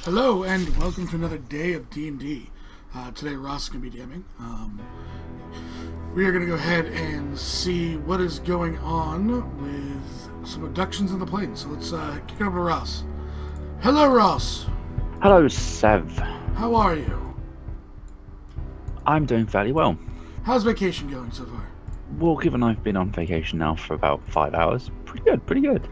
Hello and welcome to another day of D&D. Today Ross is going to be DMing. We are going to go ahead and see what is going on with some abductions in the plane. So let's kick it over to Ross. Hello, Ross. Hello, Sev. How are you? I'm doing fairly well. How's vacation going so far? Well, given I've been on vacation now for about 5 hours, pretty good.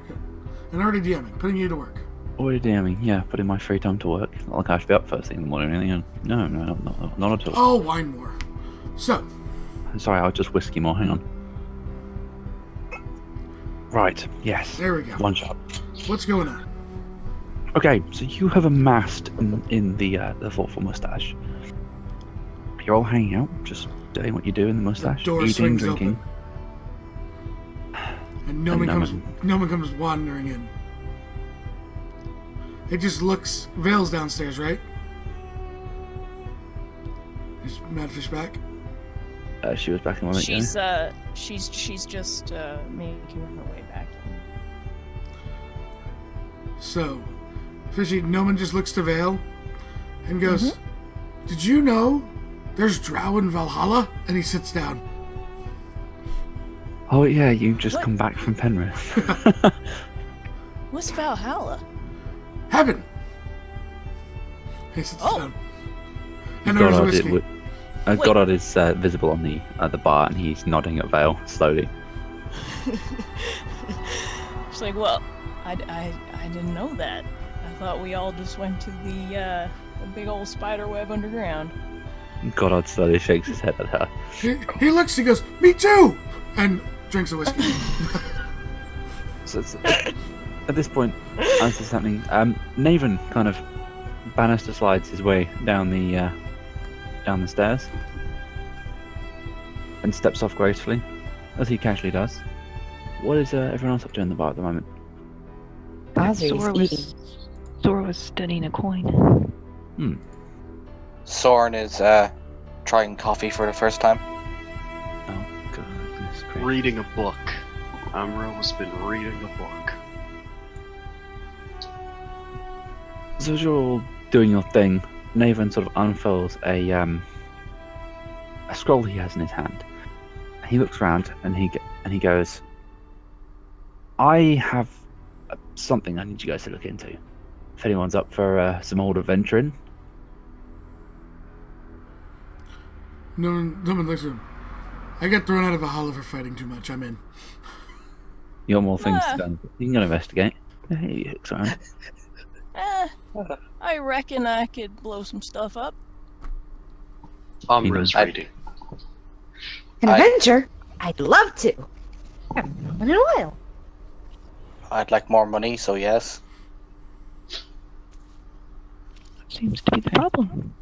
And already DMing, putting you to work. Already DMing, yeah, putting my free time to work. Not like I have to be up first thing in the morning or anything. No, not at all. Oh, wine more. So. Sorry, I'll just whiskey more, hang on. Right, yes. There we go. One shot. What's going on? Okay, so you have amassed in the thoughtful mustache. You're all hanging out, just doing what you do in the mustache. The door eating, swings drinking. open. And no one comes wandering in. It just looks... Vale's downstairs, right? Is Madfish back? She was back in a moment ago. She's just making her way back in. So, Fishy, Noman just looks to Vale and goes, Did you know there's Drow in Valhalla? And he sits down. Oh yeah, you just come back from Penrith. What's Valhalla? Heaven! He sits down. And there's a whiskey. Goddard is visible on the bar, and he's nodding at Vale slowly. She's like, well, I didn't know that. I thought we all just went to the big old spider web underground. Goddard slowly shakes his head at her. He looks, he goes, me too! And drinks a whiskey. So at this point, as this is happening, Naven kind of banister slides his way down the stairs and steps off gracefully, as he casually does. What is everyone else up to in the bar at the moment? Sora was studying a coin. Soren is trying coffee for the first time. Oh, goodness gracious. Reading a book. Amro's been reading a book. So as you're all doing your thing, Naven sort of unfurls a scroll he has in his hand. He looks around and he goes, I have something I need you guys to look into. If anyone's up for some old adventuring. No one looks at him. I got thrown out of Valhalla for fighting too much. I'm in. You got more things to do. You can go investigate. Yeah, he looks around. I reckon I could blow some stuff up. Amro's reading. An adventure? I'd love to. I haven't done one in a while. I'd like more money, so yes. Seems to be the problem.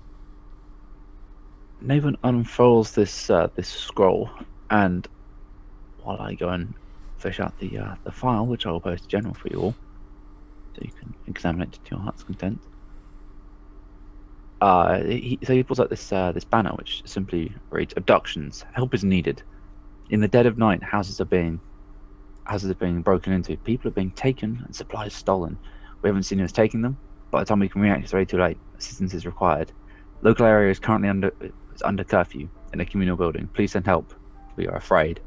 Naven unfolds this scroll, and while I go and fish out the file, which I will post to general for you all, so you can examine it to your heart's content. He pulls out this banner, which simply reads: "Abductions. Help is needed. In the dead of night, houses are being broken into. People are being taken and supplies stolen. We haven't seen who's taking them. By the time we can react, it's already too late. Assistance is required. Local area is currently under curfew in a communal building. Please send help. We are afraid.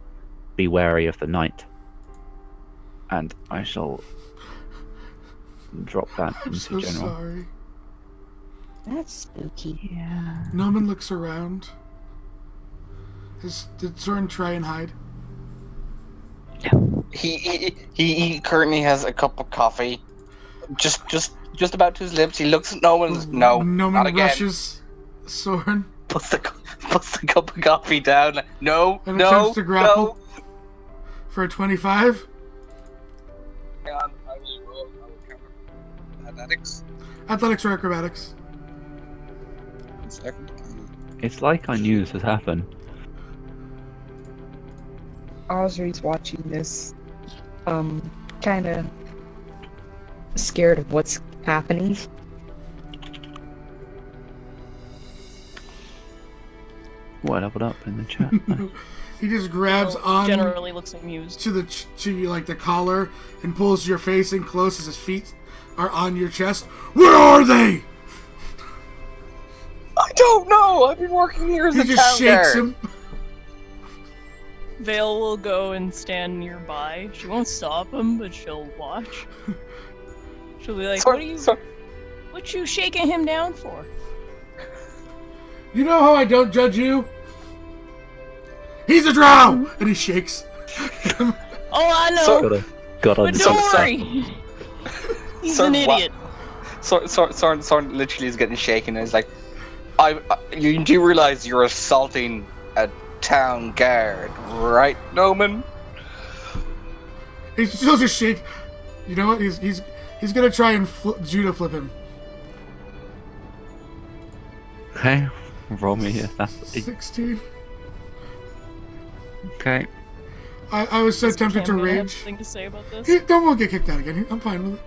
Be wary of the night." And I shall drop that I'm into so general. sorry. That's spooky. Yeah. Noman looks around. Did Soren try and hide? He currently has a cup of coffee, just about to his lips. He looks at Noman. No, Noman not again. rushes Soren. Puts the cup of coffee down. No, And no, attempts to grapple. no. For a 25. Hang on, I will counter athletics. Athletics or acrobatics. 1 second. It's like I knew this would happen. Osri's watching this, kind of scared of what's happening. What leveled up in the chat? He just grabs on Generally looks amused. to the collar and pulls your face in close as his feet are on your chest. Where are they? I don't know. I've been working here as He a just town shakes guard. him. Vale will go and stand nearby. She won't stop him, but she'll watch. She'll be like, what you shaking him down for? You know how I don't judge you? He's a drow! And he shakes. Oh, I know. Got on But the don't worry. He's an idiot. Soren literally is getting shaken and he's like, you do realize you're assaulting a town guard, right, Noman? He's still just shake. You know what? He's gonna try and judo flip him. Okay, roll me here. 16. Okay. I was so tempted to Cam gonna have rage. something to say about this? Don't want to get kicked out again. I'm fine with it.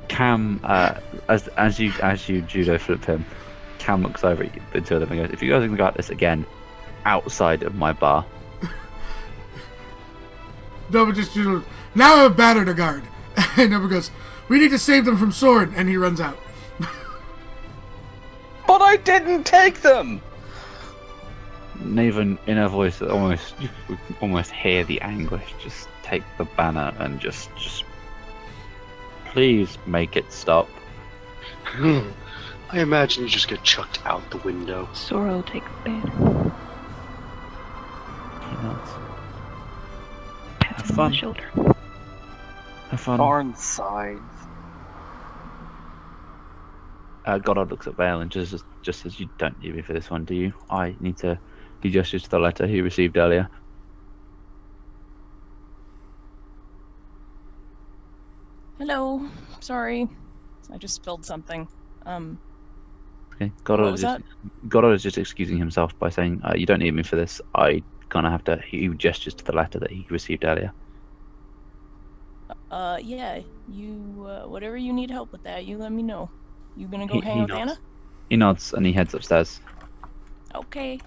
Cam, as you judo flip him, Cam looks over at the two of them and goes, "If you guys are gonna go at this again, outside of my bar." Nova just judo. Now I've battered a guard. And Nova goes, "We need to save them from Soren," and he runs out. But I didn't take them. Naven, in her voice, you could almost hear the anguish. Just take the banner and just please make it stop. I imagine you just get chucked out the window. Sora will take the banner. He nods. Pats him on fun. the shoulder. Have fun. Soren sides. Goddard looks at Vale and just says, "You don't need me for this one, do you? I need to." He gestures to the letter he received earlier. Hello. Sorry. I just spilled something. Okay, What was Goddard is just excusing himself by saying, "You don't need me for this. I kind of have to." He gestures to the letter that he received earlier. Yeah, you, whatever you need help with that, you let me know. You gonna go He- hang he out with nods. Anna? He nods and he heads upstairs. Okay.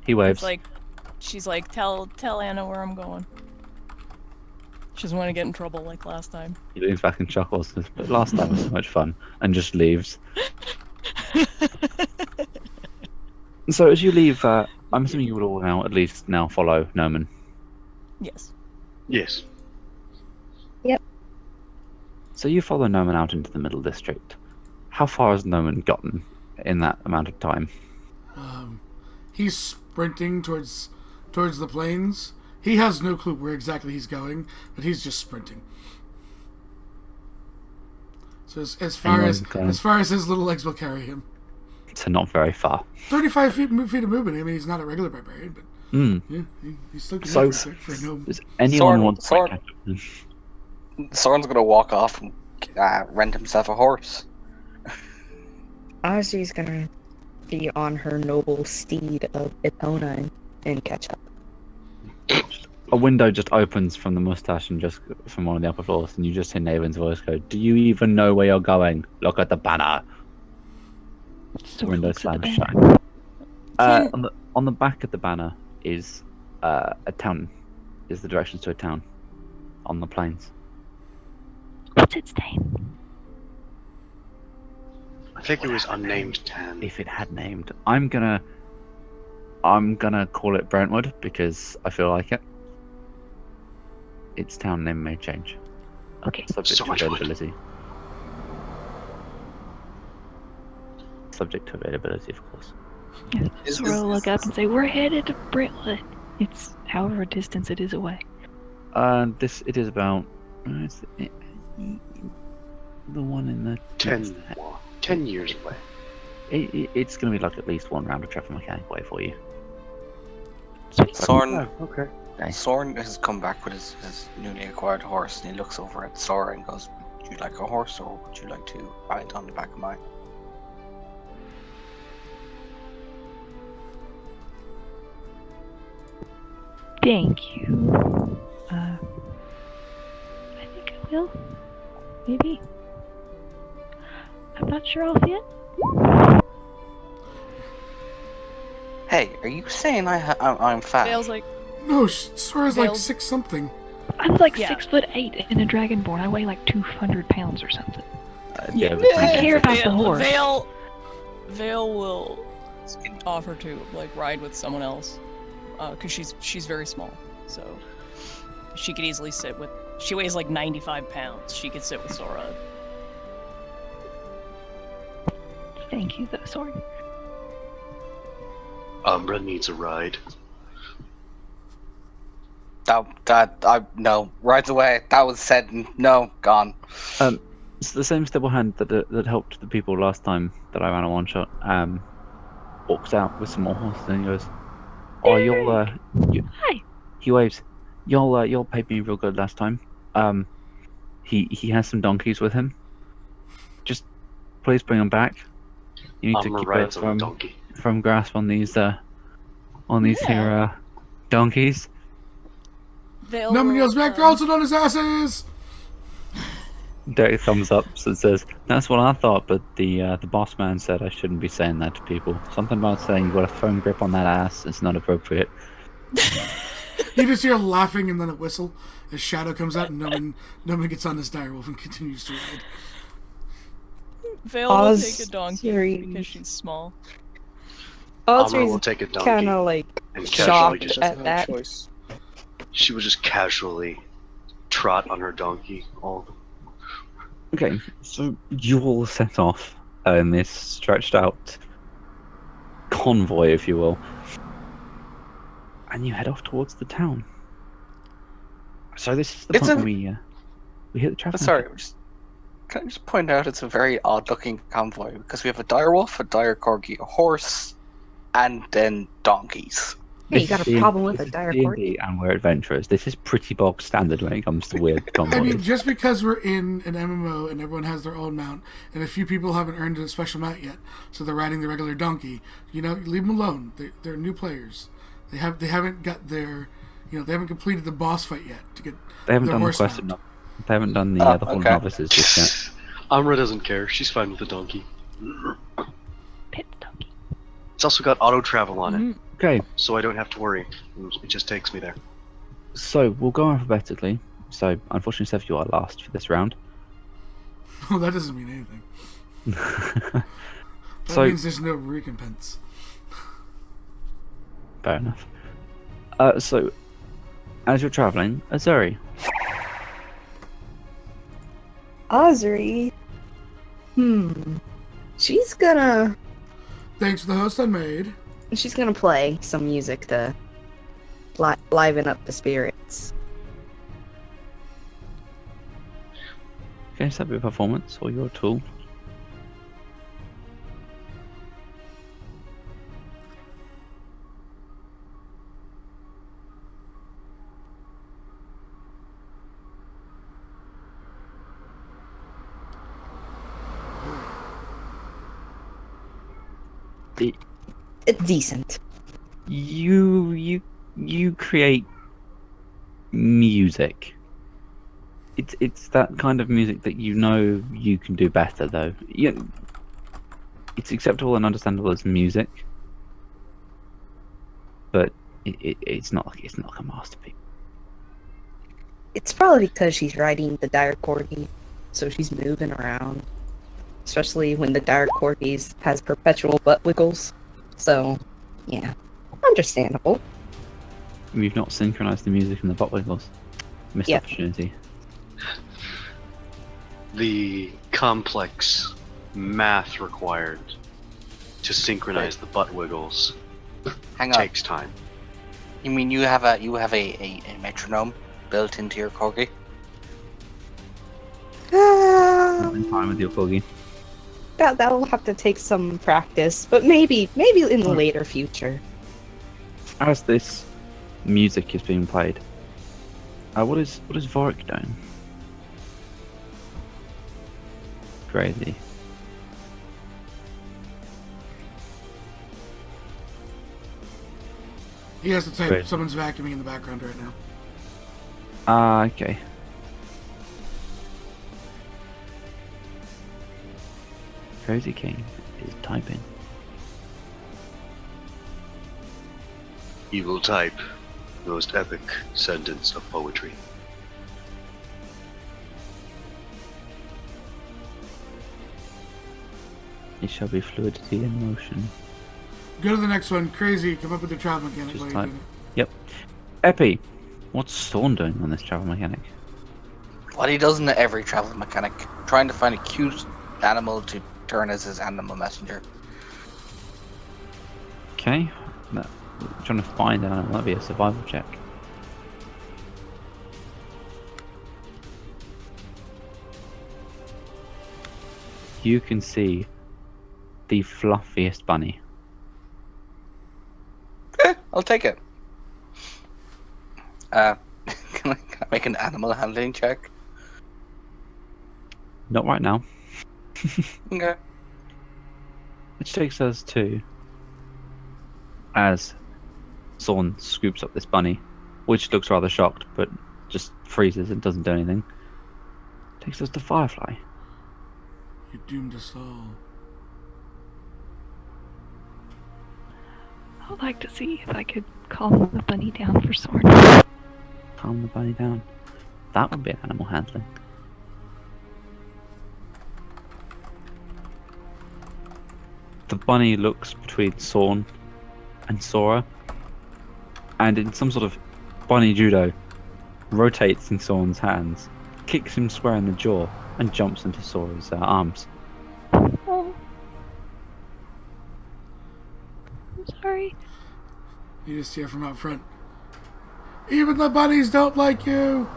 He waves. She's like, tell Anna where I'm going. She doesn't want to get in trouble like last time. He leans back and chuckles. But last time was so much fun, and just leaves. So as you leave, I'm assuming you would all at least now follow Noman. Yes. Yes. So you follow Noman out into the Middle District. How far has Noman gotten in that amount of time? He's sprinting towards the plains. He has no clue where exactly he's going, but he's just sprinting. So as far as his little legs will carry him. So not very far. 35 feet of movement. I mean, he's not a regular barbarian, but yeah, he's still So- good for a gnome. Does anyone want to Soren- catch up? Soren's gonna walk off and rent himself a horse. Ozzy's gonna be on her noble steed of Epona and catch up. A window just opens from the mustache and just from one of the upper floors, and you just hear Naven's voice go, "Do you even know where you're going? Look at the banner." The Sora window looks at the slams banner. shut. On the back of the banner is a town. Is the directions to a town on the plains. What's its name? I think it was unnamed town. If it had named, I'm gonna call it Brentwood because I feel like it. Its town name may change, Okay. subject to Swordwood. availability. Subject to availability, of course. Is- Sora will is- look up and say, "We're headed to Brentwood." It's however distance it is away. It is about the one in the 10 years away. It's going to be like at least one round of traffic mechanic way for you. Sweet. Soren, Okay. Soren has come back with his newly acquired horse, and he looks over at Sora and goes, "Would you like a horse, or would you like to ride on the back of mine?" Thank you. I think I will. Maybe. I'm not sure I'll fit. Hey, are you saying I'm fat? Vale's like, No, Sora's like Vale- 6 something. I'm like Yeah. 6'8" and a dragonborn. I weigh like 200 pounds or something. Yeah. I care about the horse. Vale will offer to like ride with someone else, because she's very small, so she could easily sit with. She weighs like 95 pounds. She could sit with Sora. Thank you, though. Sorry. Umbra needs a ride. No, right away. That was said. No, gone. It's the same stable hand that helped the people last time that I ran a one shot. Walks out with some more horses and he goes, "Oh, Hi. he waves. Y'all paid me real good last time. He has some donkeys with him. Just please bring them back. You need Umbra to keep rides a on a donkey. firm grasp on these here donkeys." Vale Numbing will, yells back, they're also known as asses! Derek thumbs up and says, "That's what I thought, but the boss man said I shouldn't be saying that to people. Something about saying you got a firm grip on that ass is not appropriate." You just hear laughing and then a whistle as Shadow comes out and Numbing gets on this direwolf and continues to ride. Vale will take a donkey because she's small. Umbra will take a donkey. Kind of like and casually shocked just, at that. she would just casually trot on her donkey. Okay, so you all set off in this stretched out convoy, if you will, and you head off towards the town. So this is the point where we hit the traffic. Sorry, can I just point out it's a very odd-looking convoy because we have a direwolf, a dire corgi, a horse, and then donkeys. Hey, you got a problem with a dire corgi? D&D and we're adventurers. This is pretty bog standard when it comes to weird convoys. I mean, just because we're in an MMO and everyone has their own mount, and a few people haven't earned a special mount yet, so they're riding the regular donkey, leave them alone. They're new players. They haven't got their, they haven't completed the boss fight yet to get They haven't their done the horse quest mount. enough. They haven't done the whole okay. novices just yet. Umbra doesn't care. She's fine with the donkey. Pet donkey. It's also got auto travel on it, Okay, so I don't have to worry. It just takes me there. so we'll go alphabetically. So unfortunately, Seth, you are last for this round. Well, that doesn't mean anything. That So means there's no recompense. fair enough. So as you're traveling, Azuri. Azuri. She's gonna Thanks for the host I made. play some music to liven up the spirits. Okay, so that'll be a performance or your tool. It's decent. You create music. It's that kind of music that you know you can do better, though. It's acceptable and understandable as music, but it's not like a masterpiece. It's probably because she's riding the dire corgi, so she's moving around. Especially when the dire corgi has perpetual butt wiggles. So, yeah, understandable. We've not synchronized the music and the butt wiggles. Missed Yep. opportunity. The complex math required to synchronize the butt wiggles Hang on. takes time. You mean you have a metronome built into your corgi? Spend time with your corgi. That'll have to take some practice, but maybe in the later future. As this music is being played, what is Vorik doing? Crazy. He has to type Great. someone's vacuuming in the background right now. Okay. Crazy King is typing. You will type the most epic sentence of poetry. It shall be fluidity in motion. Go to the next one. Crazy. Come up with the travel mechanic Just while type. you're doing Yep. Epi, what's Thorn doing on this travel mechanic? What he does in every travel mechanic, trying to find a cute animal to turn as his animal messenger. Okay. Trying to find an animal. That'd be a survival check. You can see the fluffiest bunny. I'll take it. Can I make an animal handling check? Not right now. Okay. Which takes us to as Zorn scoops up this bunny, which looks rather shocked, but just freezes and doesn't do anything. Takes us to Firefly. You doomed us all. I would like to see if I could calm the bunny down for Sorn. Calm the bunny down. That would be an animal handling. The bunny looks between Sorn and Sora, and in some sort of bunny judo, rotates in Sorn's hands, kicks him square in the jaw, and jumps into Sora's arms. Oh. I'm sorry. You just hear from out front. Even the bunnies don't like you.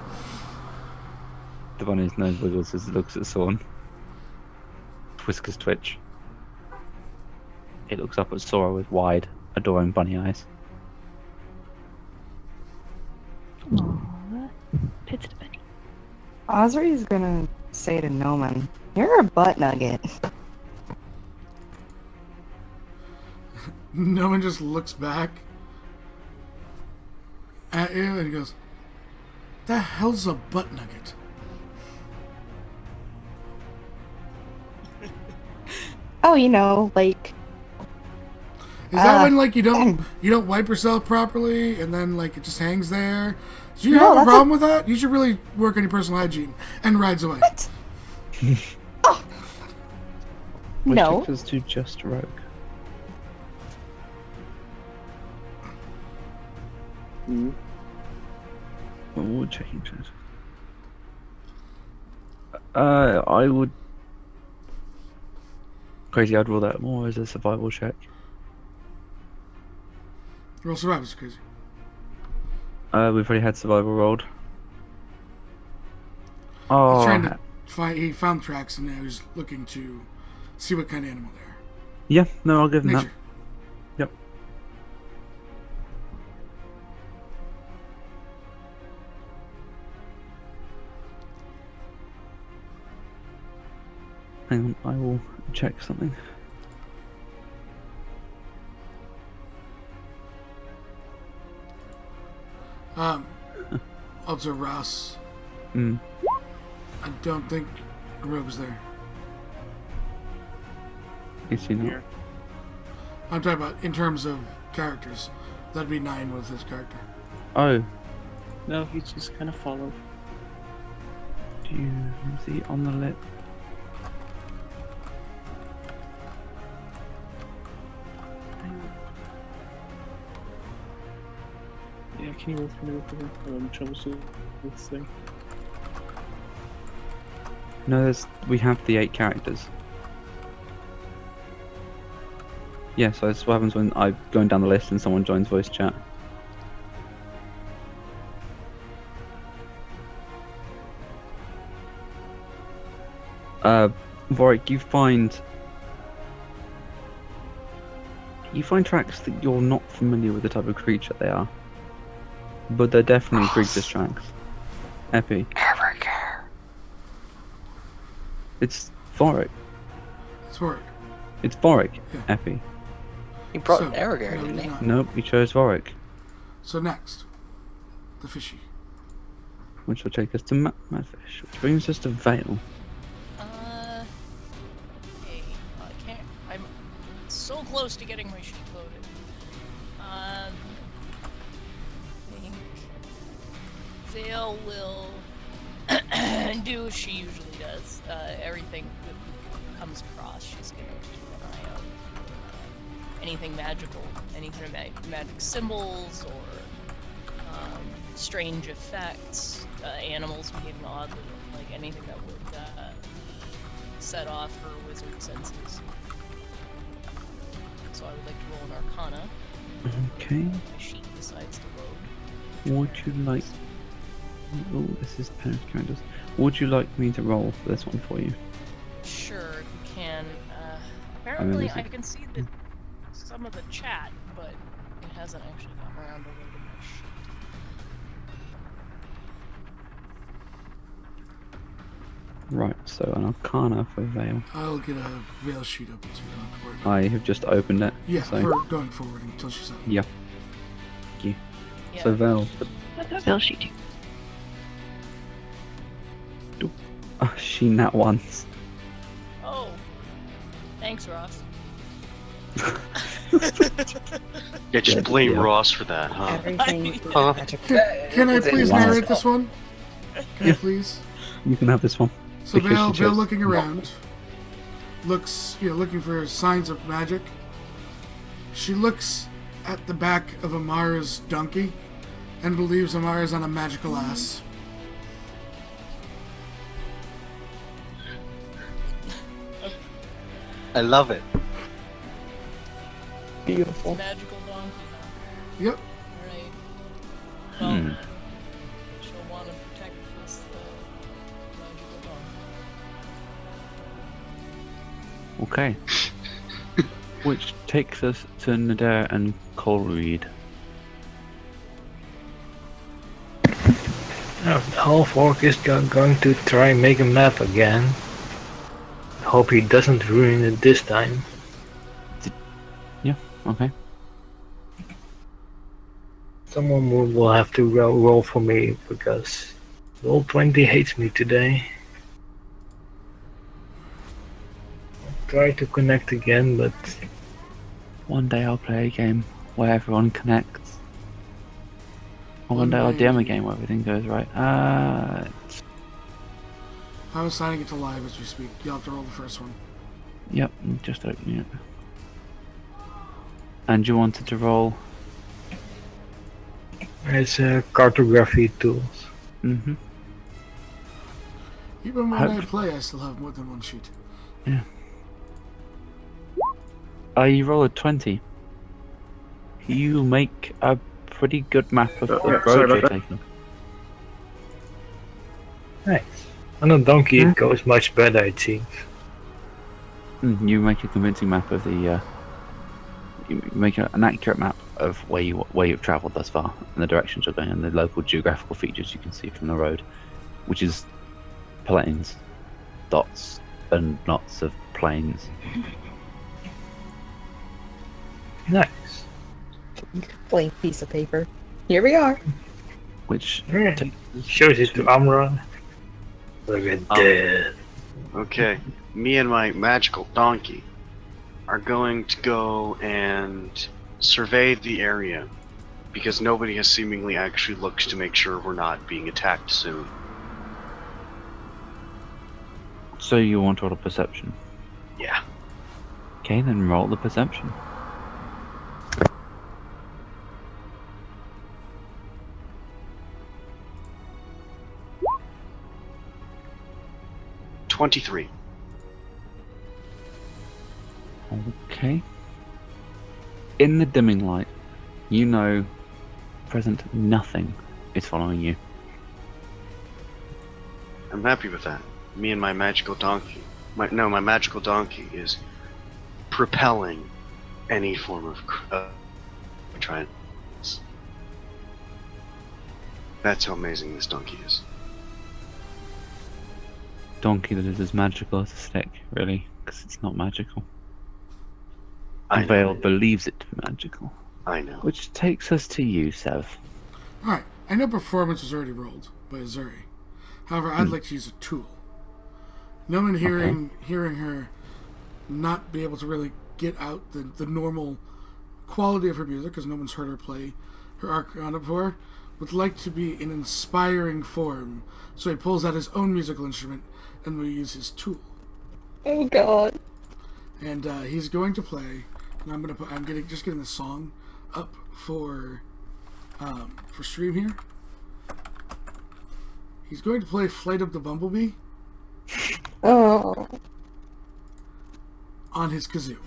The bunny's nose wiggles as it looks at Sorn. Whiskers twitch. It looks up at Sora with wide, adoring bunny eyes. Aww. Pits to bunny. Osri's gonna say to Noman, "You're a butt nugget." No one just looks back at you and goes, "The hell's a butt nugget?" Oh, you know, like Is that when like you don't wipe yourself properly and then like it just hangs there? Do you No, have a that's problem with that? You should really work on your personal hygiene. And rides away. what? Which No. takes us to Just Rogue. Oh, checking chat. I would. Crazy, I'd rule that more as a survival check. Roll survivors, crazy. We've already had survival rolled. He's Oh, trying to find. He found tracks and now he's looking to see what kind of animal they are. yeah, no, I'll give him Nature. that. Yep. Hang on, I will check something. Also Ross. Mm. I don't think Rogue's there. Is he not? I'm talking about in terms of characters. That'd be 9 with his character. Oh, No, he just kind of followed. is he on the list? Yeah, can you roll for me for the troubleshoot this thing? No, we have the 8 characters. Yeah, so that's what happens when I'm going down the list and someone joins voice chat. Vorik, you find tracks that you're not familiar with the type of creature they are. But they're definitely creatures tracks. Epi. It's Vorik. It's Rogue. It's Vorik, Yeah. Epi. He brought So, an Aragorn, no, he didn't did he? not. Nope, you chose Vorik. So next, the fishy. Which will take us to Madfish, which brings us to Vale. Hey, I can't. I'm so close to getting my sheet loaded. I think Vale will do what she usually does. Everything comes across, she's gonna keep an eye out for anything magical, any kind of magic symbols or strange effects, animals behaving oddly, like anything that would set off her wizard senses. So I would like to roll an Arcana. Okay. My sheet decides to load. Would you like... Oh, this is parent characters. Would you like me to roll for this one for you? Sure, if you can. Apparently, is I it- can see some of the chat, but it hasn't actually gotten around to loading my sheet. Right, so an Arcana for Vale. I'll get a veil sheet up so you don't have to worry about it. I have just opened it. Yeah, so... for going forward until she's up. Yeah. Thank you. Yeah. So Vale, Bell sheet. she nat once. Oh, thanks, Ross. Yeah, just Yeah, blame yeah. Ross for that, huh? Everything is Huh? magical. Can I please Wow. narrate this one? Can I please? You can have this one. So Because Vale, she Vale chose- looking around, looks, looking for signs of magic. She looks at the back of Amara's donkey and believes Amara's on a magical ass. I love it. Beautiful. Magical donkey, huh? Yep. Alright. Hmm. Well, she'll want to protect this magical donkey. Okay. Which takes us to Nader and Colreed. Now, the half orc is going to try and make a map again. Hope he doesn't ruin it this time. Okay. Someone will have to roll for me because roll 20 hates me today. I'll try to connect again, but One day I'll play a game where everyone connects. Or one One day I'll day DM a indeed. game where everything goes right. I'm assigning it to live as we speak. You'll have to roll the first one. Yep, I'm just opening it. And you wanted to roll? it's cartography tools. Mm-hmm. Even when I Hope- play, I still have more than one sheet. You roll a 20. You make a pretty good map of the sorry road about you're that. taking. Nice. On a donkey it goes much better, it seems. You make a convincing map of the. You make an accurate map of where you've travelled thus far and the directions you're going and the local geographical features you can see from the road, which is plains, dots and lots of plains. Nice. Blank piece of paper. Here we are. Which Yeah. takes Shows it to Amra. Look at that. Okay, me and my magical donkey are going to go and survey the area because nobody has seemingly actually looked to make sure we're not being attacked soon. So you want to roll a perception? Yeah. Okay, then roll the perception. $23. Okay. In the dimming light, you know present nothing is following you. I'm happy with that. Me and my magical donkey. My magical donkey is propelling any form of trying. That's how amazing this donkey is. Donkey that is as magical as a stick, really, because it's not magical. I And Vale know. believes it to be magical. I know. Which takes us to you, Sev. Alright, I know performance was already rolled by Azuri. However, I'd like to use a tool. No one hearing her not be able to really get out the normal quality of her music, because no one's heard her play her Arcana before, would like to be an inspiring form. So he pulls out his own musical instrument and we use his tool. Oh god. And he's going to play, and I'm just getting the song up for stream here. He's going to play Flight of the Bumblebee Oh. on his kazoo.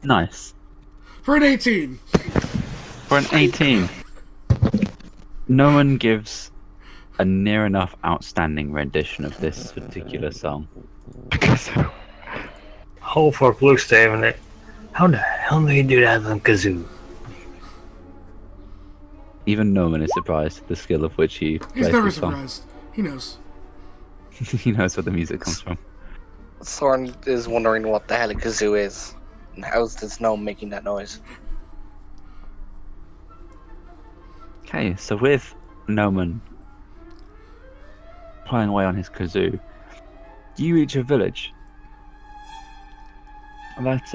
Nice. For an 18. For an 18. No one gives a near enough outstanding rendition of this particular song. Hold for Blue Staven it. How the hell do you do that on kazoo? Even Norman is surprised at the skill of which he He's plays never this song. surprised. He knows. He knows where the music comes from. Soren is wondering what the hell a kazoo is. And how's this gnome making that noise? Okay, so with Noman playing away on his kazoo, you reach a village. That,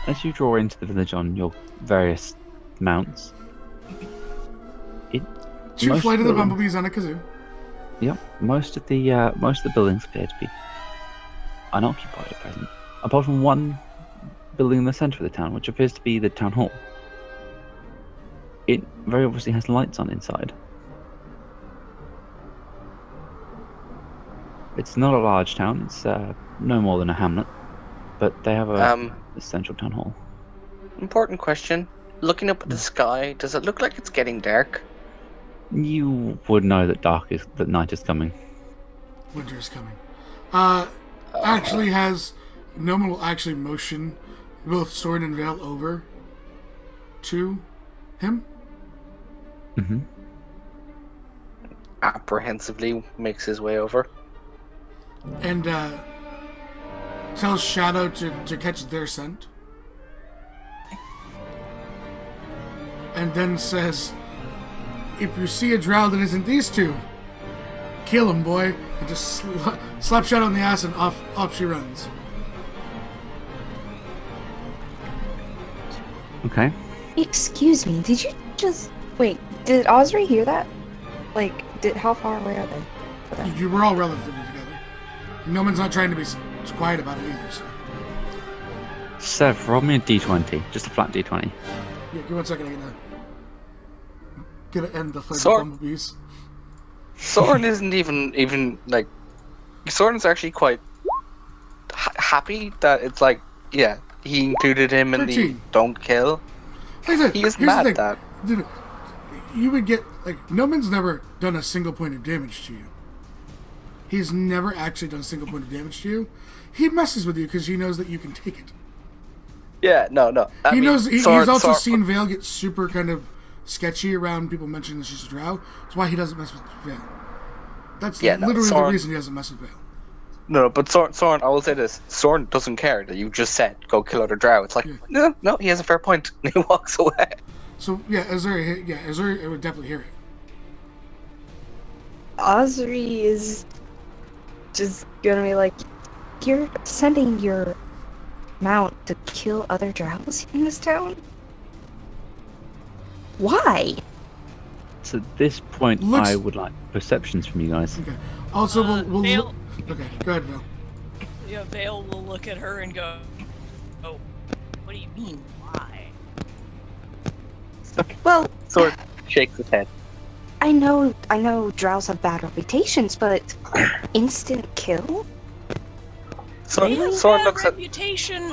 as you draw into the village on your various mounts, Two Flight of the Bumblebees on a kazoo. Yep, most of the buildings appear to be unoccupied at present, apart from one building in the centre of the town, which appears to be the town hall. It very obviously has lights on inside. It's not a large town, it's no more than a hamlet, but they have a central town hall. Important question. Looking up at the sky, does it look like it's getting dark? You would know that night is coming. Winter is coming. Noman will actually motion both Sword and Veil over to him. Mm-hmm. Apprehensively makes his way over. And tells Shadow to catch their scent. And then says, if you see a drow that isn't these two, kill him, boy. And just slap Shadow in the ass and off she runs. Okay. Excuse me, did you just... Wait, did Osri hear that? Like, how far away are they? Okay. You were all relatively together. Noman's not trying to be quiet about it either, so... Sev, roll me a d20. Just a flat d20. Yeah, give me 1 second, I'm gonna end the Flight of Bumblebees. Soren isn't even like... Soren's actually quite happy that it's like, yeah, he included him in 13. the don't kill. Like I said, He is here's mad the at that. Dude, you would get... Like, Noman's never done a single point of damage to you. He's never actually done a single point of damage to you. He messes with you because he knows that you can take it. Yeah, no. He's also seen Vale get super kind of sketchy around people mentioning that she's a drow. That's why he doesn't mess with Vale. That's literally the reason he doesn't mess with Vale. No, but Soren, I will say this. Soren doesn't care that you just said, go kill other drow. It's like, no, he has a fair point. And he walks away. So, Azuri would definitely hear it. Osri is just gonna be like, you're sending your mount to kill other drows in this town? Why? So at this point, I would like perceptions from you guys. Okay. Also, we'll Vale... Okay, go ahead, Vale. Yeah, Vale will look at her and go, oh, what do you mean, why? Well... Sword shakes his head. I know drows have bad reputations, but instant kill? Sword looks at... reputation.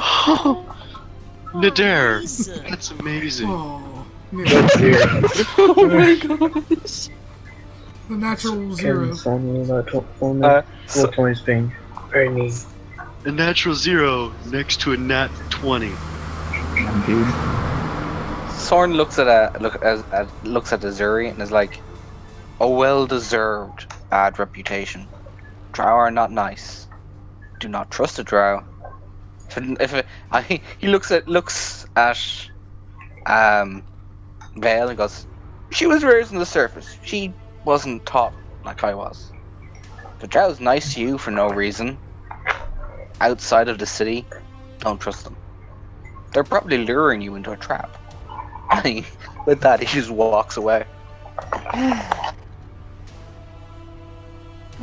Nadir! That's amazing. Oh, That's zero. Oh my gosh. the natural zero. Four points being very neat. A natural 0 next to a nat 20. Dude. Soren looks at Azuri and is like, a well-deserved bad reputation. Drow are not nice. Do not trust a drow. He looks at Vale and goes, she was raised on the surface. She wasn't taught like I was. If a drow's nice to you for no reason, outside of the city, don't trust them. They're probably luring you into a trap. With that, he just walks away.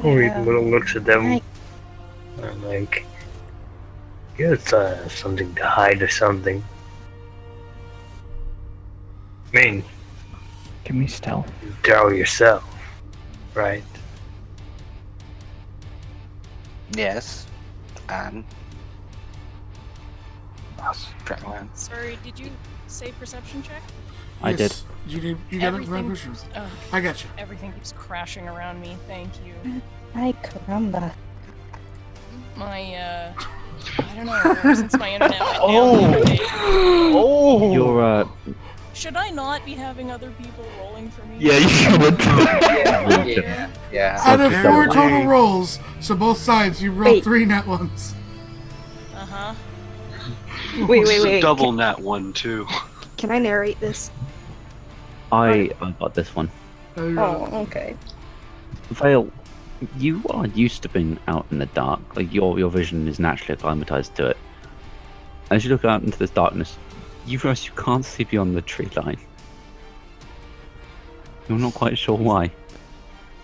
Ori Yeah. looks at them Right. and like, it's something to hide or something. I mean, Give me stealth. you drow yourself, right? Yes. And Yes. Sorry, did you say perception check? I did. Yes. You got it, Everything Ragnar? Sure. keeps- oh, I got you. everything keeps crashing around me. Thank you. Ay, caramba. My I don't know. Since my internet went down the other day, Oh! You're should I not be having other people rolling for me? Yeah, you should. Yeah. Out of 4 apparently- total rolls, so both sides, you rolled Wait. 3 net ones. Uh huh. Wait, This wait, is a wait. double nat one too. Can I narrate this? I got this one. Oh, okay. Vale, you are used to being out in the dark. Like your vision is naturally acclimatized to it. As you look out into this darkness, you realize you can't see beyond the tree line. You're not quite sure why.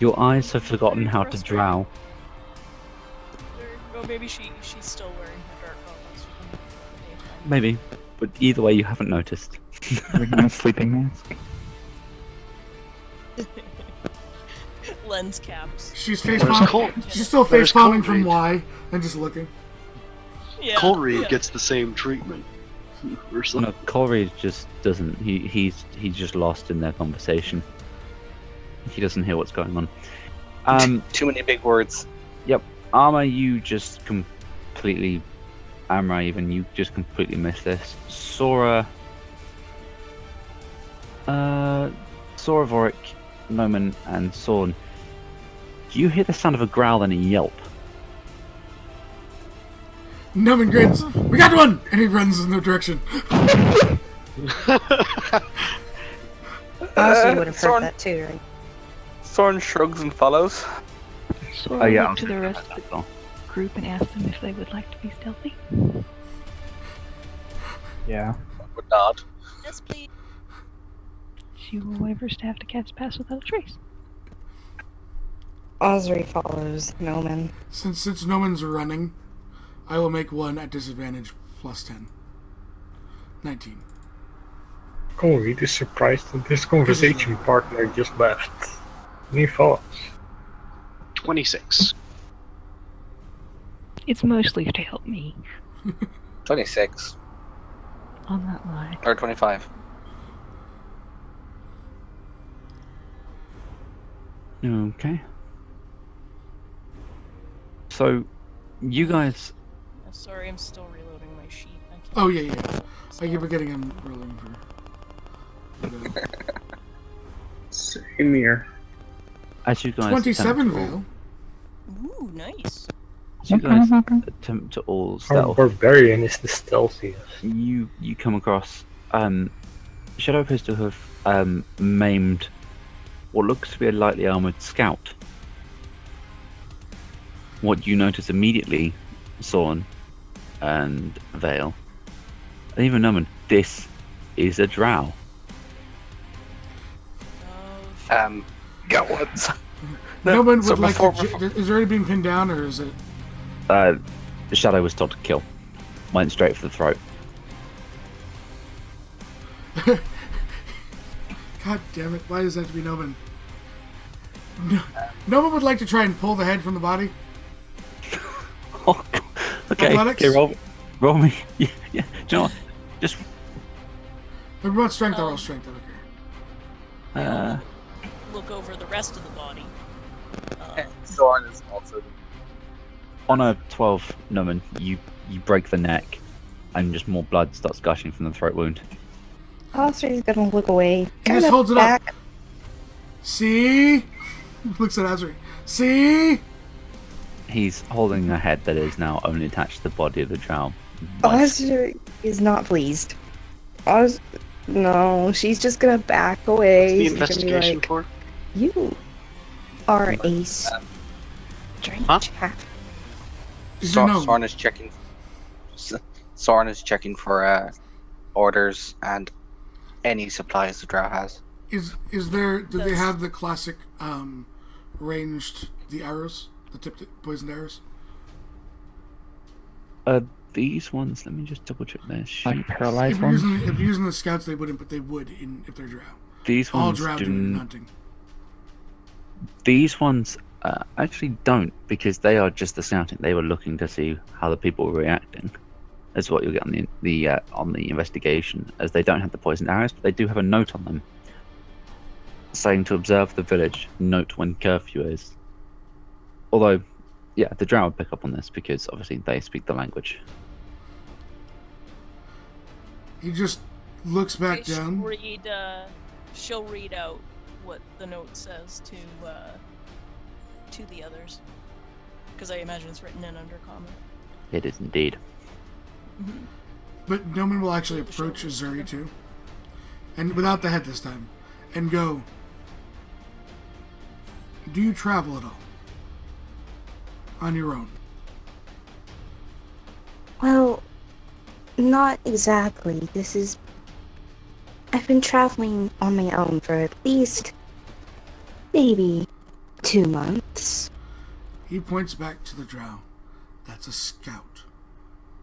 Your eyes have forgotten how to drow. Or maybe she's still wearing her dark goggles. From the Maybe, but either way, you haven't noticed. Wearing a sleeping mask. daytime. Lens caps. She's face Where's palm. Col- She's still Where's face palming from Coleridge? Y and just looking. Yeah. Coleridge yeah. gets the same treatment. Or No, something. Coleridge just doesn't. He's just lost in their conversation. He doesn't hear what's going on. Too many big words. Armor, you just completely. Amra, even you just completely missed this. Sora. Sora, Vorik, Noman, and Sorn. You hear the sound of a growl and a yelp. Numan grins. We got one! And he runs in their direction. I also would have Sorn- heard that too, right? Thorn shrugs and follows. So Oh, I yeah, look I'm to the thinking rest about of that the as well. group and ask them if they would like to be stealthy. Yeah. Would nod. Yes, please. She will wave her staff to cast pass without a trace. Osri follows Noman. Since Noman's running, I will make one at disadvantage plus 10. 19. Ori is surprised that this conversation partner just left. Any thoughts? 26. It's mostly to help me 26. on that lie. Or 25. Okay. So, you guys. Oh, sorry, I'm still reloading my sheet. I can't Oh, yeah. I keep forgetting I'm rolling for. Same here. As you guys 27 attempt to all- Vale. Ooh, nice. as you guys attempt to all Our stealth, barbarian is the stealthiest. you come across Shadow appears to have maimed what looks to be a lightly armored scout. What you notice immediately, Sorn and Vale, and even Numan, this is a drow. Oh, Got once. Noman So would like before- to. Is it already being pinned down, or is it. Shadow was told to kill. Went straight for the throat. God damn it, why does that have to be Noman? Noman would like to try and pull the head from the body. Oh, God. Okay, Athletics? okay, roll me. Yeah, do you know what? Just If we want strength, I roll strength, I don't care. look over the rest of the body. Thorn is also. on a 12, Numan, you break the neck, and just more blood starts gushing from the throat wound. Osri's gonna look away. He Kind just of holds it back. up. See? Looks at Azri. See? He's holding a head that is now only attached to the body of the drow. Osri is not pleased. No, she's just gonna back away. What's the She's gonna be investigation like, for? you are a strange Huh? chap. Is there no- Sorn is checking. Sorn is checking for orders and any supplies the drow has. Do they have the classic ranged the arrows, the tipped poisoned arrows? These ones. Let me just double check their Like sheet. paralyzed If you're ones? using the scouts, they wouldn't, but they would if they're drow. These All ones drow do it in hunting. These ones actually don't, because they are just the scouting. They were looking to see how the people were reacting. That's what you'll get on the investigation, as they don't have the poisoned arrows, but they do have a note on them saying to observe the village, note when curfew is. Although, yeah, the drow would pick up on this because obviously they speak the language. He just looks back down. She'll read out what the note says to the others, because I imagine it's written in Undercommon. It is indeed. Mm-hmm. But Noman will actually approach Azuri too, and without the head this time, and go, do you travel at all? On your own? Well, not exactly. I've been traveling on my own for at least maybe 2 months. He points back to the drow. That's a scout.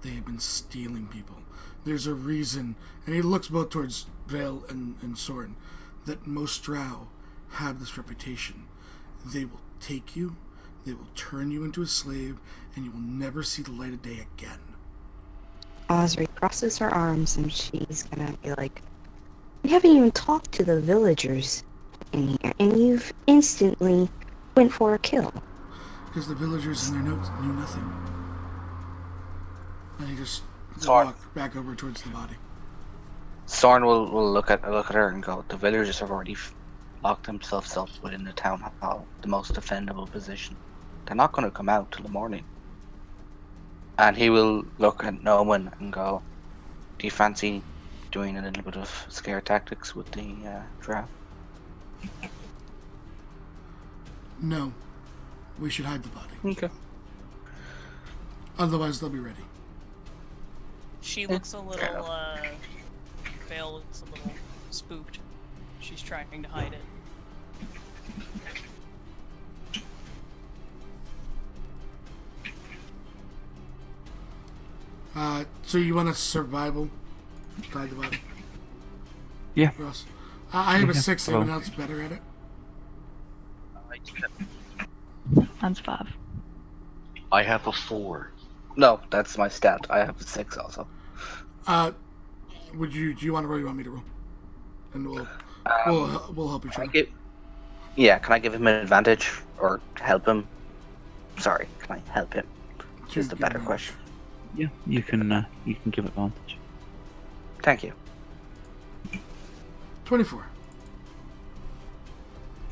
They have been stealing people. There's a reason, and he looks both towards Vale and Soren, that most drow have this reputation. They will take you, they will turn you into a slave, and you will never see the light of day again. Osri crosses her arms and she's gonna be like, we haven't even talked to the villagers in here, and you've instantly went for a kill. Because the villagers in their notes knew nothing. And he just Sorn. walk back over towards the body. Sorn will look at her and go, the villagers have already locked themselves up within the town hall, the most defendable position. They're not going to come out till the morning. And he will look at Noman and go, do you fancy doing a little bit of scare tactics with the drow? No. We should hide the body. Okay. Otherwise they'll be ready. She looks a little, Vale looks a little spooked. She's trying to hide it. So you want a survival? Hide the body? Yeah. Ross? I have a Yeah, 6, well. anyone else better at it? Mine's 5. I have a 4. No, that's my stat. I have a 6 also. Do you want to roll? You want me to roll? And we'll help each other. Can I give him an advantage or help him? Sorry, can I help him? Is the Give better advantage. question. Yeah, you can give advantage. Thank you. 24.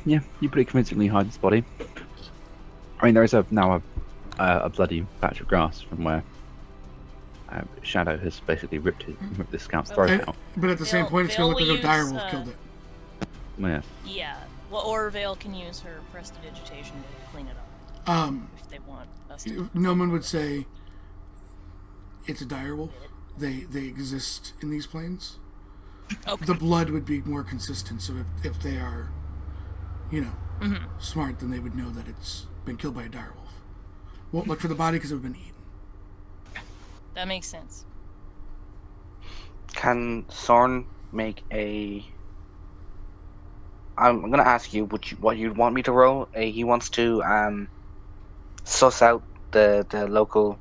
Yeah, you pretty convincingly hide this body. I mean, there is now a bloody patch of grass from where Shadow has basically ripped the scout's throat out. But at the same point, it's going to look like a Vale will direwolf use, killed it. Yeah. Yeah. Well, or Vale can use her prestidigitation to clean it up. If they want us to. Noman would say it's a direwolf. They exist in these plains. Okay. The blood would be more consistent, so if they are, smart, then they would know that it's been killed by a direwolf. Won't look for the body because it would have been eaten. That makes sense. Can Sorn make a... I'm going to ask you what you'd want me to roll. He wants to suss out the local...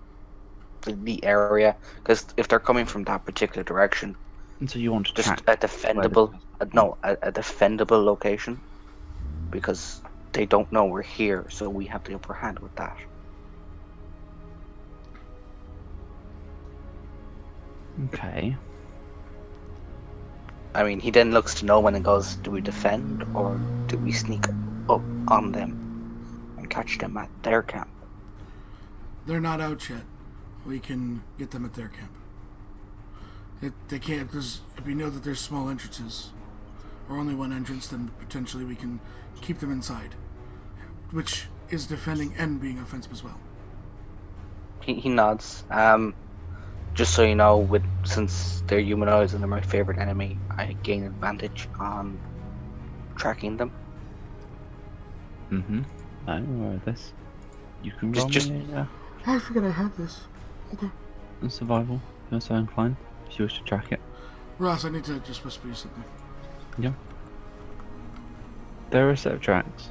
the area, because if they're coming from that particular direction, And so you want to just track a defendable, a defendable location, because they don't know we're here, so we have the upper hand with that. Okay. I mean, he then looks to Noman and goes, do we defend, or do we sneak up on them and catch them at their camp? They're not out yet. We can get them at their camp. They can't, because if we know that there's small entrances, or only one entrance, then potentially we can keep them inside, which is defending and being offensive as well. He nods. Just so you know, since they're humanoids and they're my favorite enemy, I gain advantage on tracking them. Mm-hmm. No, this. You can Just- roll me I forgot I had this. Okay. a survival if you're so inclined, if you wish to track it. Ross, I need to just whisper you something. Yeah. There are a set of tracks.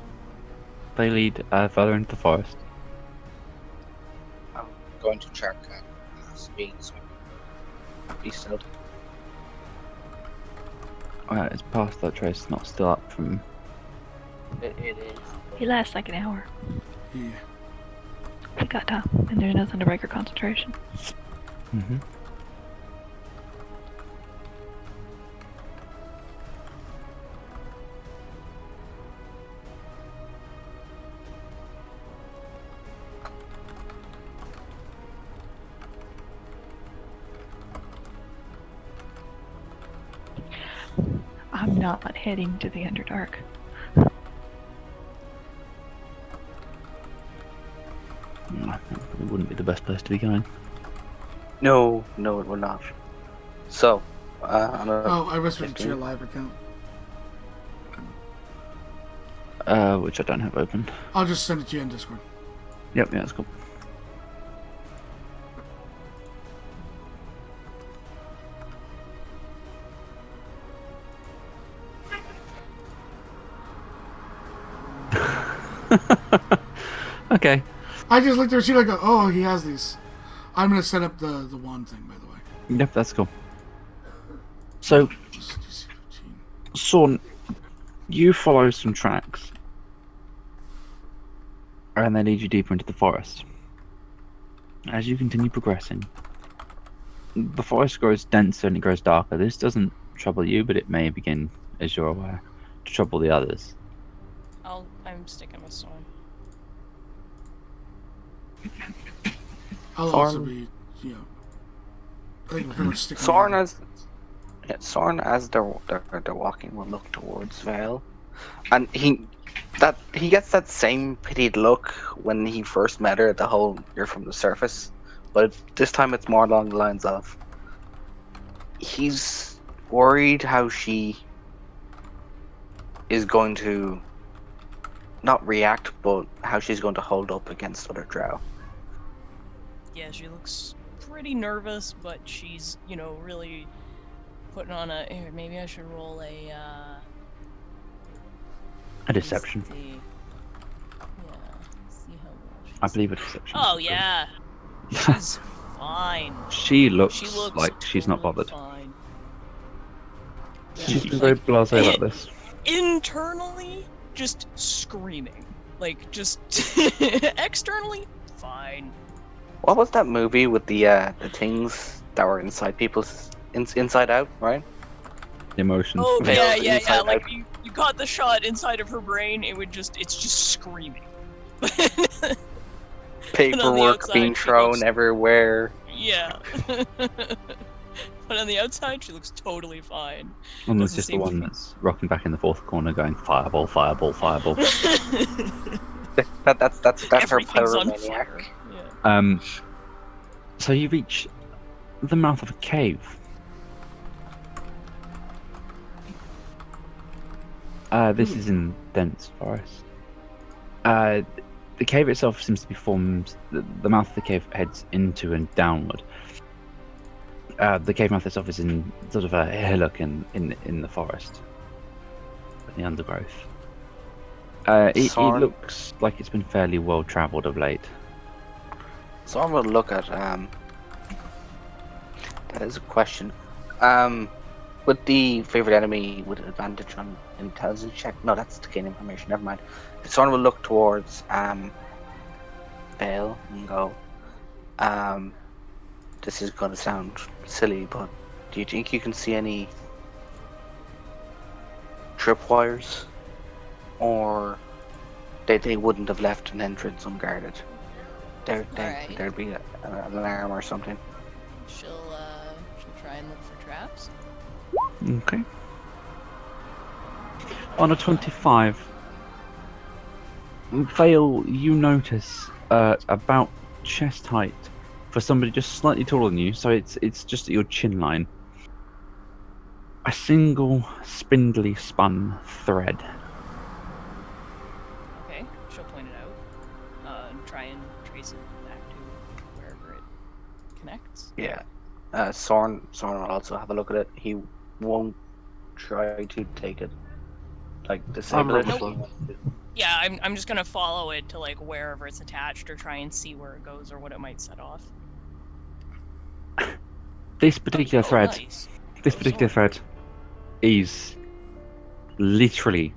They lead further into the forest. I'm going to check speed. Be still. It's past that trace, not still up from. It is. He lasts like an hour. Yeah. We got time, and there's nothing to break her concentration. Mm-hmm. I'm not heading to the Underdark. I think it wouldn't be the best place to be going. No, it will not. So, I'm a Oh, I whispered it to 15. your live account. Which I don't have open. I'll just send it to you in Discord. Yep, yeah, that's cool. Okay. I just looked at her sheet like, oh, he has these. I'm gonna set up the wand thing, by the way. Yep, that's cool. So, Sorn, you follow some tracks, and they lead you deeper into the forest. As you continue progressing, the forest grows denser and it grows darker. This doesn't trouble you, but it may begin, as you're aware, to trouble the others. I'm sticking with Storm. I'll also be, I think we're pretty much sticking together. Sorn as they're walking will look towards Vale, and he gets that same pitied look when he first met her. The whole "you're from the surface," but this time it's more along the lines of he's worried how she is going to not react, but how she's going to hold up against other drow. Yeah, she looks pretty nervous, but she's, really putting on a. Here, maybe I should roll a deception. see how well she's. I believe a deception. Oh yeah, she's fine. She looks looks like she's not totally bothered. Fine. She's been very blasé about this. Internally, just screaming. Like, just externally, fine. What was that movie with the things that were inside people's inside out, right? Emotions. Oh Veils yeah. inside Like out. you caught the shot inside of her brain. It's just screaming. Paperwork outside, being she thrown looks- everywhere. Yeah. But on the outside, she looks totally fine. And there's Doesn't just the seem one that's rocking back in the fourth corner going, fireball, fireball, fireball. That's her Everything's on pyromaniac. fire. Yeah. So you reach the mouth of a cave. This is in dense forest. The cave itself seems to be formed. The mouth of the cave heads into and downward. The cave mouth itself is in sort of a hillock in the forest, in the undergrowth. It looks like it's been fairly well travelled of late. So I'm gonna look at that is a question. With the favorite enemy with advantage on intelligence check. No, that's to gain information. Never mind. So I'm gonna look towards Vale and go. This is gonna sound silly, but do you think you can see any tripwires, or they wouldn't have left an entrance unguarded? Alright. There'd be an alarm or something. She'll try and look for traps. Okay. On a 25, Vale, you notice about chest height for somebody just slightly taller than you, so it's just at your chin line. A single spindly spun thread. Okay, she'll point it out. Yeah. Sorn will also have a look at it. He won't try to take it. Like, disable it if Nope. he wants to. Yeah, I'm just gonna follow it to like wherever it's attached or try and see where it goes or what it might set off. This particular thread, Nice. this Oh, particular sorry. thread, is literally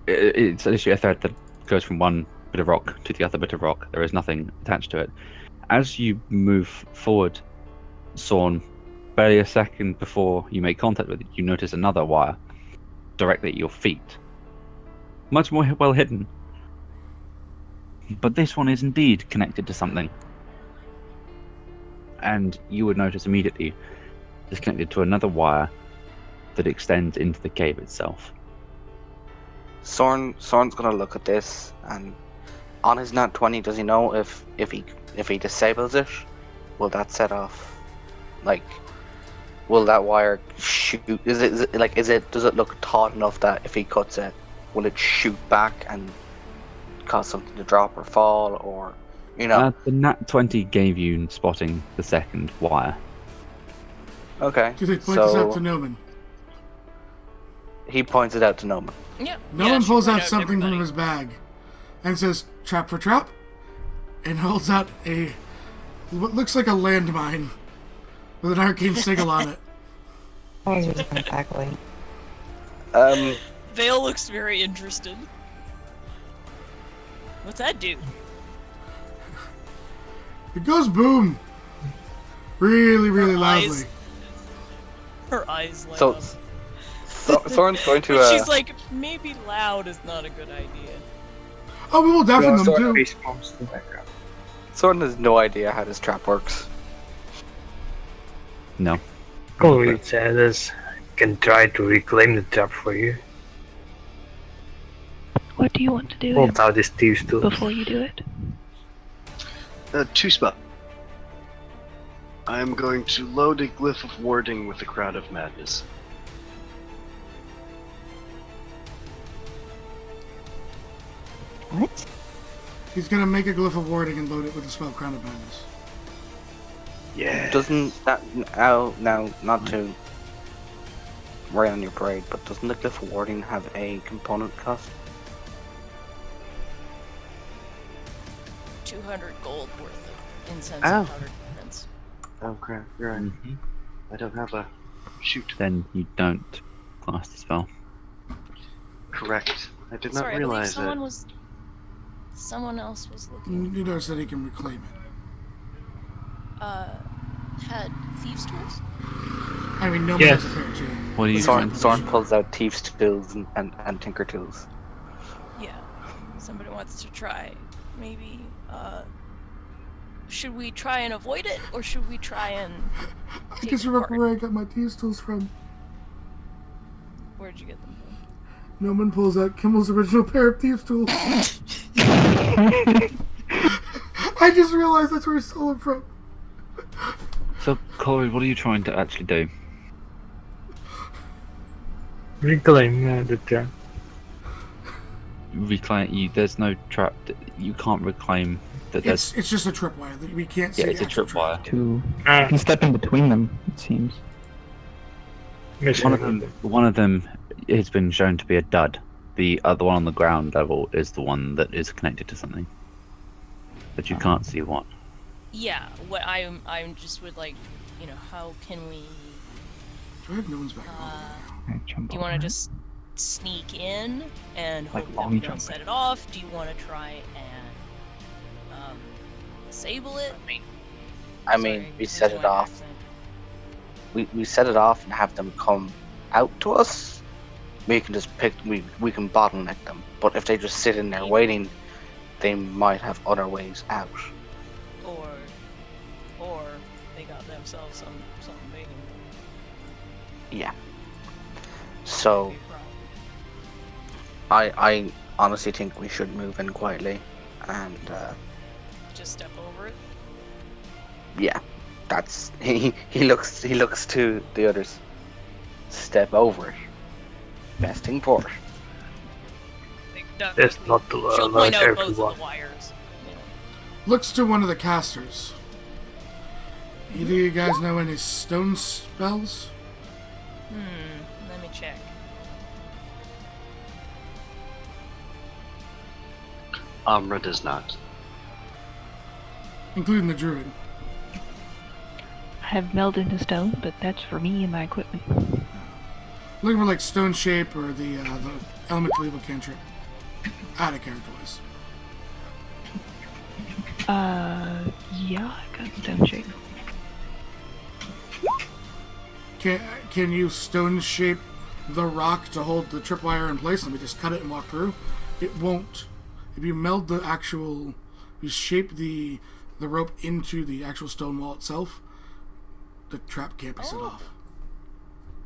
it's literally a thread that goes from one bit of rock to the other bit of rock. There is nothing attached to it. As you move forward, Sorn, barely a second before you make contact with it, you notice another wire directly at your feet. Much more well hidden. But this one is indeed connected to something. And you would notice immediately it's connected to another wire that extends into the cave itself. Sorn's gonna look at this, and on his nat 20, does he know if he disables it, will that set off, like, will that wire shoot? Does it look taut enough that if he cuts it, will it shoot back and cause something to drop or fall, or The nat 20 gave you spotting the second wire. Okay. Do they point this out to Noman? He points it out to Noman. Yeah. Noman pulls out to something from everybody. his bag and says, "Trap for trap," and holds out what looks like a landmine with an arcane sigil on it. I was just gonna back away. Vale looks very interested. What's that do? It goes boom. Really, really Her loudly. eyes- Her eyes light So, up. Sorn's going to. But she's like, maybe loud is not a good idea. Oh, we will deafen them too. Face palms to the background. Sorn has no idea how this trap works. No. All it says is, can try to reclaim the trap for you. What do you want to do Holds out his thieves tools. before you do it? 2 spot. I'm going to load a glyph of warding with the Crowd of Madness. What? He's gonna make a glyph of warding and load it with the spell Crown of Madness. Yeah. Doesn't that now not to rain on your parade, but doesn't the glyph of warding have a component cost? 200 gold worth of incense Oh. and powdered incense. Oh crap, you're right. Mhm. I don't have a shoot. Then you don't cast the spell. Correct. I did not Sorry, I believe realize someone it. was. Someone else was looking. You notice that he can reclaim it. Had thieves' tools. I mean, Noman Yes. has a pair too. What are you Sorn pulls out thieves' tools and tinker tools. Yeah. Somebody wants to try. Maybe. Should we try and avoid it, or should we try and? I take just it remember apart? where I got my thieves tools from. Where'd you get them from? Noman pulls out Kimmel's original pair of thieves tools. I just realized that's where he stole them from. So, Corey, what are you trying to actually do? Reclaim the trap. There's no trap. You can't reclaim that. There's It's just a tripwire. We can't see yeah, the it's a actual tripwire. You can step in between them, it seems. One of them has been shown to be a dud. The other one on the ground level is the one that is connected to something, but you can't see what. Yeah. What I'm just would like, how can we? Do I have Noman's back? Do you want to just sneak in and Like hope that long we don't jump. set it off? Do you want to try and disable it? I mean, we set it off. We set it off and have them come out to us. We can just we can bottleneck them. But if they just sit in there waiting, they might have other ways out. Or they got themselves something big. Yeah. So I honestly think we should move in quietly and Just step over it. yeah. That's he looks to the others. Step over it. Best thing for it. That's not She'll allowed point out both everyone. of the wires. Looks to one of the casters Either of you guys know any stone spells? Let me check. Umbra does not. Including the druid. I have meld into stone, but that's for me and my equipment. Looking for like stone shape or the elemental evil cantrip. Out of character-wise. Yeah, I got stone shape. Can you stone shape the rock to hold the tripwire in place? Let me just cut it and walk through. It won't. If you meld the actual, you shape the rope into the actual stone wall itself, the trap can't be set off.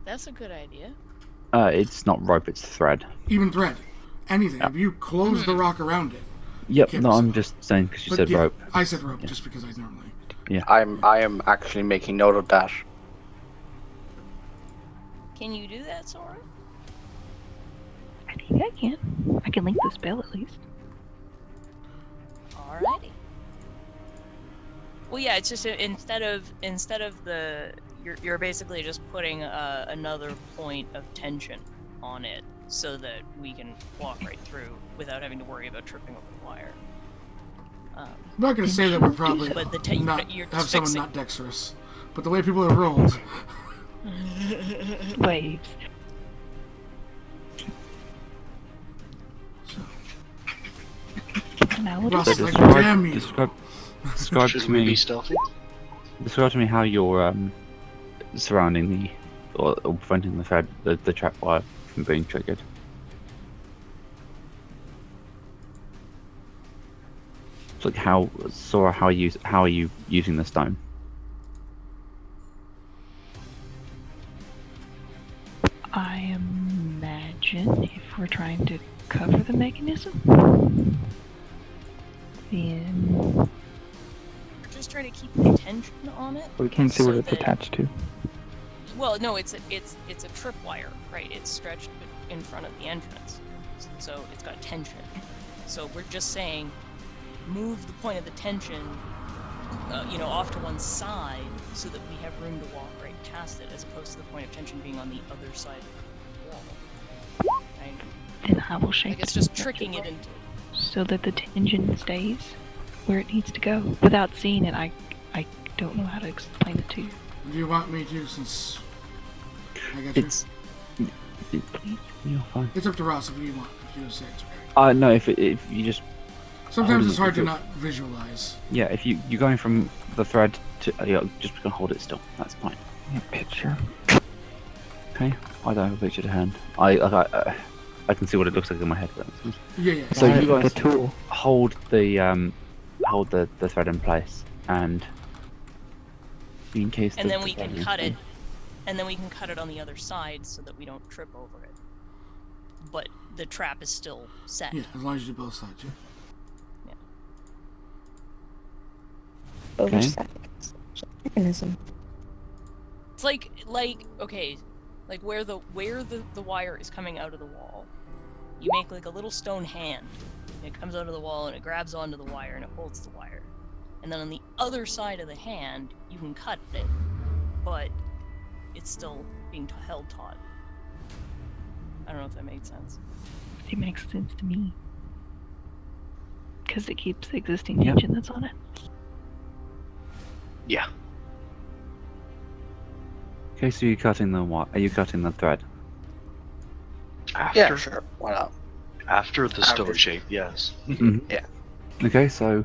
That's a good idea. It's not rope, it's thread. Even thread. Anything. Yeah. If you close the rock around it. Yep, can't no, be set I'm off. just saying because you But said yeah, rope. I said rope just because I normally. I am actually making note of that. Can you do that, Sora? I think I can. I can link the spell at least. Alrighty. Well, yeah, it's just instead of the you're basically just putting another point of tension on it so that we can walk right through without having to worry about tripping over the wire. I'm not going to say that we're probably But you're have just someone fixing. not dexterous, but the way people have rolled. Waves. Now what Ross is is it? like, damn you. Describe Should to we be me. stealthy? Describe to me how you're surrounding the or preventing the thread, the trap wire from being triggered. It's like how Sora, how are you using the stone? I imagine if we're trying to cover the mechanism, then We're just trying to keep the tension on it. We can't see what so it's that- attached to. Well, no, it's a tripwire, right? It's stretched in front of the entrance, so it's got tension. So we're just saying, move the point of the tension, off to one side, so that we have room to walk right past it, as opposed to the point of tension being on the other side of the wall. Right? then I will shape Like it's it just tricking it into. so that the tension stays where it needs to go. Without seeing it, I don't know how to explain it to you. Do you want me to, since I got you? You're fine. It's up to Ross if you want. If you say it's okay. No, if you just Sometimes holding it's hard it- to not visualize. yeah, if you're going from the thread to just gonna hold it still. That's fine. Yeah, picture. Okay, I don't have a picture to hand. I can see what it looks like in my head. But Yeah. so you The guys tool. hold the thread in place, and in case. And the- then the we can thread cut is- it, and then we can cut it on the other side so that we don't trip over it. But the trap is still set. Yeah, as long as you do both sides, yeah. Oversight mechanism. It's like okay, like where the wire is coming out of the wall. You make like a little stone hand. And it comes out of the wall and it grabs onto the wire and it holds the wire. And then on the other side of the hand, you can cut it, but it's still being held taut. I don't know if that made sense. It makes sense to me. Because it keeps the existing Yep. tension that's on it. Yeah. Okay, so you're cutting the Are you cutting the thread? After, Yeah, sure. Why not? After the stone After. shape, yes. Mhm. Yeah. Okay, so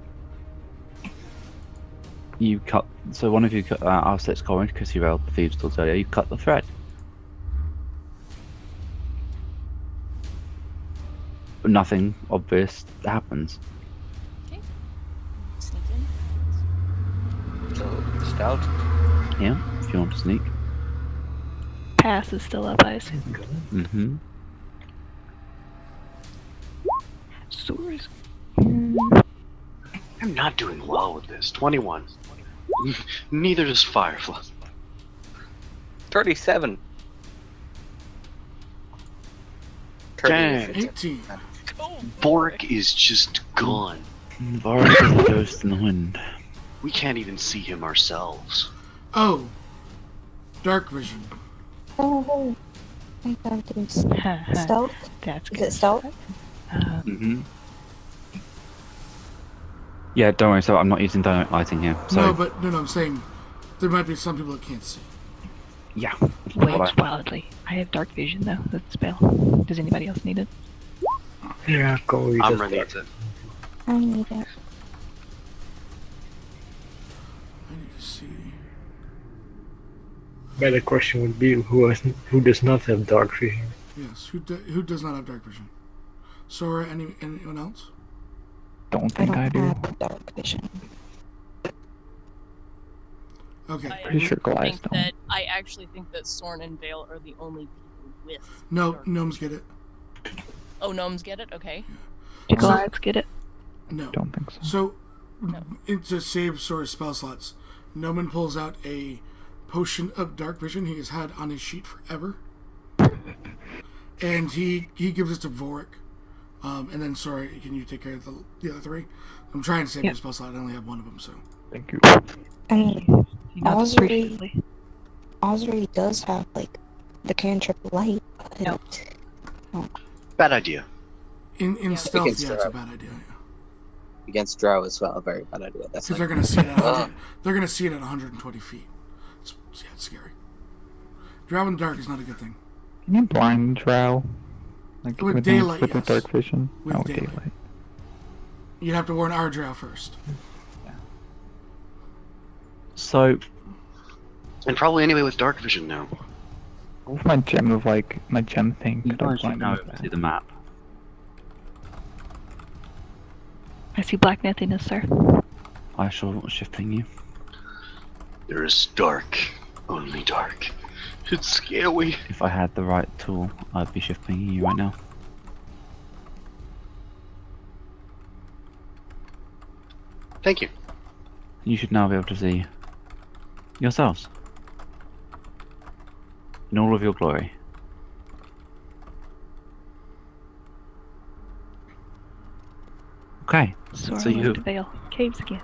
you cut. So one of you cut. I'll say it's Corin because you rolled the thieves' tools earlier. You cut the thread. But nothing obvious happens. Sneak in. So, stealth. Yeah, if you want to sneak. Pass is still up, I assume. Mm-hmm. Sora's. I'm not doing well with this. 21. Neither does Firefly. 37. Dang. 18. Bork is just gone. Boris is a ghost in the wind. We can't even see him ourselves. Oh, dark vision. Oh, I gotta do stealth. That's Is good. it stealth? Yeah, don't worry. So I'm not using dynamic lighting here. So No, but no, I'm saying there might be some people that can't see. yeah. Wait, wildly. I have dark vision though. That's a spell. Does anybody else need it? Yeah, go. I'm ready with it. I need it. I need to see. Better question would be who does not have dark vision. Yes, who does not have dark vision? Sora, anyone else? Don't I think don't I do. have dark vision. Okay. Pretty sure Goliath think don't. that I actually think that Sorn and Vale are the only people with. No, dark gnomes vision. get it. Oh, gnomes get it. Okay. Do Goliaths get it? No. Don't think so. So, to save Sora's spell slots, Noman pulls out a potion of dark vision he has had on his sheet forever. And he gives it to Vorik. And then, Sora, can you take care of the other three? I'm trying to save your spell slot. I only have one of them, so. Thank you. I mean, Not appreciatively. Osri does have, like, the cantrip light, but... No. Bad idea. In stealth, Against yeah, it's a Drow. bad idea. Yeah. Against Drow as well, a very bad idea. That's Because like, they're going to see it at 100, they're going to see it at 120 feet. It's scary. Drow in the dark is not a good thing. Can you blind Drow? Like With daylight, with yes. the dark vision? With daylight. You'd have to warn our Drow first. So And probably anyway with dark vision now. With my gem of like my gem thing, you could I guys should blind now him with see that? the map. I see black nothingness, sir. I shall shift ping you. There is dark. Only dark. It's scary. If I had the right tool, I'd be shift pinging you right now. Thank you. You should now be able to see yourselves in all of your glory. Okay, Sora so you left Vale. Caves again.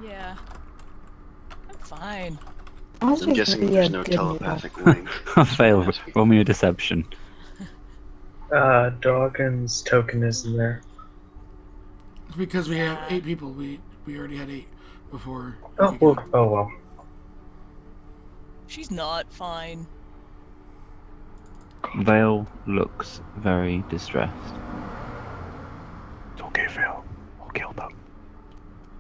Yeah. I'm fine. I'm guessing there's no telepathic link. failed. Roll me a deception. Dawkins' token isn't there. It's because we have 8 people. We already had 8 before. Oh, well, oh well. She's not fine. Vale looks very distressed. It's okay, Phil. We'll kill them.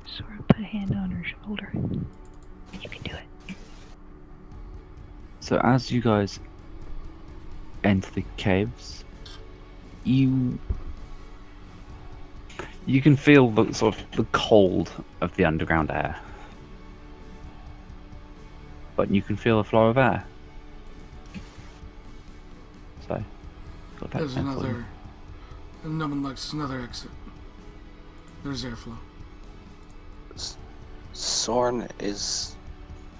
Sora put a hand on her shoulder. You can do it. So as you guys enter the caves, you can feel the sort of the cold of the underground air, but you can feel a flow of air. So, got that There's there for you. another. No one looks. Another exit. There's airflow. Sorn is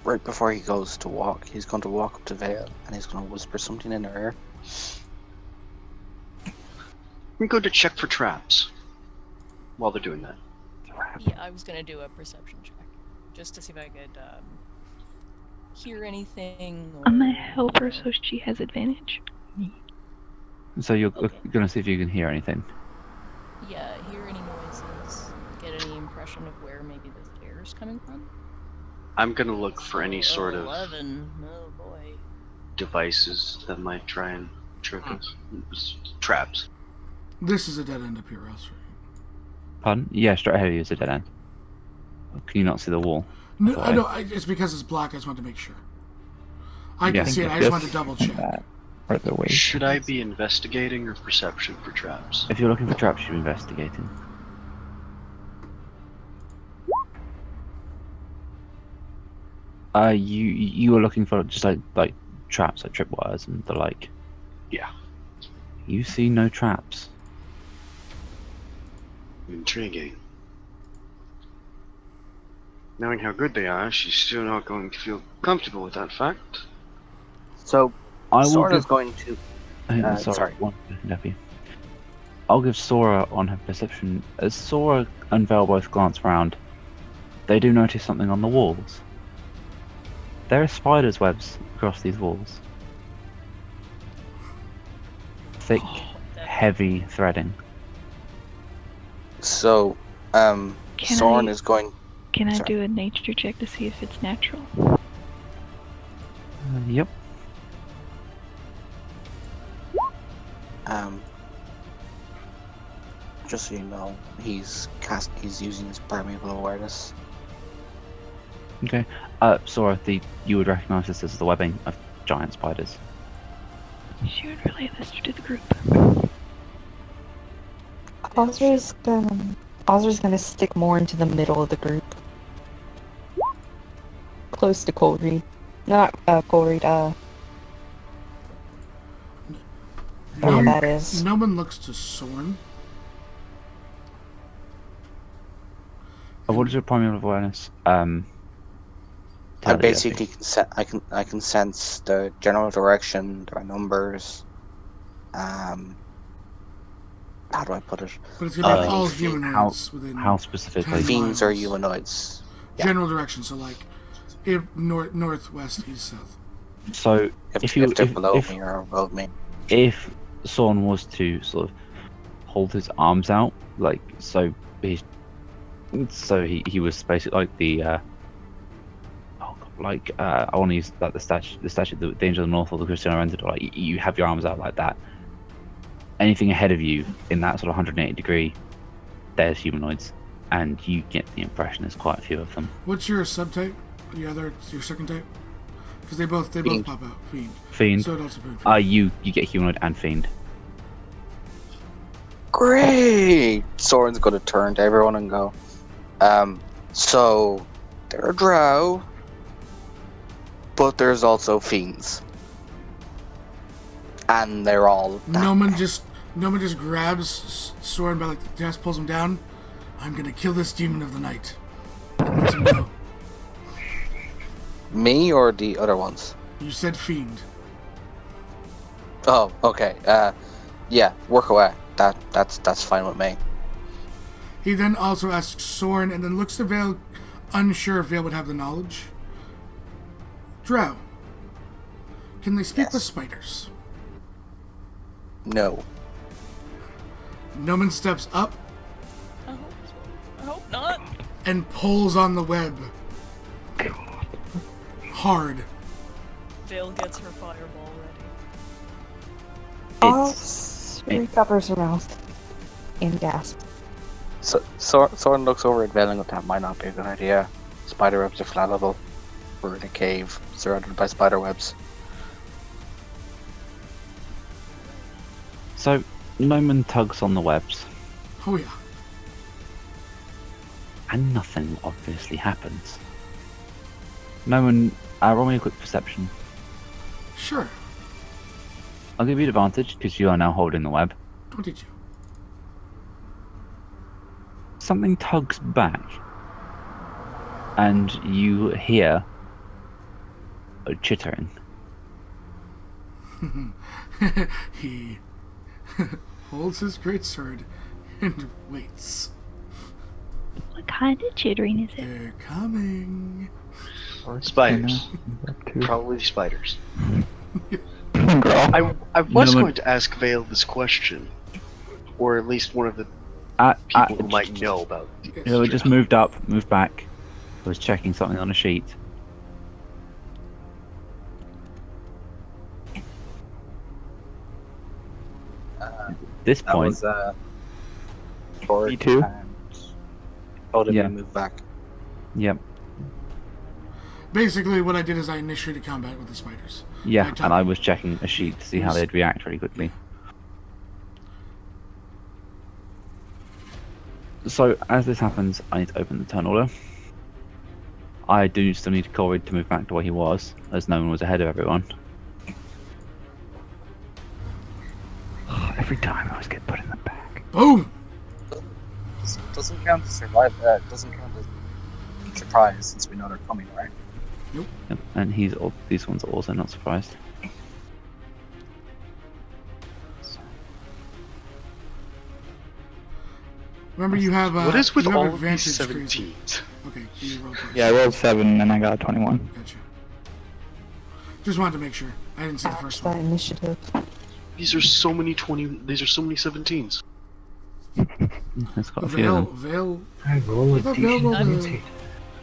right before he goes to walk. He's going to walk up to Vale and he's going to whisper something in her ear. I'm going to check for traps while they're doing that. Yeah, I was gonna do a perception check just to see if I could hear anything. Or... I'm gonna help her so she has advantage. So you're gonna see if you can hear anything. Yeah, hear any noises, get any impression of where maybe the air is coming from. I'm going to look for any sort of 11. Oh boy. devices that might try and trick us. Traps. This is a dead end up here, Ross. Pardon? Yeah, straight ahead of you is a dead end. Can you not see the wall? No, I know. It's because it's black. I just wanted to make sure. I can see it. I just wanted to double check. Right the way. Should I be investigating or perception for traps? If you're looking for traps, you're investigating. You were looking for just like traps, like tripwires and the like. Yeah. You see no traps. Intriguing. Knowing how good they are, she's still not going to feel comfortable with that fact. So, I will Sorn is give- going to... sorry. One second, Debbie. I'll give Sora on her perception. As Sora and Vel both glance around, they do notice something on the walls. There are spiders' webs across these walls. Thick, heavy threading. So, Soren is going. Can I Sorry. do a nature check to see if it's natural? Yep. Just so you know, he's using his permeable awareness. Okay. Sora, you would recognise this as the webbing of giant spiders. She would relay this to the group. Ozra's gonna stick more into the middle of the group. Close to Colereed. Not Colereed, whatever that is. No one looks to Soren. What is your primary awareness? I basically I can sense the general direction, there are numbers. How do I put it? But it's gonna be all humanoids within. How specifically? 10 Fiends or miles. humanoids. General direction, so like, if northwest, east, south. So if they're below me or above me. If Soren was to sort of hold his arms out, like he was basically like the I want to use like the statue, the Angel of the North or the Cristiano Rented, like you have your arms out like that. Anything ahead of you in that sort of 180 degree, there's humanoids, and you get the impression there's quite a few of them. What's your subtype? Your second type? Because they both pop out. Fiend. So it also fiend. You get humanoid and fiend. Great! Soren's gonna turn to everyone and go, so there are drow, but there's also fiends. And they're all Noman just grabs Soren by like the chest, pulls him down. I'm gonna kill this demon of the night. And lets him go. Me or the other ones? You said fiend. Oh, okay. Yeah, work away. That's fine with me. He then also asks Soren and then looks to Vale, unsure if Vale would have the knowledge. Drow. Can they speak with spiders? No. Noman steps up. I hope not. And pulls on the web. Hard. Vale gets her fireball ready. Ozra covers her mouth and gasps. So Soren looks over at Vale and goes, that might not be a good idea. Spider webs are flammable. We're in a cave surrounded by spider webs. So Noman tugs on the webs. Oh yeah. And nothing obviously happens. Noman, roll me a quick perception. Sure. I'll give you advantage because you are now holding the web. 22. Something tugs back, and you hear a chittering. He holds his greatsword and waits. What kind of chittering is it? They're coming. Spiders. Probably spiders. I was going to ask Vale this question, or at least one of the people who might know about. We just moved back. I was checking something on a sheet. At this point, Me too. Told him Yeah. to move back. Yep. Basically, what I did is I initiated combat with the spiders. Yeah, and I was checking a sheet to see how they'd react really quickly. So, as this happens, I need to open the turn order. I do still need Corey to move back to where he was, as no one was ahead of everyone. Every time I always get put in the back. Boom! Doesn't count as doesn't count as surprise since we know they're coming, right? Nope. Yep. And these ones are also not surprised. Remember, you have What is with you have all of these advantage 17s? Okay, you rolled twice. Yeah, I rolled 7 and I got a 21. Gotcha. Just wanted to make sure. I didn't see the first That one. initiative. These are so many 20. These are so many 17s. There's got a few of them. Vale. I roll a I thought Vale rolled decent a... 20.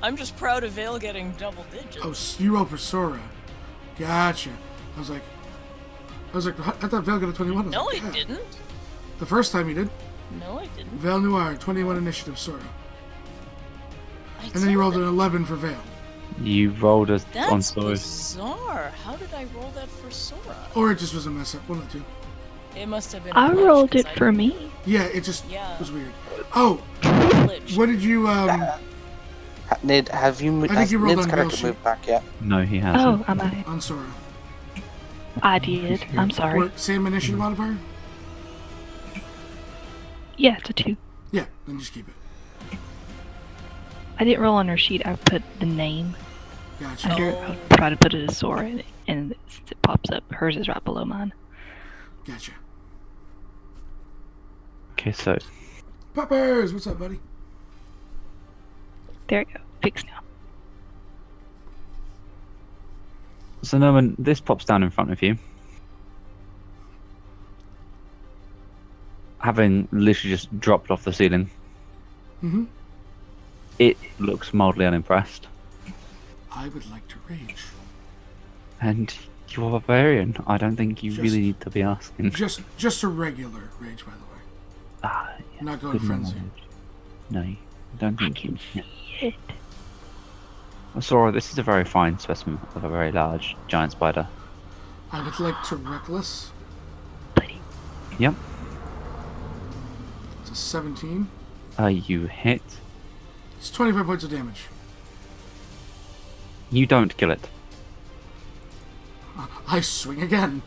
I'm just proud of Vale getting double digits. Oh, you rolled for Sora. Gotcha. I was like, I thought Vale got a 21. No, like, I didn't. The first time you did. No, I didn't. Vale Noir, 21 initiative, Sora. I And then you rolled an 11 for Vale. You rolled a on That's Sora. bizarre. How did I roll that for Sora? Or it just was a mess up, one of the two. It must have been. I a glitch, rolled 'cause it I for didn't- me. Yeah, it just Yeah. was weird. Oh, Glitch. what did you, Nid, have you moved? I think you rolled Nid's on character Bill's moved back yet? No, he hasn't. Oh, am I? on Sora? I did. I'm sorry. Or same initiative modifier? Yeah, it's a 2. Yeah, then just keep it. I didn't roll on her sheet. I put the name Gotcha. under. Oh. I tried to put it as Sora, and since it pops up, hers is right below mine. Gotcha. Okay, so Peppers, what's up, buddy? There you go. Fixed now. Norman, this pops down in front of you. Having literally just dropped off the ceiling, Mm-hmm. it looks mildly unimpressed. I would like to rage. And you're a barbarian. I don't think you Just- really need to be asking. Just a regular rage, by the way. Ah, yeah, Not going good frenzy. knowledge. No, I don't think you. Yeah. Shit. Sora, this is a very fine specimen of a very large giant spider. I would like to reckless. Buddy. Yep. It's a 17. You hit. It's 25 points of damage. You don't kill it. I swing again.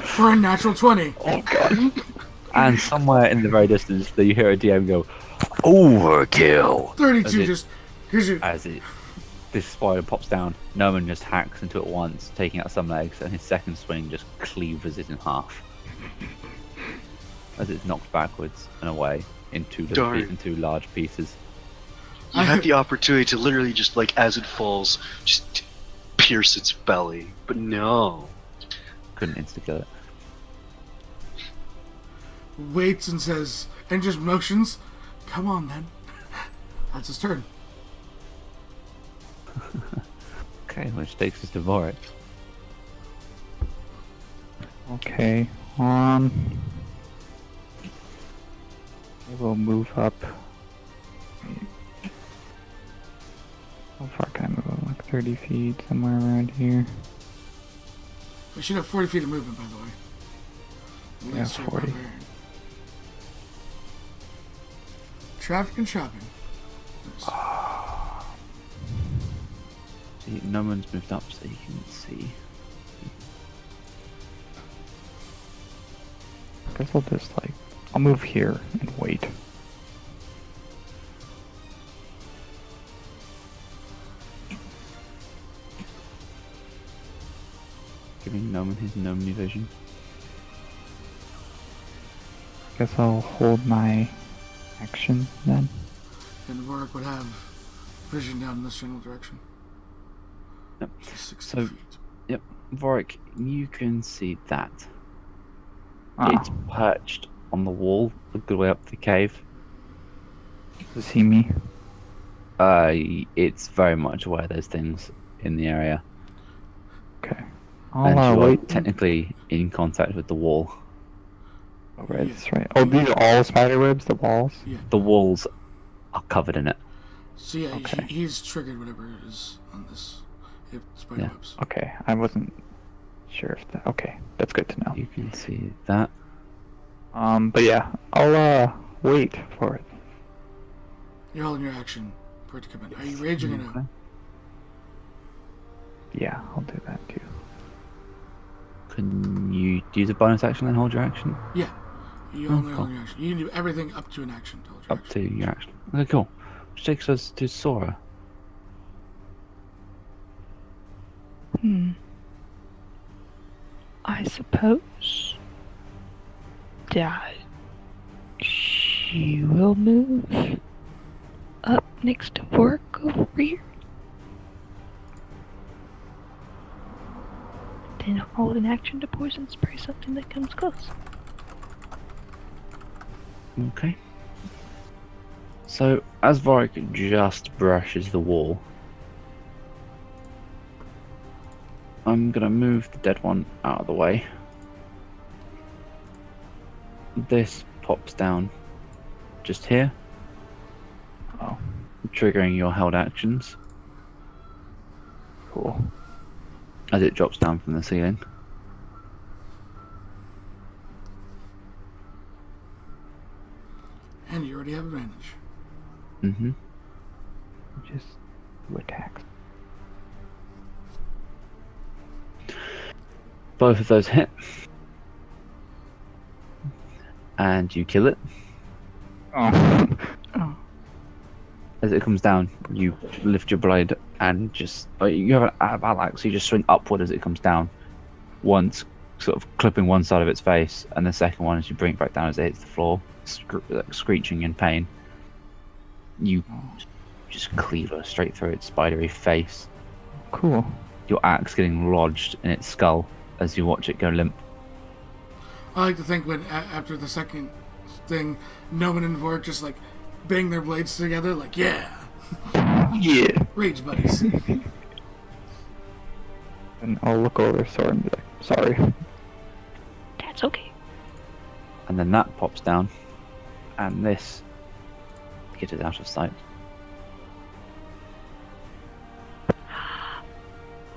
For a natural 20. And somewhere in the very distance, you hear a DM go, "Overkill!" 32 As just... Here's your... This spider pops down. Noman just hacks into it once, taking out some legs, and his second swing just cleaves it in half. As it's knocked backwards and away in two large pieces. You had the opportunity to literally just, like, as it falls, just pierce its belly, but no. Couldn't insta-kill it. Waits and says... And just motions. Come on, then. That's his turn. Okay, which takes us to Vorik. Okay, we'll move up. How far can I move up? Like 30 feet, somewhere around here. We should have 40 feet of movement, by the way. Yeah, Unless you're a 40. barbarian. Traffic and shopping. Nice. See, Noman's moved up so you can see. I guess I'll just I'll move here and wait. Giving Noman his Nomni vision. Guess I'll hold my action then. And Warwick would have vision down in this general direction. Yep. 60 So- feet. Vorik, you can see that. Ah, It's perched on the wall a good way up the cave. does he see me? It's very much aware there's things in the area. Okay. And I'll you're wait. technically in contact with the wall. Oh, right, that's right. Oh, these are all spider webs, the walls? The walls are covered in it. So yeah, Okay. he's triggered whatever it is on this. Spider Yeah. webs. Okay, I wasn't sure if that. Okay, that's good to know. You can see that. But yeah, I'll wait for it. You're holding your action for it to come in. Are you raging or no? Okay. Yeah, I'll do that too. Can you use a bonus action and hold your action? Yeah. You only cool. hold your action. You can do everything up to an action to hold your Up action. to your action. Okay, cool. Which takes us to Sora. I suppose that she will move up next to work over here. Then hold an action to poison spray something that comes close. Okay. So, as Varric just brushes the wall, I'm gonna move the dead one out of the way. This pops down just here, triggering your held actions. Cool. As it drops down from the ceiling. And you already have advantage. Mm-hmm. Just attacks. Both of those hit. And you kill it. Oh. As it comes down, you lift your blade and just... you have a battle axe, so you just swing upward as it comes down. Once, sort of clipping one side of its face, and the second one as you bring it back down as it hits the floor, screeching in pain. You just cleave her straight through its spidery face. Cool. Your axe getting lodged in its skull as you watch it go limp. I like to think when after the second thing, Noman and Vork just like bang their blades together, like yeah, rage buddies. And I'll look over Sora and be like, sorry. That's okay. And then that pops down, and this kid is out of sight.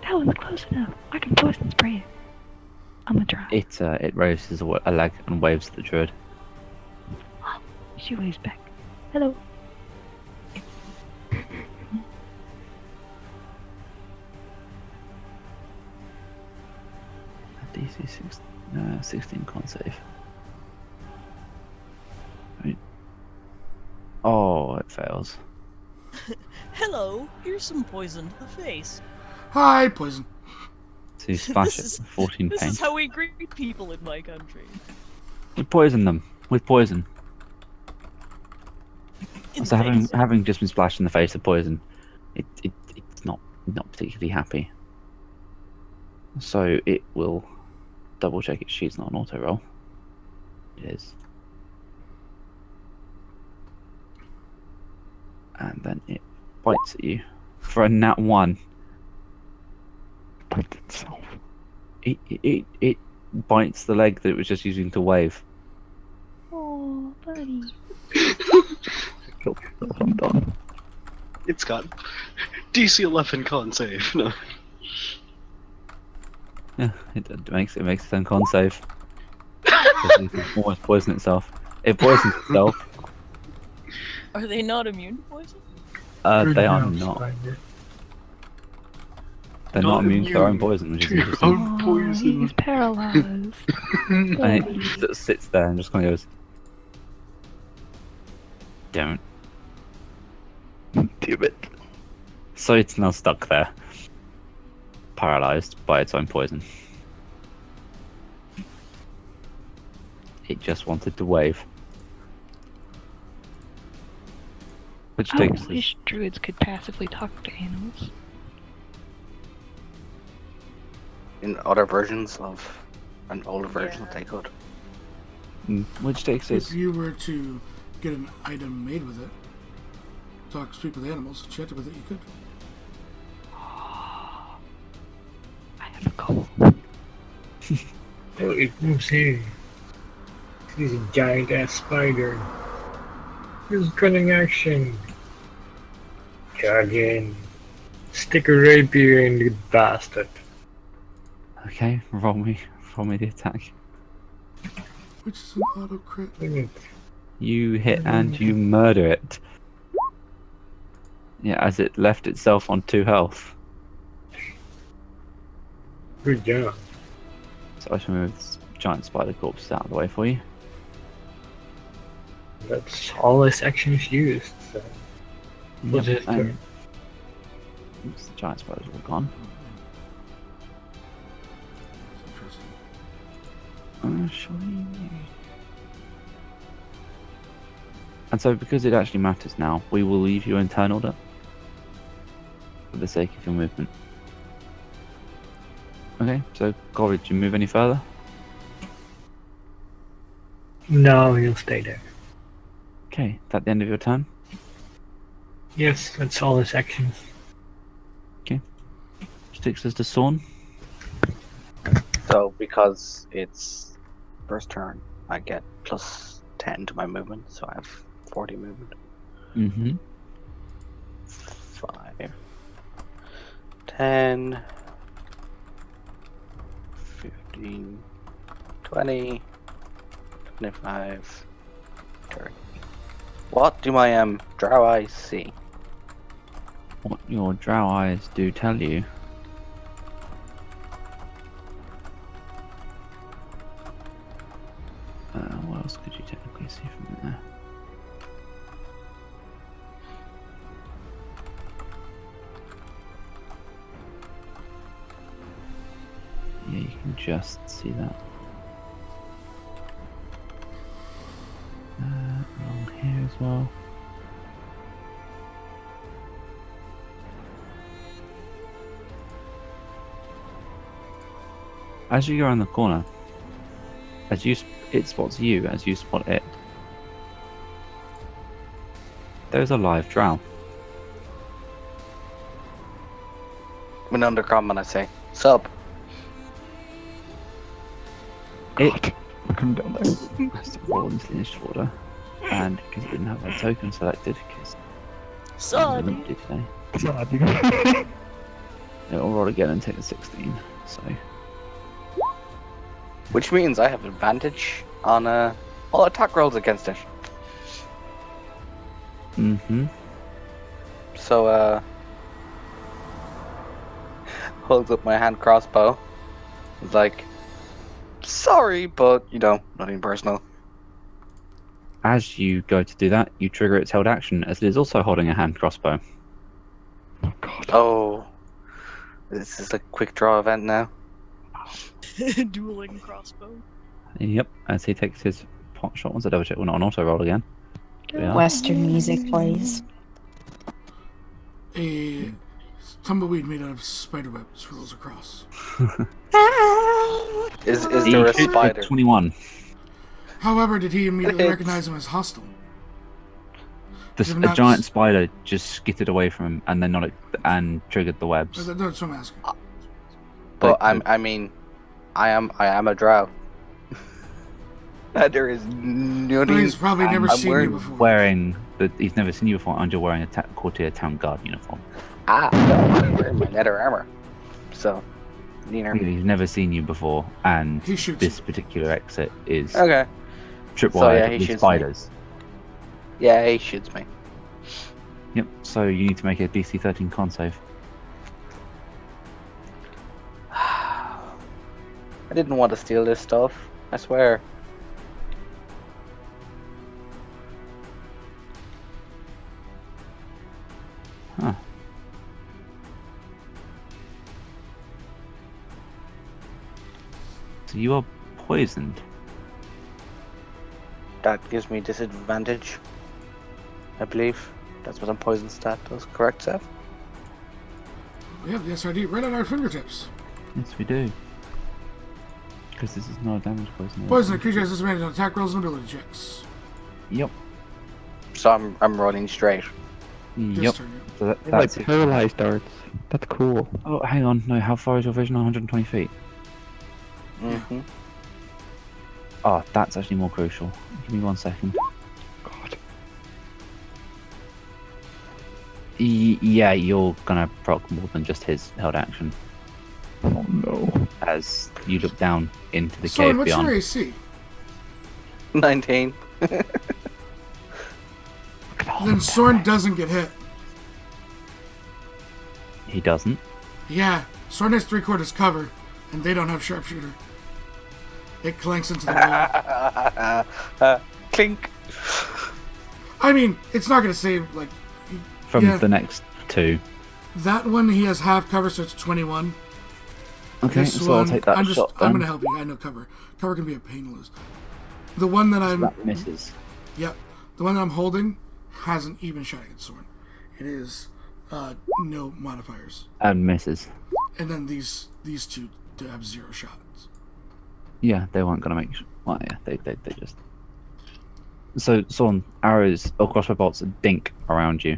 That one's close enough. I can poison spray it. I'm gonna try. It raises a leg and waves at the druid. She waves back. Hello. DC 16 con save. Right. Oh, it fails. Hello, here's some poison to the face. Hi, poison. So you splash it with 14 This pain. is how we greet people in my country. You poison them with poison. In So the face. having just been splashed in the face with poison, it's not particularly happy. So it will double check its sheet's not an auto roll. It is. And then it bites at you for a nat 1. Bites itself. It bites the leg that it was just using to wave. Oh, buddy. Kill myself, I'm done. It's got DC 11 con save. No. Yeah, it makes its own con save. It can almost poison itself. It poisons itself. Are they not immune to poison? They are not. They're not immune to their own poison, which is interesting. Own poison. He's paralyzed. And it sort of sits there and just kind of goes, "Don't." Damn it. So it's now stuck there, paralyzed by its own poison. It just wanted to wave. Which I takes us... wish druids could passively talk to animals. In other versions of an older version, they could. Which takes If us... you were to get an item made with it, speak with animals, chat with it, you could. I have a goal. Oh, it moves here. This is a giant ass spider. Use cunning action. Charge in. Stick a rapier in the bastard. Okay, roll me the attack. Which is an auto crit. You hit and you murder it. Yeah, as it left itself on 2 health. Good job. So I shall move this giant spider corpse out of the way for you. That's all his actions used. So. What's his turn? Oops, the giant spider's all gone. And so, because it actually matters now, we will leave you in turn order for the sake of your movement. Okay, so Corey, do you move any further? No, you'll stay there. Okay, is that the end of your turn? Yes, that's all his actions. Sticks us to Sorn. So because it's first turn, I get plus 10 to my movement, so I have 40 movement. Mm-hmm. 5, 10, 15, 20, 25, 30. What do my drow eyes see? What your drow eyes do tell you. What else could you technically see from there? Yeah, you can just see that. Along here as well. As you go around the corner, it spots you as you spot it. There's a live drow. When undercommon, I say, "Sup." It Come down there. has to roll into the initiative order, and because it didn't have a token selected, because Sorry. today, Sorry. it'll roll again and take the 16. So Which means I have advantage on all attack rolls against it. mm-hmm. So holds up my hand crossbow. It's like, sorry, but nothing personal. As you go to do that, you trigger its held action, as it is also holding a hand crossbow. Oh god. Oh, this is a quick draw event now. Dueling crossbow. Yep, as he takes his pot shot. Once I double check, we're not on auto roll again. We are. Western music plays. A tumbleweed made out of spiderwebs rolls across. Is He there a shoots for spider? 21. However, did he immediately It's- recognize him as hostile? A Did not giant s- spider just skittered away from him and then and triggered the webs. That's what I'm asking. But Like, I am a drow. There is nothing. But he's probably never I'm seen wearing- you before. He's never seen you before, and you're wearing a Courtier Town Guard uniform. No, I'm wearing my leather armor. So, He's never seen you before, and He shoots this particular exit is Okay. tripwired he with shoots me. spiders. Yeah, he shoots me. Yep. So you need to make a DC 13 con save. I didn't want to steal this stuff. I swear. Huh. So you are poisoned. That gives me disadvantage. I believe that's what a poison stat does. Correct, Seth? We have the SRD right at our fingertips. Yes, we do. Because this is not a damage poison. Poison, a creature has disadvantage on attack rolls and ability checks. Yep. So I'm rolling straight. This Yep. turn, yeah. So They're like that's it. paralyzed darts. That's cool. Oh, hang on. No, how far is your vision? 120 feet. Mm-hmm. Oh, that's actually more crucial. Give me 1 second. God. Yeah, you're gonna proc more than just his held action. Oh no. As you look down into the Soren, cave what's beyond. your AC? 19. Then Soren doesn't get hit. He doesn't. Yeah, Soren has 3/4 cover, and they don't have sharpshooter. It clanks into the wall. Clink. I mean, it's not going to save, like... From yeah, the next two. that one, he has half cover, so it's 21. Okay, This so I'll one, take that I'm shot I'm then. going to help you. I know cover. Cover can be a pain to lose. The one that I'm... That misses. Yep. The one that I'm holding has an even shot against sword. It is no modifiers. And misses. And then these two have 0 shots. Yeah, they weren't gonna make. Well, yeah, they just. So, Sawn, arrows or crossbow bolts dink around you.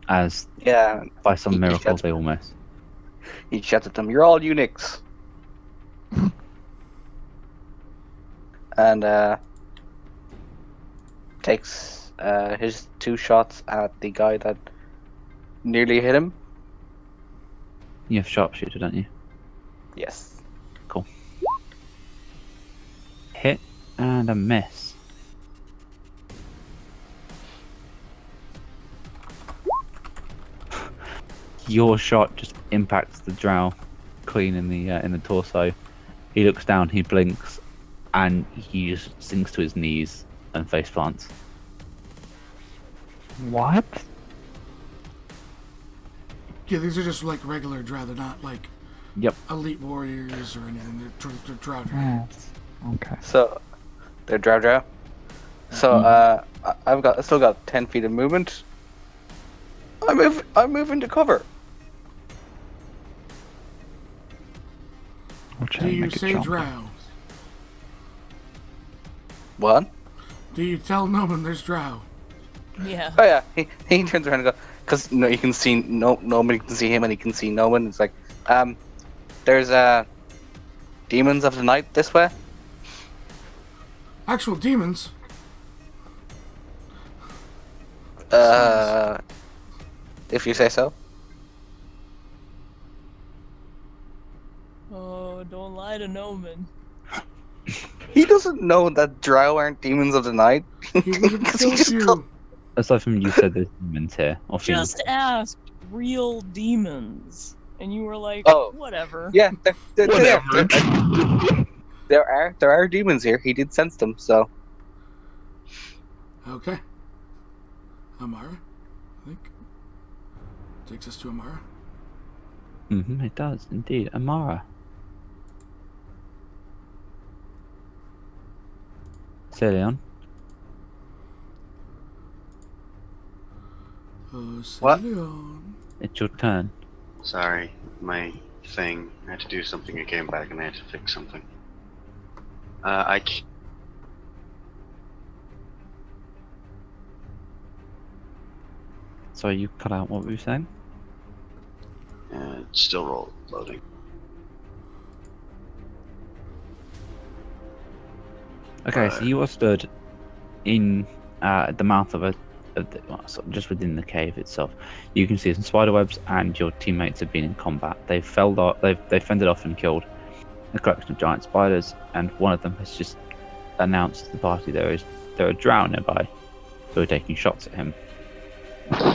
As Yeah. by some He miracle shouts- they all miss. He shouts at them, "You're all eunuchs." And takes his 2 shots at the guy that nearly hit him. You have sharpshooter, don't you? Yes. Cool. Hit and a miss. Your shot just impacts the drow clean in the torso. He looks down, he blinks, and he just sinks to his knees and face plants. What? Yeah, these are just like regular drow. They're not like Yep. elite warriors or anything. They're drow. Oh, okay. So they're drow. So I still got 10 feet of movement. I move into cover. I'll try Do and you make a say jump. drow? What? Do you tell Noman there's drow? Yeah. Oh yeah, he turns around and goes, because you can see nobody can see him and he can see no one. It's like, there's demons of the night this way. Actual demons? If you say so. Oh, don't lie to Noman. He doesn't know that drow aren't demons of the night. He would have 'Cause he killed just you. Aside from you said there's demons here, or fiends. Just asked real demons, and you were like, Oh. whatever. Yeah, there are demons here. He did sense them, so. Okay. Amara, I think. Takes us to Amara. It does indeed. Amara. Celion. What? Celion. It's your turn. Sorry, my thing. I had to do something. I came back and I had to fix something. Sorry, you cut out. What were you saying? It's still loading. Okay, so you are stood in the mouth of sort of just within the cave itself. You can see some spider webs, and your teammates have been in combat. They've fended off and killed a collection of giant spiders, and one of them has just announced to the party there are drow nearby who are taking shots at him.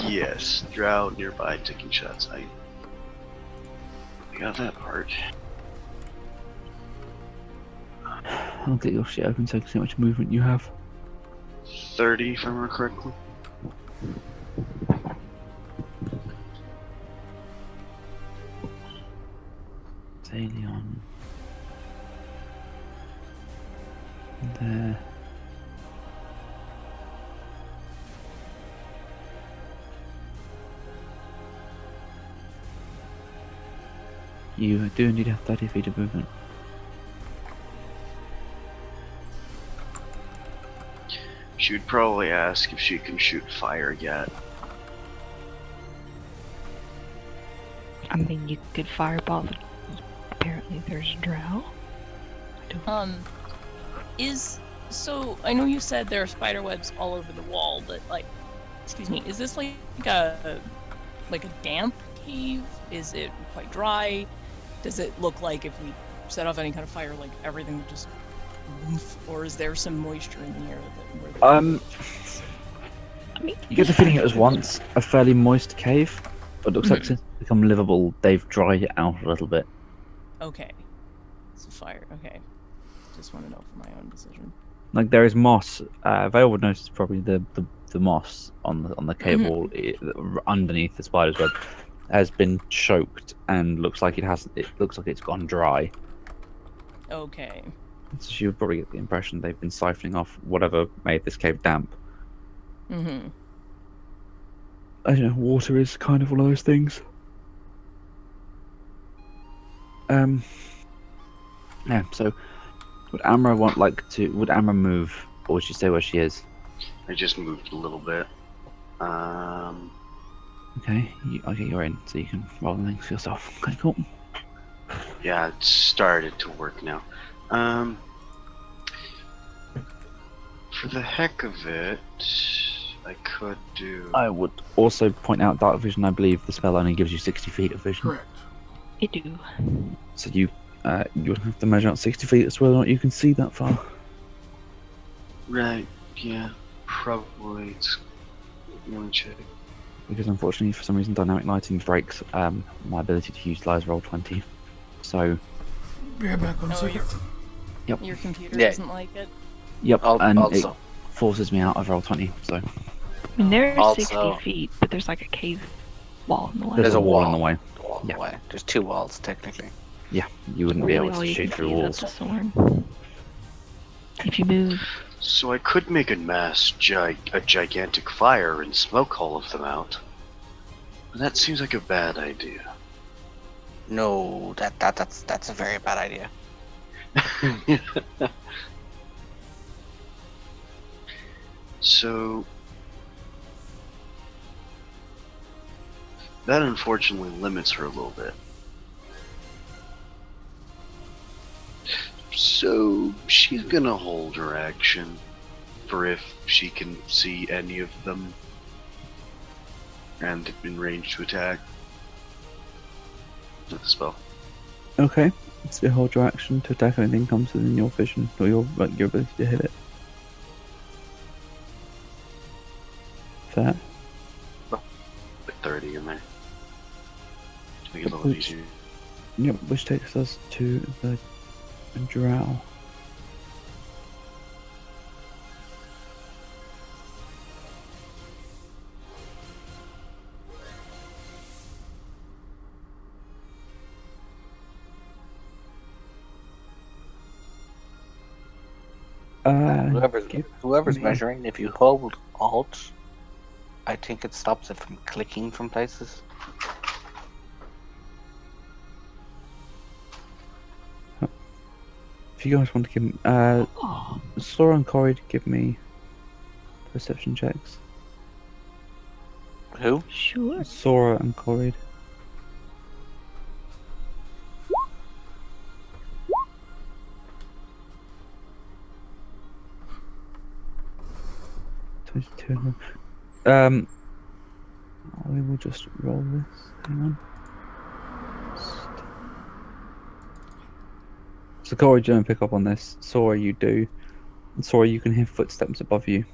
Yes, drow nearby taking shots. I got that part. I'll get your shit open so I can see how much movement you have. 30, if I remember correctly. Zalion. There. You do indeed have 30 feet of movement. She would probably ask if she can shoot fire yet. I mean, you could fireball. Apparently, there's drow. So I know you said there are spider webs all over the wall, but excuse me, is this like a damp cave? Is it quite dry? Does it look like if we set off any kind of fire, like everything would just woof, or is there some moisture in the air You get the feeling it was once a fairly moist cave, but it looks like since it's become livable, they've dried it out a little bit. Okay. So fire. Okay. Just want to know for my own decision. Like there is moss. Vale would notice probably the moss on the cave wall underneath the spider's web has been choked and looks like it's gone dry. Okay. So she would probably get the impression they've been siphoning off whatever made this cave damp. Mm-hmm. I don't know, water is kind of one of those things. Yeah, so would Amra would Amra move, or would she stay where she is? I just moved a little bit. Okay, you're in, so you can roll the things for yourself. Okay, cool. Yeah, it started to work now. For the heck of it, I could do. I would also point out dark vision. I believe the spell only gives you 60 feet of vision. Correct. It do. So you would have to measure out 60 feet as whether or not you can see that far. Right, yeah, probably. It's. Let me check. Because unfortunately, for some reason, dynamic lighting breaks my ability to utilize roll 20. So. Be right back 1 second. Yep. Your computer Yeah. doesn't like it. Yep, and Also. it forces me out of roll 20. So I mean, there's Also- 60 feet, but there's like a cave wall in the way. there's a wall wall. in the way. Wall in the Yeah. way. There's 2 walls, technically. Yeah, you wouldn't be Really, able all to you shoot can through see is walls. up the Soren. If you move, So I could make a a gigantic fire and smoke all of them out. But that seems like a bad idea. No, that's a very bad idea. So that unfortunately limits her a little bit. So she's gonna hold her action for if she can see any of them and in range to attack with the spell. Okay, so you hold your action to attack anything comes within your vision or your ability to hit it. Fair. Put 30 in there. To make it a little easier. Yep, which takes us to the drow. Whoever's me- measuring, if you hold Alt, I think it stops it from clicking from places. If you guys want to give me, Sora and Corey to give me perception checks. Who? sure. Sora and Corey. We will just roll this. Hang on. So Corey, you don't pick up on this. Sora, you do. And Sora, you can hear footsteps above you.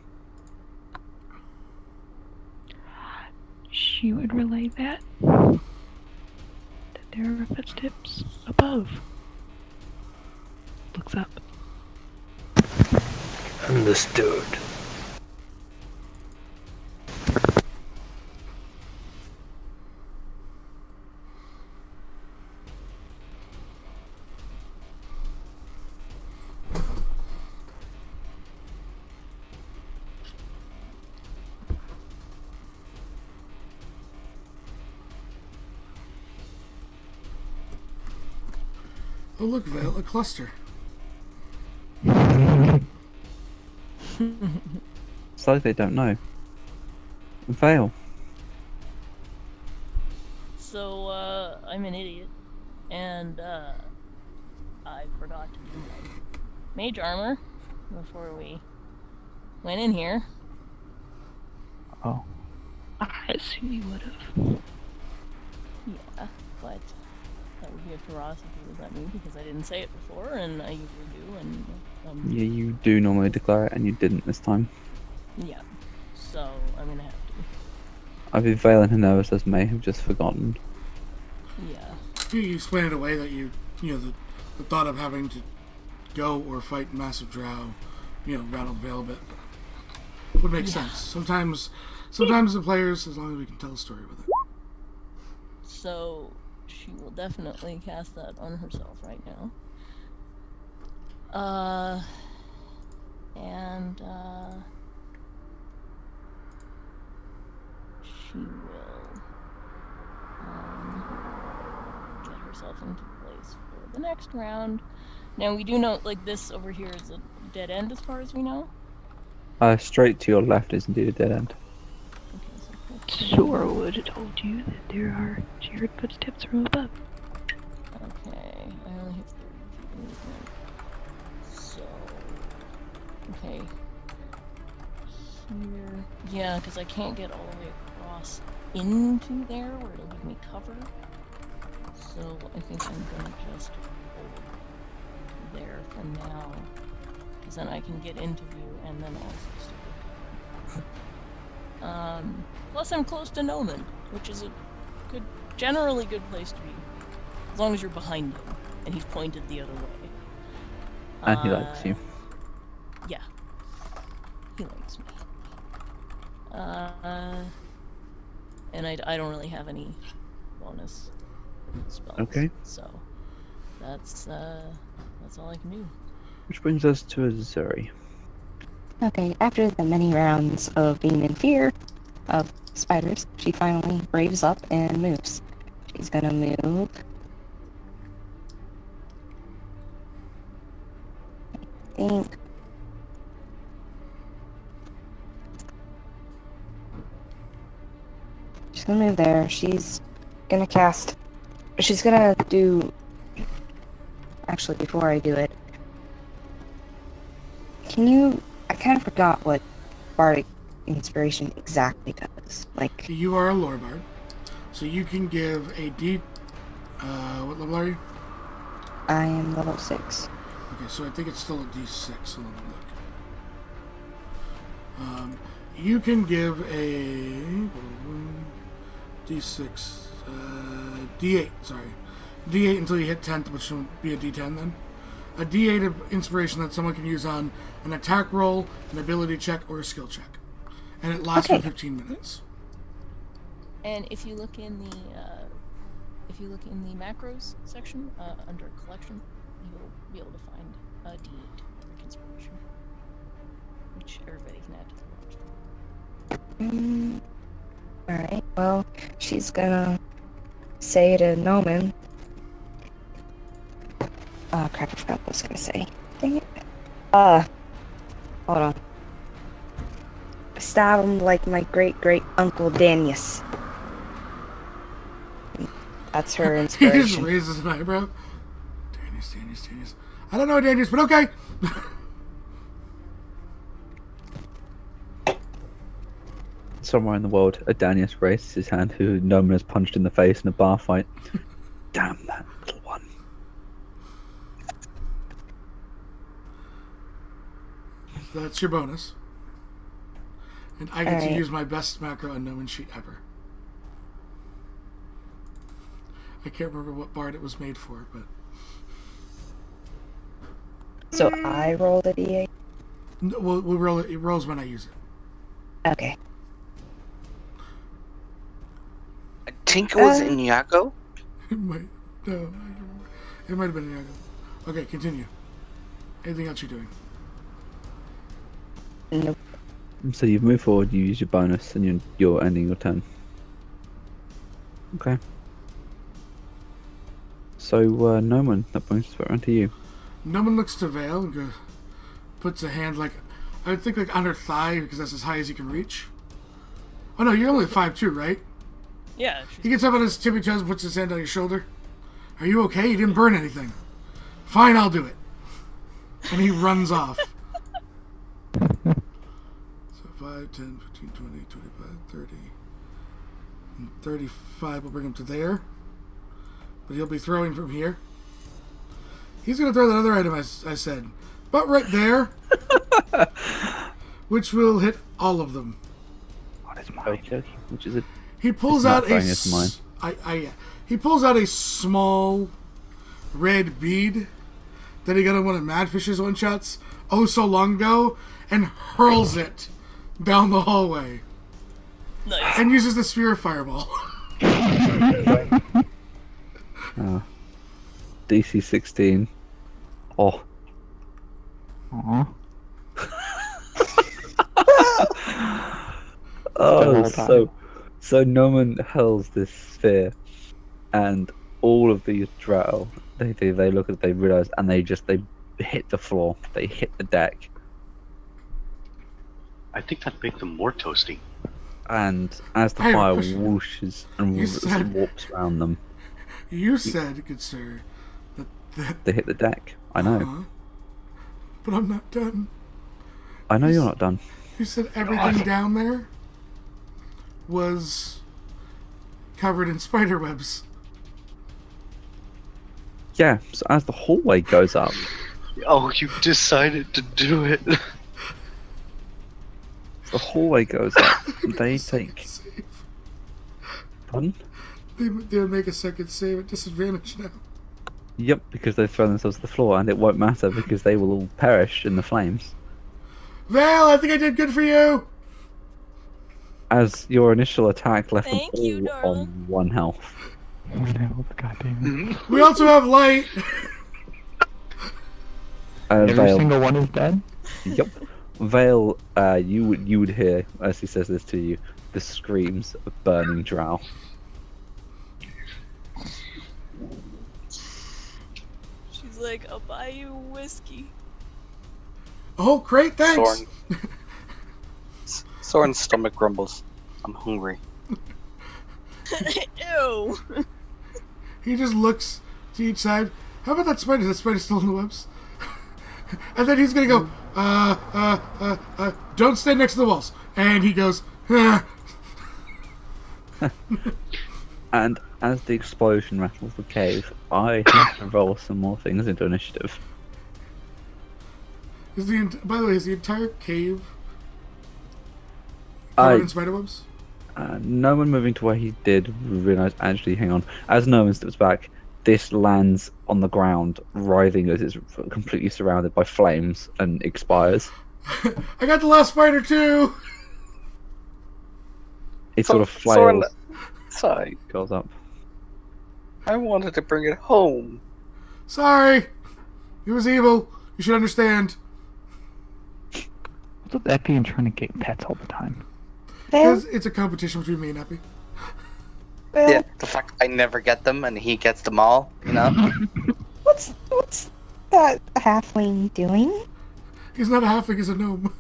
She would relay that. That there are footsteps above. Looks up. Understood. Oh, look, Vale, a cluster. It's like they don't know. Fail. So, I'm an idiot, and, I forgot to do my mage armor before we went in here. Oh. I assume you would have. Yeah, but that would be a ferocity was at me because I didn't say it before, and I usually do, and, Yeah, you do normally declare it, and you didn't this time. yeah. So, I'm gonna have to. Either Vale and her nervousness may have just forgotten. Yeah. You explain it away that the thought of having to go or fight massive drow, rattled Vale a bit. Would make sense. Sometimes the players, as long as we can tell a story with it. So, she will definitely cast that on herself right now. And she will get herself into place for the next round. Now we do know, like, this over here is a dead end as far as we know. Straight to your left is indeed a dead end. Okay, so Sora would have told you that there are shared footsteps from above. okay, I only have 30 feet of movement. So, okay. Here, yeah, because I can't get all the way across into there where it'll give me cover. So I think I'm gonna just hold there for now, because then I can get into view and then also still get cover. Plus I'm close to Noman, which is a good, generally good place to be, as long as you're behind him and he's pointed the other way. And he likes you. Yeah, he likes me. And I don't really have any bonus spells. Okay. So that's all I can do. Which brings us to Azuri. Okay, after the many rounds of being in fear of spiders, she finally braves up and moves. She's gonna move. I think. She's gonna move there. She's gonna cast. She's gonna do. Actually, before I do it, can you? I kind of forgot what bardic inspiration exactly does. Like, You are a lore bard, so you can give a D. What level are you? I am level 6. Okay, so I think it's still a D6. So let me look. You can give a D6, D8. Sorry, D8 until you hit 10th, which will be a D10 then. A D8 of inspiration that someone can use on an attack roll, an ability check, or a skill check, and it lasts for 15 minutes. And if you look in the macros section under collection, you'll be able to find a D8 for inspiration, which everybody can add to the watch. Alright, well, she's gonna say to Noman. Oh crap, I forgot what I was gonna say. Dang it. Hold on. Stab him like my great Uncle Danius. That's her He inspiration. just raises an eyebrow. Danius. I don't know Danius, but okay. Somewhere in the world, Adanius raises his hand, who Noman has punched in the face in a bar fight. Damn that little one. So that's your bonus. And I get to Alright. use my best macro on Noman sheet ever. I can't remember what bard it was made for, but... So I rolled a d8? No, we'll roll it. It rolls when I use it. Okay. I think it was Inyago. It might... No, I can't remember. It might have been Iago. Okay, continue. Anything else you're doing? Nope. So you've moved forward, you use your bonus, and you're ending your turn. Okay. So, Noman, that brings us back around to you. Noman looks to Vale and puts a hand like... I would think like on her thigh, because that's as high as he can reach. Oh no, you're only 5'2", right? Yeah. He gets up on his tippy toes and puts his hand on your shoulder. Are you okay? You didn't burn anything. Fine, I'll do it. And he runs off. So 5, 10, 15, 20, 25, 30. And 35 will bring him to there. But he'll be throwing from here. He's going to throw that other item I said. But right there. Which will hit all of them. What is mine? Okay, which is it? He pulls It's out not a... throwing, it's mine. He pulls out a small red bead that he got on one of Madfish's one-shots so long ago and hurls it down the hallway. Nice. And uses the sphere of fireball. DC 16. Oh. Aw. Oh, all die. so Norman hurls this sphere, and all of these drow, they look at it, they realize, and they hit the floor, they hit the deck, I think that'd make them more toasty. and as the I have a fire question. whooshes and You said- warps around them, You said, good sir, that they hit the deck. I know. Uh-huh. But I'm not done. I know You you're s- not done. You said everything down there was covered in spider webs. Yeah, so as the hallway goes up, Oh, you decided to do it. the hallway goes up, they take... Save. Pardon? They'll make a second save at disadvantage now. Yep, because they've thrown themselves to the floor, and it won't matter because they will all perish in the flames. Val, I think I did good for you. As your initial attack left Thank them you, all on darling. 1 health. No, God damn it. We also have light. Every Vale, single one is dead? yep. Vale, you would hear, as he says this to you, the screams of burning drow. She's like, I'll buy you whiskey. Oh, great, thanks. Soren's stomach grumbles. I'm hungry. Ew. He just looks to each side. How about that spider? Is that spider still in the webs? And then he's gonna go, don't stand next to the walls. And he goes, And as the explosion rattles the cave, I have to roll some more things into initiative. By the way, is the entire cave covered in spider webs? No one moving to where he did realize, actually, hang on. As no one steps back, this lands on the ground, writhing as it's completely surrounded by flames and expires. I got the last spider too! It sort of Soren, flails, sorry, goes up. I wanted to bring it home. Sorry! It was evil. You should understand. What's with Epi and trying to get pets all the time? Because it's a competition between me and Epi. Yeah, the fact I never get them and he gets them all, you know? What's that halfling doing? He's not a halfling, he's a gnome.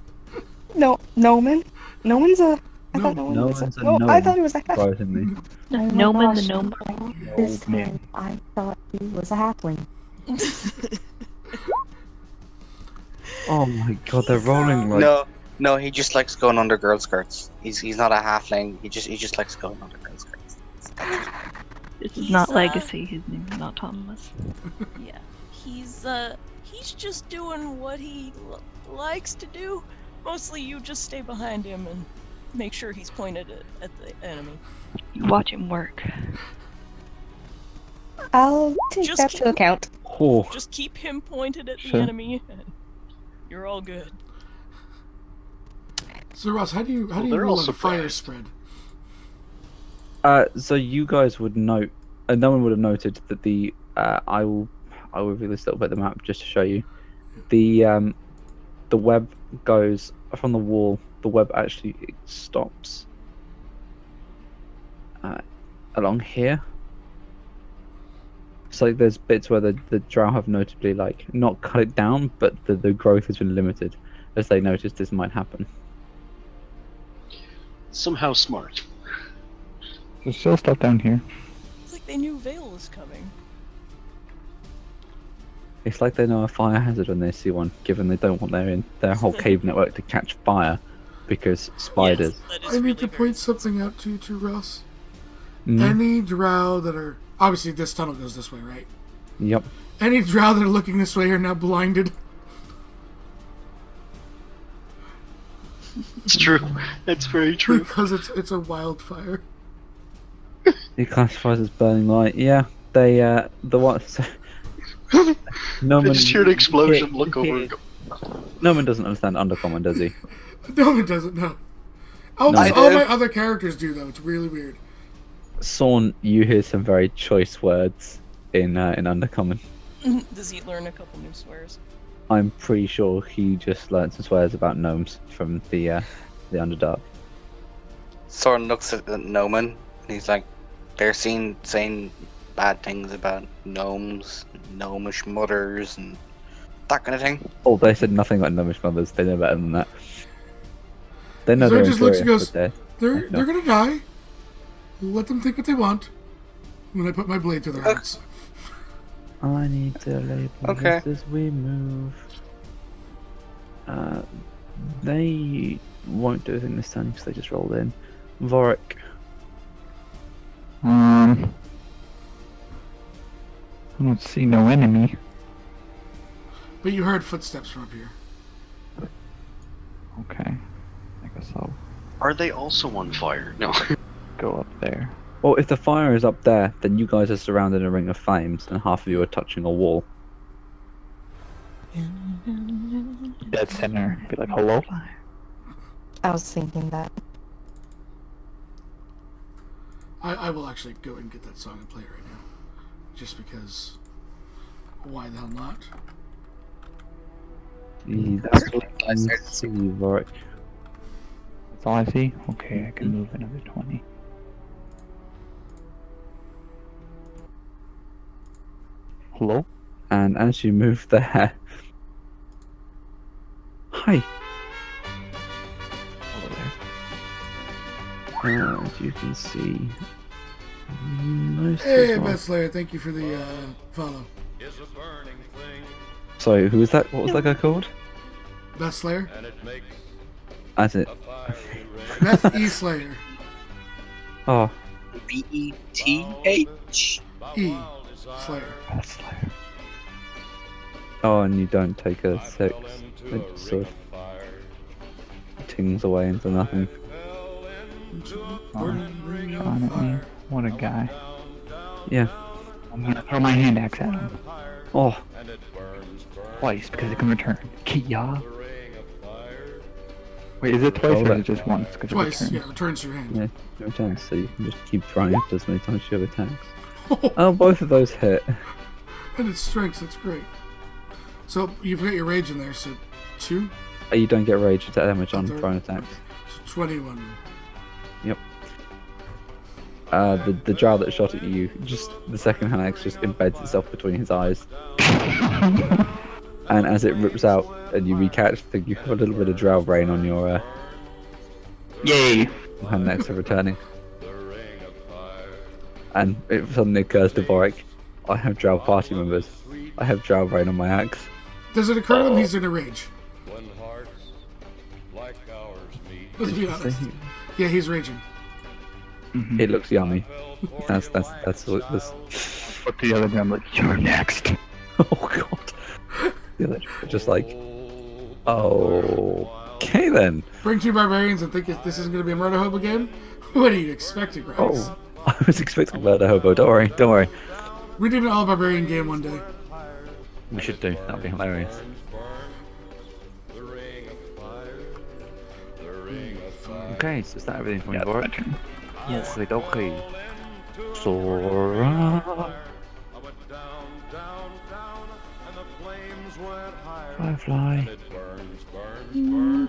No, Noman. Noman's a. I thought No. Noman was Noman's a no, gnome, I thought he was a halfling. surprisingly. Oh my Noman the gosh, gnome. This man. time I thought he was a halfling. Oh my god, they're rolling like... No, he just likes going under girl skirts. He's not a halfling. He just likes going under girl skirts. This is He's, not Legacy. His name is not Thomas. Yeah. He's just doing what he likes to do. Mostly you just stay behind him and make sure he's pointed at the enemy. You watch him work. I'll take Just that keep- to account. Oh, Just keep him pointed at the Sure. enemy and you're all good. So Ross, how do you they're rule also a fire brave. spread? so you guys would note, no one would have noted that the I will reveal this little bit of the map just to show you. The web goes from the wall. The web actually stops along here. So there's bits where the drow have notably not cut it down, but the growth has been limited as they noticed this might happen. Somehow smart. There's still stuff down here. It's like they knew Vale was coming. It's like they know a fire hazard when they see one, given they don't want their whole cave network to catch fire because spiders. Yes, that is I need really to very point something out to you too, Ross. Mhm. Any drow that are... Obviously, this tunnel goes this way, right? Yep. Any drow that are looking this way are now blinded. It's true. It's very true. Because it's a wildfire. It classifies as burning light. Yeah, they the one. So, I just hear an explosion, look over and go. Norman doesn't understand Undercommon, does he? No, it doesn't, no. Oh, No. I all do. my other characters do, though. It's really weird. Sorn, you hear some very choice words in Undercommon. Does he learn a couple new swears? I'm pretty sure he just learnt some swears about gnomes from the Underdark. Soren looks at Noman and he's like, they're saying bad things about gnomes, gnomish mothers, and that kind of thing. Oh, they said nothing about gnomish mothers. They know better than that. They know Zoe they're just looks and inferior, goes, but they're gonna die. Let them think what they want. When I put my blade to their hearts. I need to label Okay. this as we move. They won't do anything this time because they just rolled in. Vorik. I don't see no enemy. But you heard footsteps from up here. Okay. I guess I'll Are they also on fire? No. go up there. Well, if the fire is up there, then you guys are surrounded in a ring of flames, and half of you are touching a wall. Dead center. Be like, hello? I was thinking that. I will actually go and get that song and play it right now. Just because. Why the hell not? That's what I see, Vorik. That's all I see? Okay, I can move another 20. Hello? And as you move there... Hi! Hello there. As you can see... Most Hey, as well. Beth Slayer, thank you for the follow. Sorry, who was that? What was that guy called? Beth Slayer? That's it. Beth E. Slayer. Oh, BETH. E. Slayer. That's Slayer. oh, and you don't take a 6. It just sort of tings away into nothing. Burning ring of On at me. fire. What a guy. Yeah. I'm gonna throw my hand axe at him. Oh, Twice, because it can return. Kia. Wait, is it twice Hold or it. is it just once? Because it Twice, returns. yeah, returns to your hand. yeah, no attacks, so you can just keep trying it as many times as you have attacks. Oh, both of those hit. And its strengths, that's great. So you've got your rage in there, so 2? You don't get rage attack damage on Third? thrown attacks. Okay. So 21. Yep. The drow that shot at you, just the second hand axe just embeds itself between his eyes. And as it rips out and you recatch, I think you have a little bit of drow brain on your Yay! hand axe are returning. And it suddenly occurs to Vorik, I have drow party members. I have drow brain on my axe. Does it occur to him he's in a rage? Let's be honest. Yeah, he's raging. It looks yummy. That's what this. But the other guy, I'm like, you're next. Oh god. The other just like, oh, okay then. Bring 2 barbarians and think this isn't going to be a murder hobo game? What do you expect, Grace? Oh, I was expecting murder hobo. Don't worry, don't worry. We did an all barbarian game one day. We should do. That'd be hilarious. Okay, so is that everything from Yeah, your my board? turn. Yes. Okay. Sora. Firefly. Well,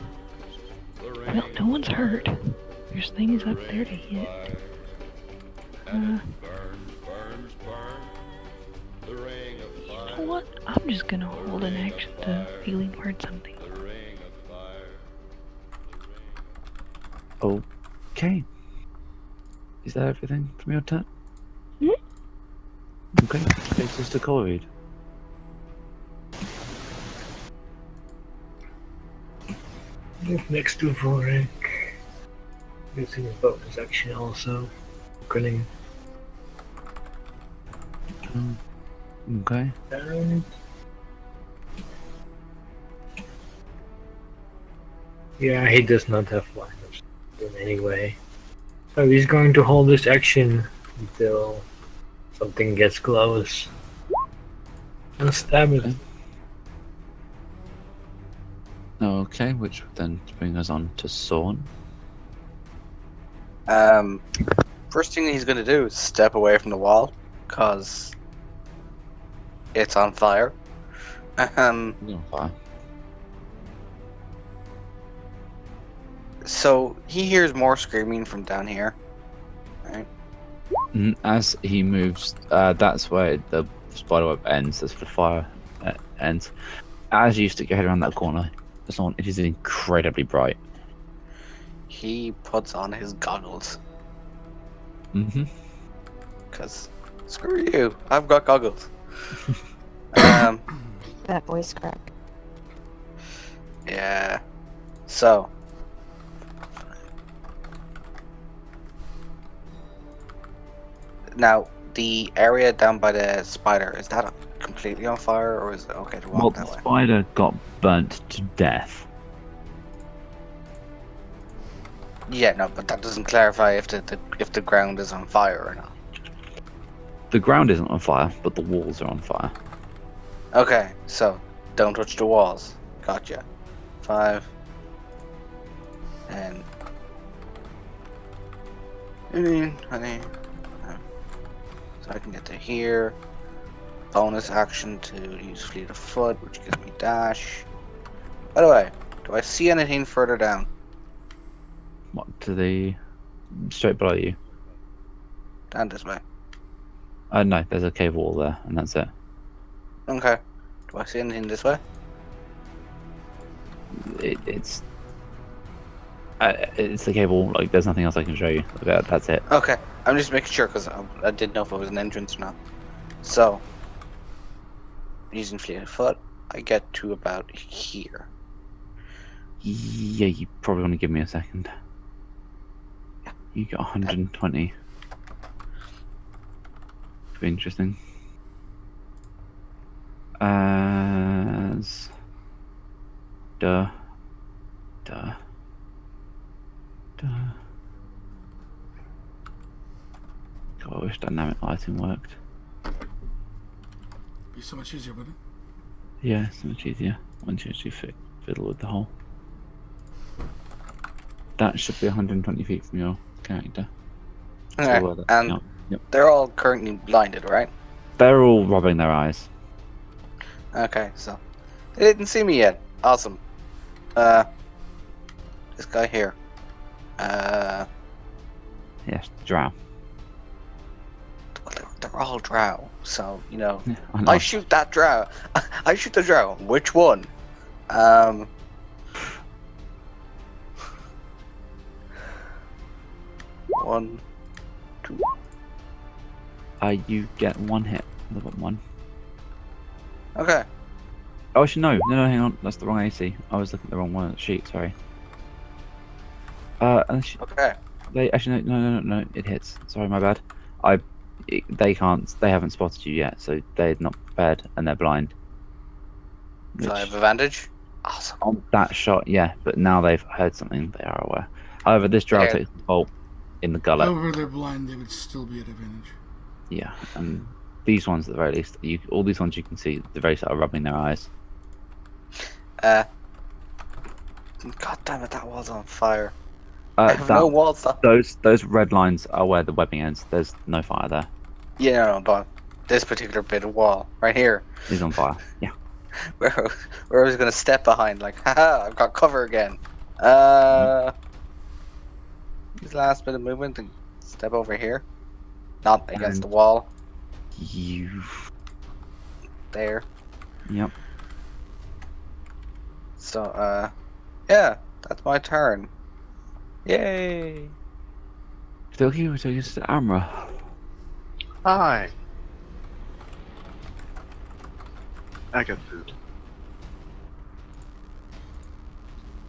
no one's hurt. There's things up there to hit. You know what? I'm just gonna hold an action to healing word something. Okay. Is that everything from your turn? Okay, takes us to Colereed. Move next to Vorik. Using a bonus action also. Grinning. Okay. And yeah, he does not have line of sight in any way. So he's going to hold this action until something gets close. And stab it. Okay, which would then bring us on to Sorn. First thing he's gonna do is step away from the wall, cause it's on fire. He's on fire. So he hears more screaming from down here. Right? As he moves, that's where the spiderweb ends. That's the fire ends. As you stick your head around that corner, it is incredibly bright. He puts on his goggles. Mm-hmm. Cause screw you, I've got goggles. That voice crack. Yeah. So. Now, the area down by the spider, is that completely on fire, or is it okay to walk Well, that the way? spider got burnt to death. Yeah, no, but that doesn't clarify if the ground is on fire or not. The ground isn't on fire, but the walls are on fire. Okay, so don't touch the walls. Gotcha. 5. And 15, 20. So I can get to here. Bonus action to use fleet of foot, which gives me dash. By the way, do I see anything further down? What, to the straight below you? Down this way. No, there's a cave wall there, and that's it. Okay. Do I see anything this way? It's the cave wall. Like, there's nothing else I can show you. That's it. Okay. I'm just making sure because I didn't know if it was an entrance or not. So, using fleet of foot, I get to about here. Yeah, you probably want to give me a second. You got 120. Could be interesting. As God, I wish dynamic lighting worked. Be so much easier, wouldn't it? Yeah, it's much easier once you actually fiddle with the hole. That should be 120 feet from your character. Okay. So, And yep. they're all currently blinded, right? They're all rubbing their eyes. Okay, so they didn't see me yet. Awesome. This guy here. Yes, the drow. They're all drow, so you know. Yeah, I know. I shoot that drow. I shoot the drow. Which one? 1, 2. You get one hit. The bottom one. Okay. Oh, actually, no, hang on. That's the wrong AC. I was looking at the wrong one on the sheet. Sorry. Okay. They actually no. It hits. Sorry, my bad. They can't. They haven't spotted you yet, so they're not prepared and they're blind. So I have advantage. Awesome. On that shot, yeah. But now they've heard something. They are aware. However, this drow takes the bolt in the gullet. However, they're blind. They would still be at advantage. Yeah, and these ones at the very least, all these ones you can see, the very start are rubbing their eyes. God damn it! That wall's on fire. I have no walls. Those red lines are where the webbing ends. There's no fire there. Yeah, no, but this particular bit of wall right here is on fire. Yeah. where I was gonna step behind, like, haha, I've got cover again. This last bit of movement and step over here, not against the wall. There. Yep. So, yeah, that's my turn. Yay! Still here, so it's the Amra. Hi. I got food.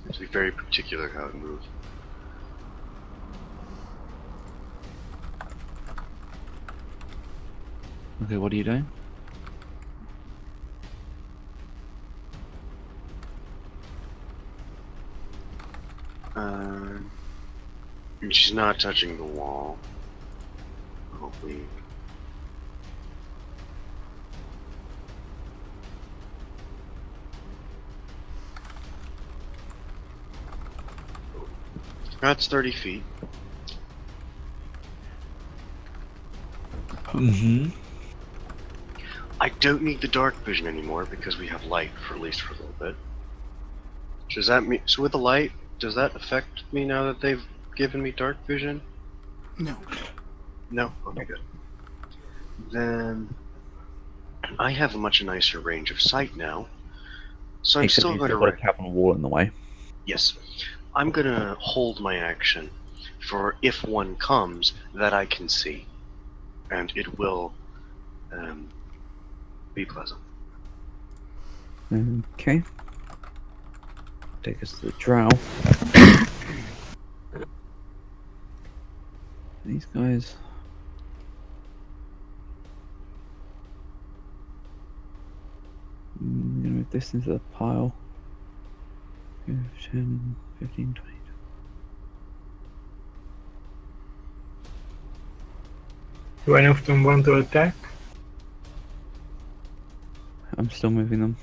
It's very particular how it moves. Okay, what are you doing? And she's not touching the wall. Hopefully. That's 30 feet. I don't need the dark vision anymore because we have light for at least for a little bit. Does that mean so with the light? Does that affect me now that they've given me dark vision? No. No. Okay, good. Then I have a much nicer range of sight now. So I'm Except still you've going to still got a cabin wall in the way. Yes. I'm going to hold my action for if one comes that I can see. And it will be pleasant. Okay. Take us to the drow. These guys. I'm gonna move this into the pile. 10, 15, 20. Do any of them want to attack? I'm still moving them.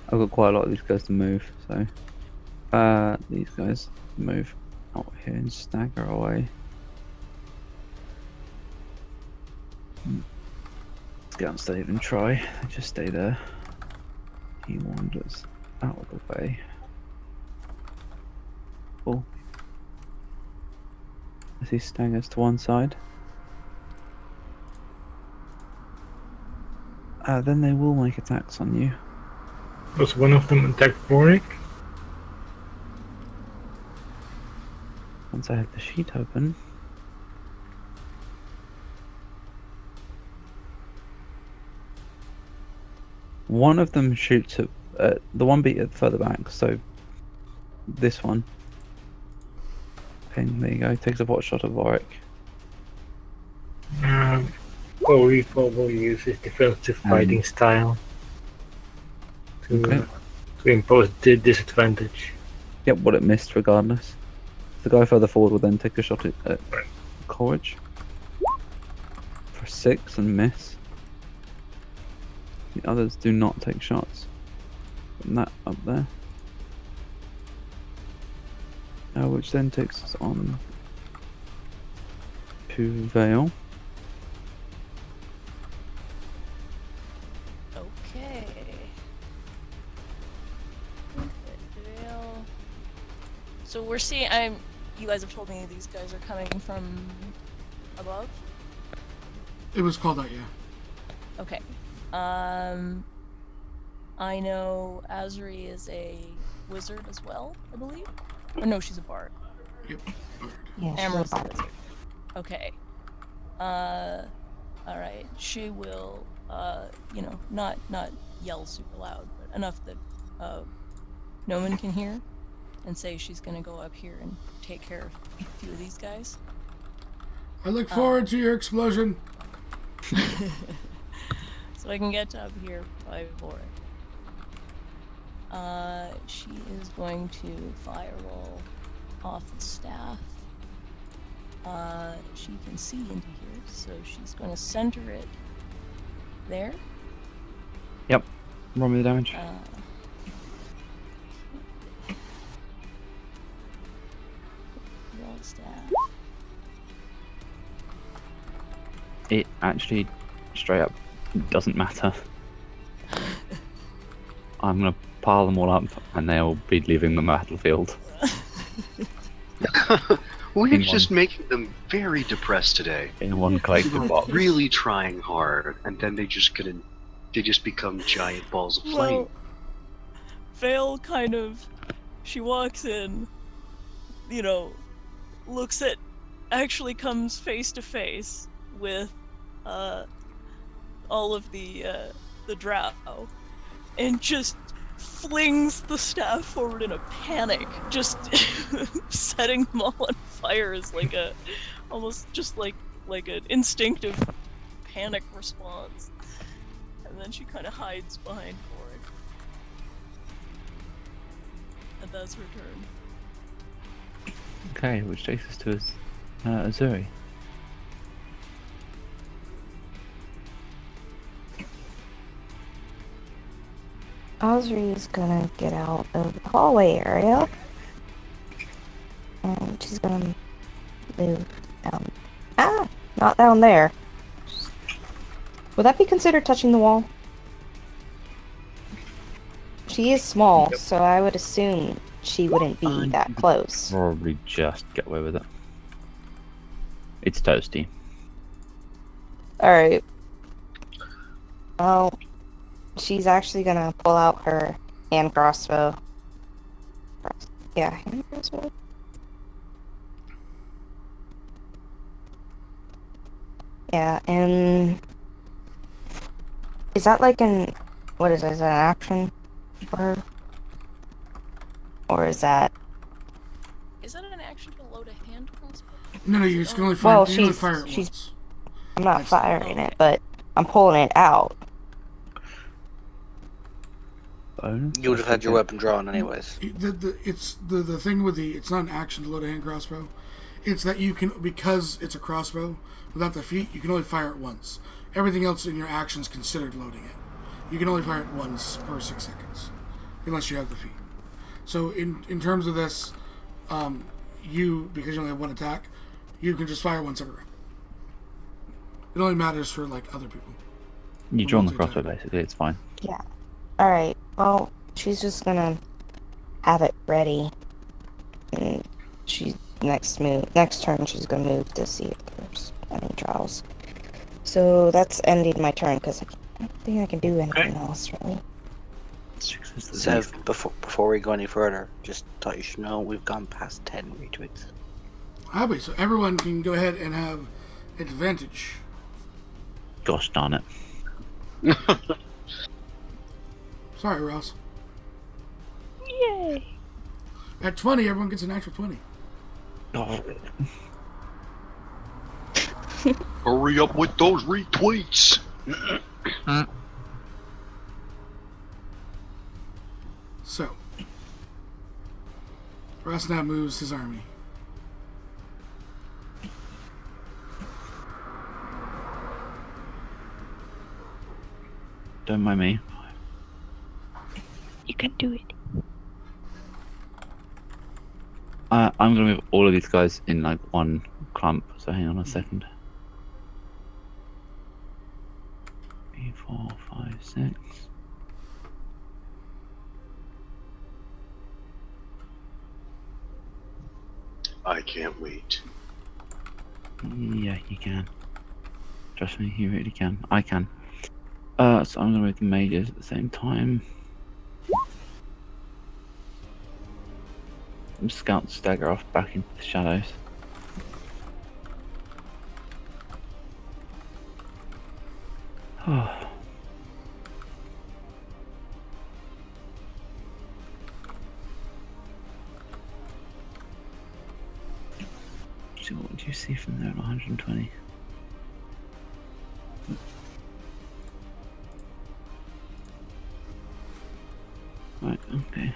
I've got quite a lot of these guys to move, so these guys move out here and stagger away. Let's don't even try, just stay there. He wanders out of the way. Cool. As he staggers to one side. Then they will make attacks on you. Does one of them attack Vorik? Once I have the sheet open. One of them shoots at the one beat further back, so this one. Ping, there you go, takes a pot shot at Vorik. We probably use his defensive fighting style to impose the disadvantage. Yep, what it missed regardless. The guy further forward will then take a shot at Courage for 6 and miss. The others do not take shots. And that up there. Which then takes us on to Vale. Okay. Vale. So we're seeing. You guys have told me these guys are coming from above. It was called out, yeah. Okay. I know Azri is a wizard as well, I believe. Or no, she's a bard. Yep, bard. Yeah, Amber's a wizard. Okay. Alright. She will, not yell super loud, but enough that, no one can hear, and say she's gonna go up here and take care of a few of these guys. I look forward to your explosion. So I can get to up here by Vorik. She is going to fireball off the staff. She can see into here, so she's going to center it there. Yep, roll me the damage. Roll staff. It actually straight up doesn't matter. I'm gonna pile them all up and they'll be leaving the battlefield. We're just making them very depressed today. In one collective box. Really trying hard, and then they just become giant balls of flame. Well, Vale kind of, she walks in, looks at, actually comes face to face with all of the drow, and just flings the staff forward in a panic, just setting them all on fire is almost just like an instinctive panic response. And then she kind of hides behind Vorik. And that's her turn. Okay, which takes us to Azuri. Osri is gonna get out of the hallway area. And she's gonna move down. Ah! Not down there. Would that be considered touching the wall? She is small, so I would assume she wouldn't be that close. Probably just get away with it. It's toasty. Alright. Well, she's actually gonna pull out her hand crossbow. Yeah, hand crossbow? Yeah, and... Is that like an... What is it? Is that an action for her? Or is that... Is that an action to load a hand crossbow? No, you can only fire, Well, you can only fire it once. I'm not firing it, but I'm pulling it out. You would have had your weapon drawn anyways. The thing with it's not an action to load a hand crossbow. It's that you can, because it's a crossbow, without the feat, you can only fire it once. Everything else in your action is considered loading it. You can only fire it once per 6 seconds, unless you have the feat. So in terms of this, because you only have one attack, you can just fire once every round. It only matters for like other people. You draw on the crossbow basically, it's fine. Yeah. Alright, well, she's just gonna have it ready. And next turn she's gonna move to see if there's any trials. So that's ending my turn, because I don't think I can do anything else, really. Sev, before we go any further, just thought you should know we've gone past 10 retweets. Happy, so everyone can go ahead and have advantage. Gosh darn it. Sorry, Ross. Yay! At 20, everyone gets a natural 20. Oh. Hurry up with those retweets. So, Ross now moves his army. Don't mind me. You can do it. I'm gonna move all of these guys in like one clump, so hang on a second. 3, 4, 5, 6. I can't wait. Yeah, you can. Trust me, you really can. I can. So I'm gonna move the mages at the same time. Scouts stagger off back into the shadows. Oh. So what do you see from there at 120? Right, okay.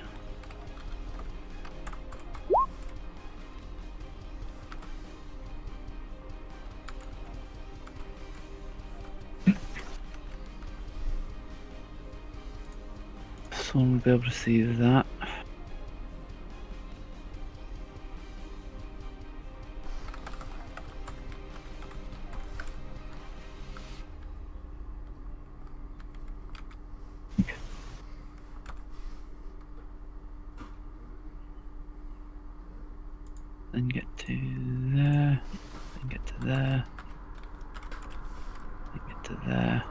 Someone will be able to see that. Then get to there, then get to there, then get to there.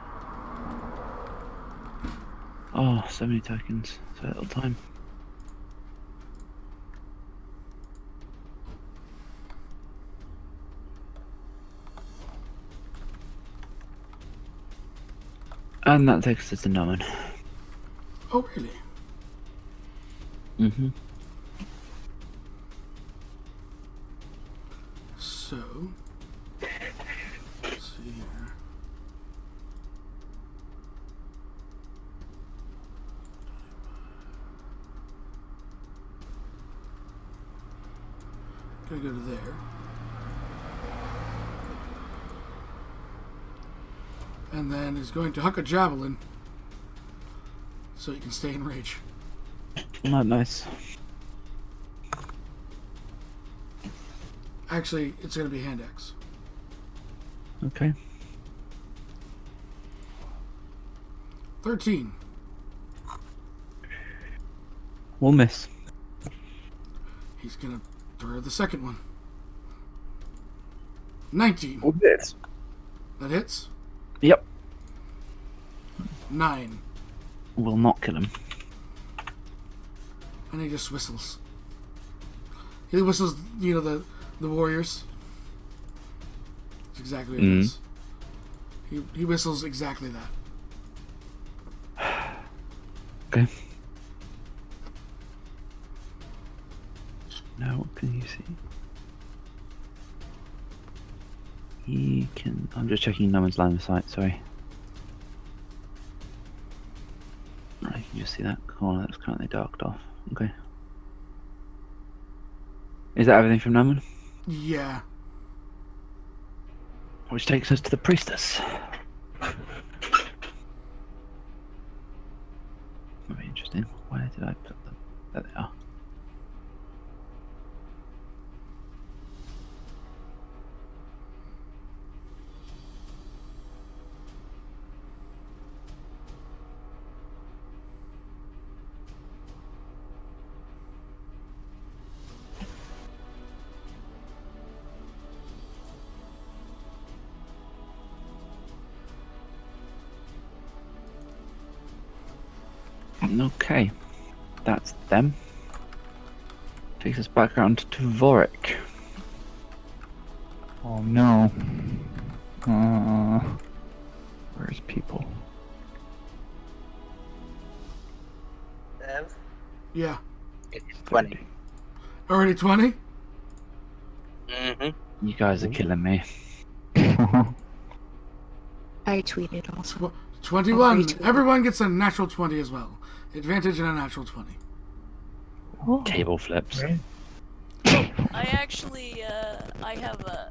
Oh, so many tokens, so little time. And that takes us to no one. Oh, really? Mm-hmm. So, let's see here. Gonna go to there. And then is going to huck a javelin. so you can stay in rage. Not nice. Actually, it's going to be hand axe. Okay. 13. We'll miss. He's going to throw the second one. 19. We'll miss. That hits. Yep. 9. Will not kill him. And he just whistles. He whistles, you know, the warriors. That's exactly what he does. He whistles exactly that. Okay. Now what can you see? He can... I'm just checking no one's line of sight, sorry. Right, you can just see that corner that's currently darked off. Okay. Is that everything from Noman? Yeah. Which takes us to the priestess. Very interesting. Where did I put them? There they are. Okay, that's them. Takes us back around to Vorik. Oh no. Where's people? Yeah. It's 20. Already 20? Mm-hmm. You guys are killing me. I tweeted also. 21. retweeted. Everyone gets a natural 20 as well. Advantage in a natural 20. Table flips. Right. I actually, I have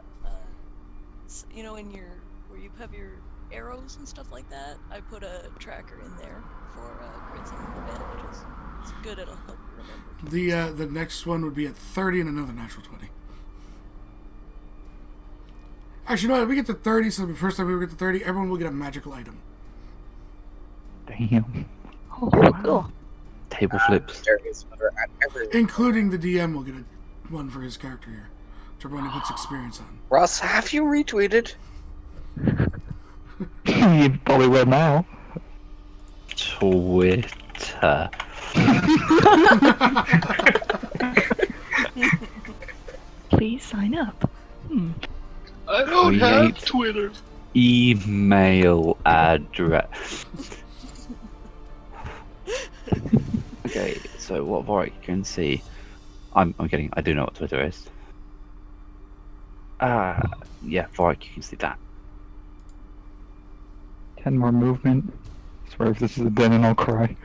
you know, in your, where you have your arrows and stuff like that, I put a tracker in there for crits and advantages. It's good, it'll help you remember. The next one would be at 30 and another natural 20. Actually, you know what? We get to 30, so the first time we get to 30, everyone will get a magical item. Damn. Oh, cool. Table flips. Including the DM will get one for his character here. Whichever one he puts experience on. Ross, have you retweeted? You probably will now. Twitter. Please sign up. I don't Create have Twitter. Email address. Okay, so what Vorik can see, I'm kidding. I do know what Twitter is. Yeah, Vorik, you can see that. 10 more movement. I swear if this is a den and I'll cry.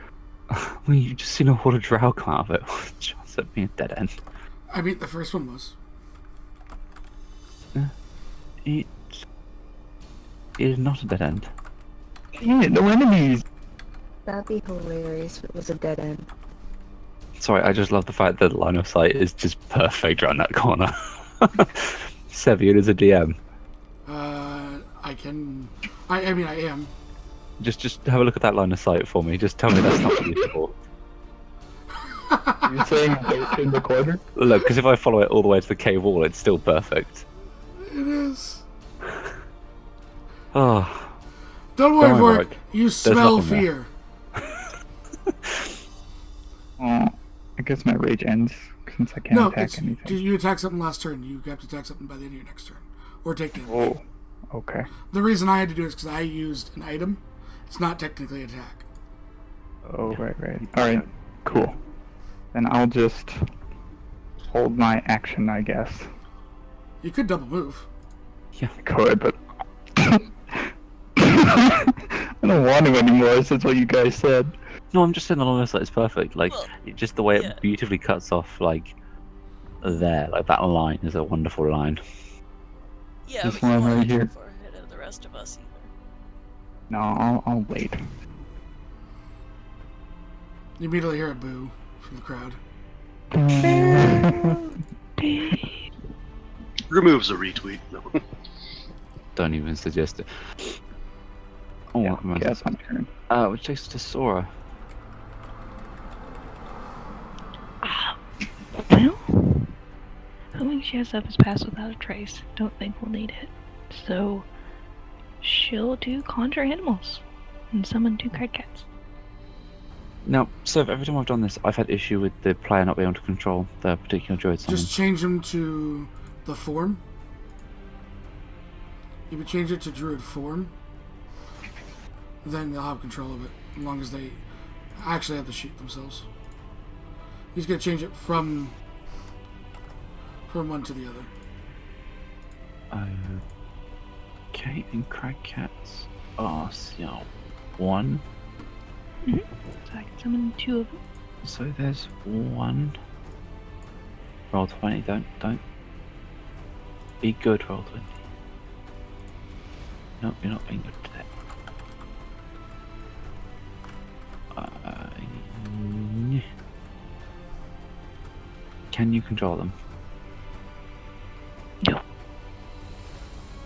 Well, you just seen a horde of drow come out of it. Chance of being a dead end. I mean, the first one was. It is not a dead end. Dang it, no enemies! That'd be hilarious if it was a dead end. Sorry, I just love the fact that the line of sight is just perfect around that corner. Sevian is a DM. I mean, I am. Just have a look at that line of sight for me. Just tell me that's not beautiful. You're saying in the corner? Look, because if I follow it all the way to the cave wall, it's still perfect. It is. Oh. Don't worry, Don't worry, Vorik. Vorik. You smell nothing there. fear. Oh, I guess my rage ends since I can't No, attack anything. you attack something last turn. You have to attack something by the end of your next turn. Or take damage. Oh, okay. The reason I had to do it is because I used an item. It's not technically attack. Oh, right. Alright, cool. Then I'll just hold my action, I guess. You could double move. Yeah. I could, but... I don't want to anymore, since what you guys said. No, I'm just saying the line of sight is perfect. Like, Well, just the way yeah. it beautifully cuts off, like, there. Like, that line is a wonderful line. Yeah, This but you one don't right want to here. jump far ahead of the rest of us either. No, I'll wait. You immediately hear a boo from the crowd. Removes a retweet. No. Don't even suggest it. Oh, Yeah, welcome, okay, that's my turn. which takes us to Sora. Well, assuming she has up his pass without a trace, don't think we'll need it. So, she'll do conjure animals and summon 2 crag cats. Now, so every time I've done this, I've had issue with the player not being able to control the particular droid summon. Just change them to the form. If you change it to druid form, then they'll have control of it, as long as they actually have the sheet themselves. He's gonna change it from one to the other. Okay, and crag cats are so 1. So I can summon 2 of them. So there's 1. Roll 20. Don't be good. Roll 20. Nope, you're not being good today. Can you control them? No.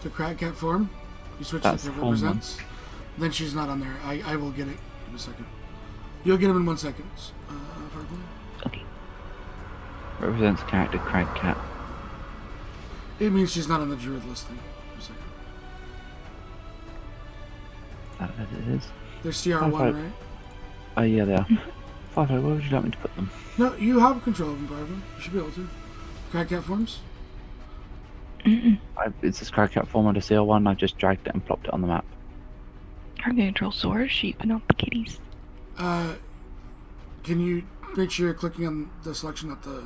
The crag cat form, you switch That's it to the form represents. Then she's not on there. I will get it. Give me a second. You'll get him in 1 second. Probably. Okay. Represents character crag cat. It means she's not on the druid listing. Give me a second. That it is. They're CR1, Okay. right? Oh yeah, they are. Five, where would you like me to put them? No, you have control of them, Barbara. You should be able to. Crag cat forms? It's this crag cat form under CL1. I've just dragged it and plopped it on the map. I'm gonna control Sora, sheep, but not the kitties. Can you make sure you're clicking on the selection at the...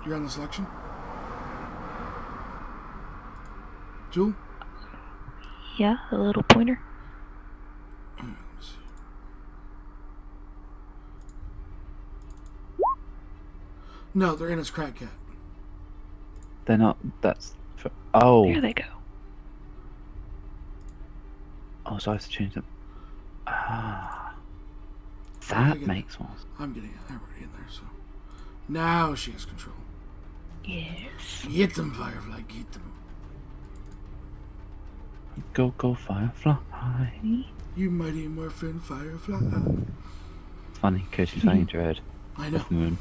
You're on the selection? Jewel? Yeah, a little pointer. Let me see. No, they're in as crag cat. They're not. That's. Oh. There they go. Oh, so I have to change them. Ah. That makes more sense. I'm getting it. I'm already in there, so. Now she has control. Yes. Get them, Firefly. Get them. Go, Firefly. You mighty morphin Firefly. It's funny because she's saying dread. I know. Of the moon.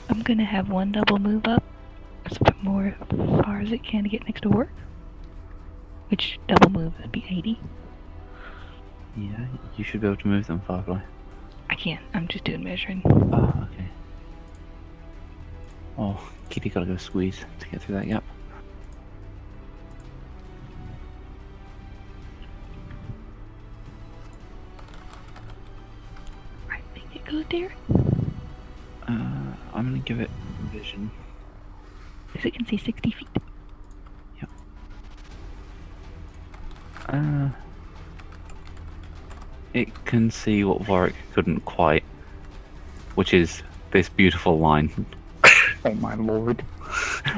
I'm gonna have 1 double move up as more far as it can to get next to work. Which double move would be 80. Yeah, you should be able to move them, Firefly. I can't. I'm just doing measuring. Oh, okay. Oh, Kitty gotta go squeeze to get through that gap. I think it goes there. I'm gonna give it vision. Because it can see 60 feet. Yep. It can see what Vorik couldn't quite, which is this beautiful line. Oh my lord.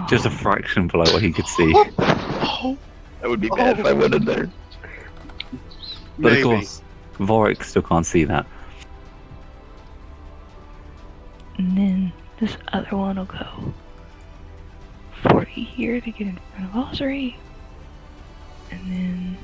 Just a fraction below what he could see. That would be bad if I went in there. But Maybe. of course, Vorik still can't see that. And then this other one will go 40 here to get in front of Osiri. And then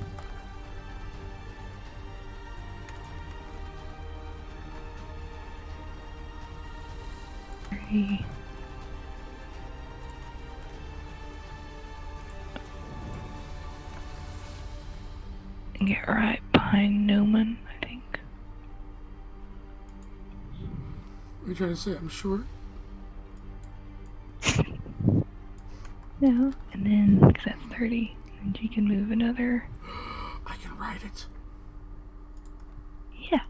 and get right behind Newman, I think. What are you trying to say? I'm sure. No, and then, because that's 30, and she can move another. I can ride it. Yeah.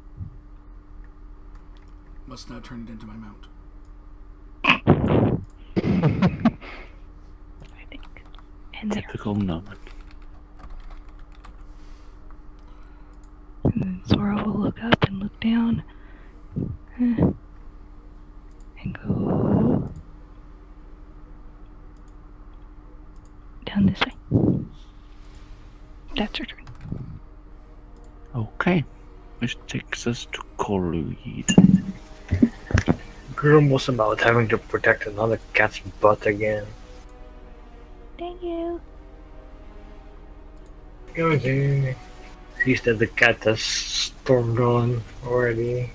Must now turn it into my mount. I think. And there. Typical Noman. And then Sora will look up and look down. And go down this way. That's her turn. Okay. Which takes us to Colloid. Groom was about having to protect another cat's butt again. Thank you. Goes in. Sees that the cat has stormed on already.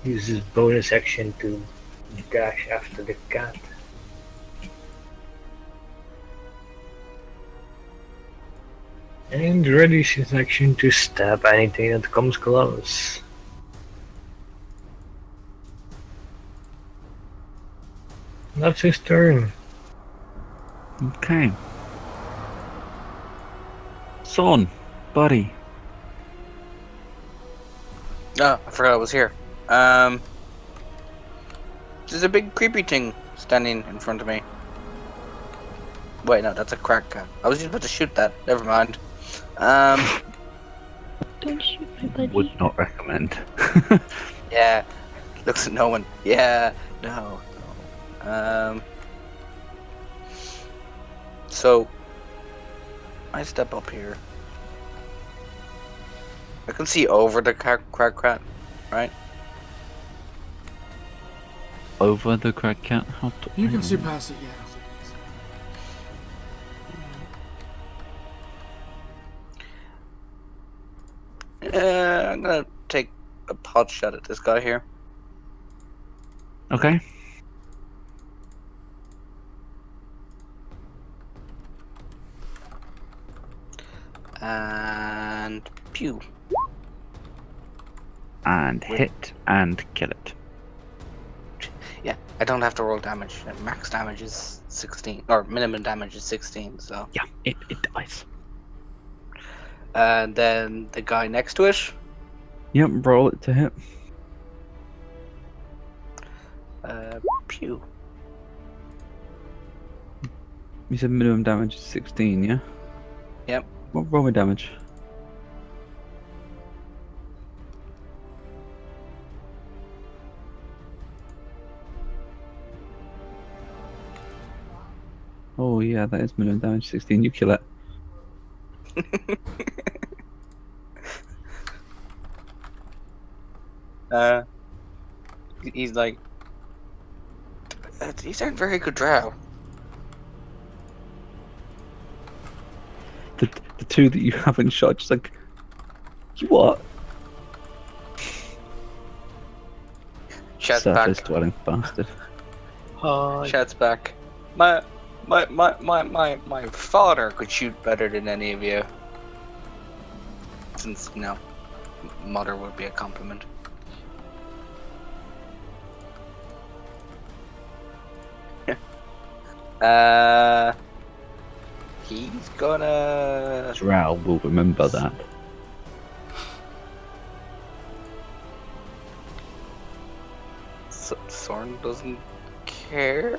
Uses bonus action to dash after the cat. And readies his action to stab anything that comes close. That's his turn. Okay. Son, buddy. Oh, I forgot I was here. There's a big creepy thing standing in front of me. Wait, no, that's a crack cat. I was just about to shoot that. Never mind. Don't shoot my buddy. Would not recommend. Yeah. Looks at no one. Yeah. No. So I step up here. I can see over the crack cat, right? Over the crack cat? How You can see past it, yeah. I'm gonna take a pot shot at this guy here. Okay. And pew. And hit and kill it. Yeah, I don't have to roll damage. Max damage is 16, or minimum damage is 16. So yeah, it dies. And then the guy next to it. Yep, roll it to hit. Pew. You said minimum damage is 16, yeah? Yep. What roll me damage? Oh yeah, that is minimum damage 16. You kill it. He's like, these aren't very good drow. The two that you haven't shot, just like, you what? Shouts Surface back. dwelling bastard. Shouts back. My father could shoot better than any of you. Since, you know, mother would be a compliment. He's gonna... Drow will remember that. Sorn doesn't care.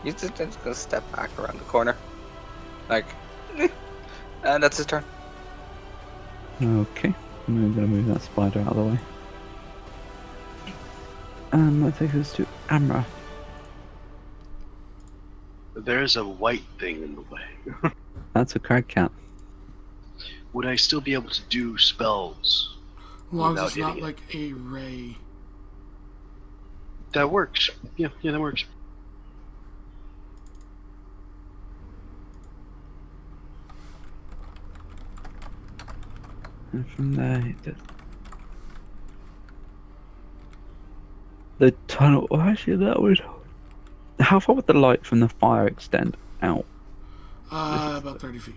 He's just gonna step back around the corner. Like, and that's his turn. Okay, I'm gonna move that spider out of the way. And that takes us to Amra. There's a white thing in the way. That's a crag cat. Would I still be able to do spells? As long as without it's not hitting it? like a ray. That works. Yeah, that works. And from there, it does. The tunnel. Oh, actually, that would. How far would the light from the fire extend out? About 30 feet.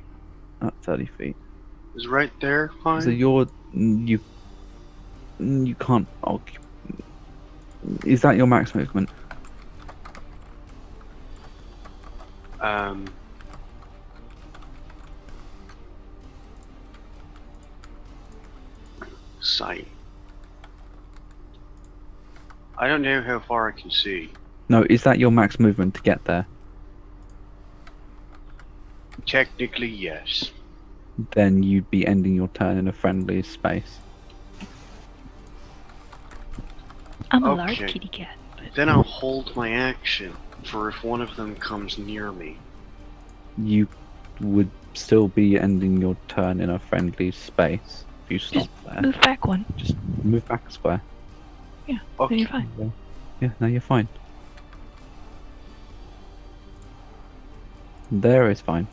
30 feet. Is right there fine? So you can't. Is that your max movement? Sight. I don't know how far I can see. No, is that your max movement to get there? Technically, yes. Then you'd be ending your turn in a friendly space. I'm a large Okay. kitty cat. But... Then I'll hold my action for if one of them comes near me. You would still be ending your turn in a friendly space if you stop there. Move back one. Just move back a square. Yeah, then Okay. you're fine. Yeah, no, you're fine. There is fine.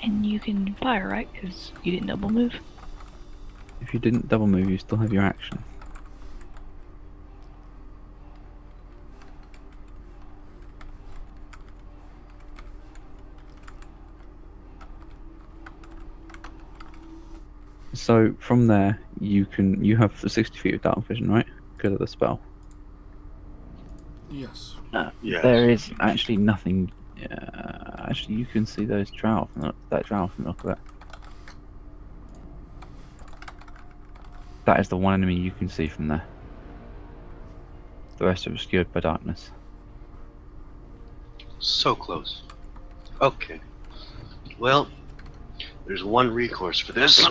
And you can fire, right? Because you didn't double move. If you didn't double move, you still have your action. So from there, you have the 60 feet of dark vision, right? Because of the spell. Yes. Yes. There is actually nothing. Actually, you can see those drow from that drow from the look of it. That is the one enemy you can see from there. The rest are obscured by darkness. So close. Okay. Well, there's one recourse for this.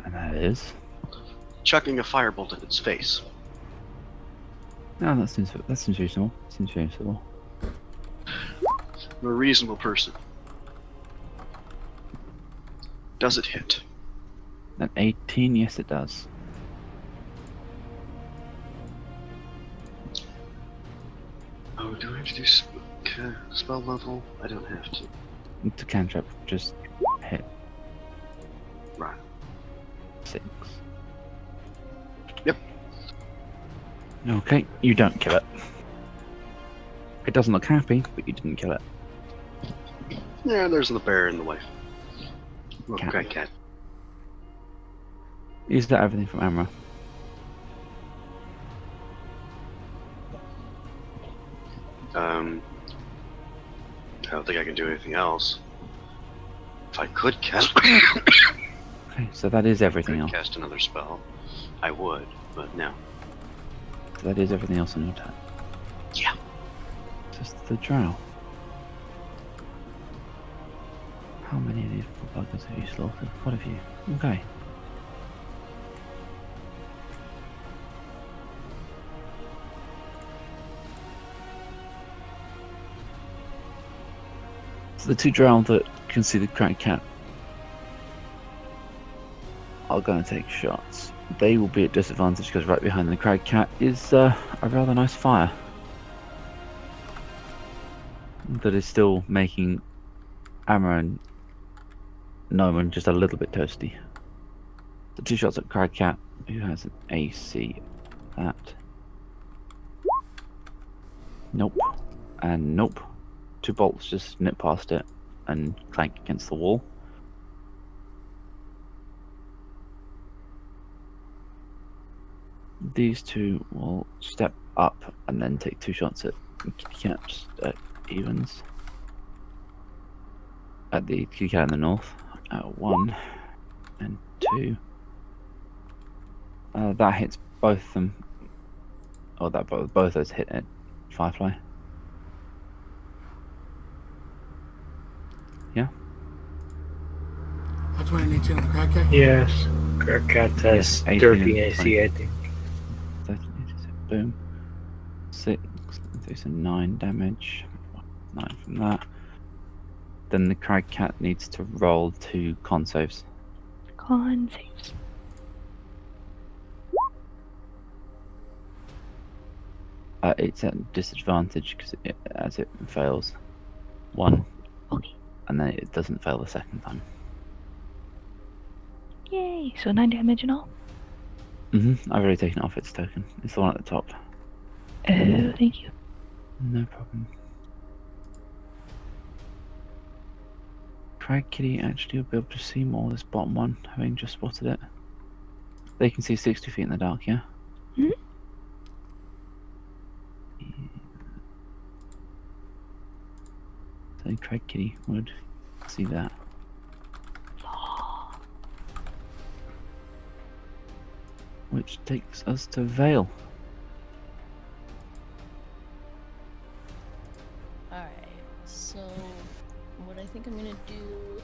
And that is. Chucking a firebolt at its face. No, that seems reasonable. Seems reasonable. I'm a reasonable person. Does it hit? An 18, yes, it does. Oh, do I have to do spell level? I don't have to. It's a cantrip, just hit. Right. 6. Yep. Okay, you don't kill it. It doesn't look happy, but you didn't kill it. Yeah, there's the bear and the wife. Well, Cat. great cat. Is that everything from Amra? I don't think I can do anything else. If I could cast, Okay, so that is everything else. cast another spell, I would, but no. So that is everything else on your turn. Yeah. Just the drow. How many of these poor buggers have you slaughtered? What have you? Okay. So the two drow that can see the cracked cat are going to take shots. They will be at disadvantage because right behind the cracked cat is a rather nice fire that is still making Amra and Noman just a little bit toasty. The 2 shots at cracked cat, who has an AC that. Nope. And nope. 2 bolts just nip past it and clank against the wall. These 2 will step up and then take 2 shots at kitty cats at evens. At the kitty cat in the north. 1 and 2. That hits both of them. Oh, that both those hit at Firefly. Yeah. That's 18 on the crack cat? Yes. Crack cat has 13 AC, I think. 13 AC, boom. 6, so 9 damage. 9 from that. Then the crag cat needs to roll 2 con saves. Con saves. It's at disadvantage because as it fails 1. Okay. And then it doesn't fail the second time. Yay! So 9 damage and all? I've already taken it off its token. It's the one at the top. Oh, thank you. No problem. Crag Kitty actually will be able to see more of this bottom one, having just spotted it. They can see 60 feet in the dark, yeah? Hmm? So Crag Kitty would see that. Which takes us to Vale. Alright, so what I think I'm gonna do,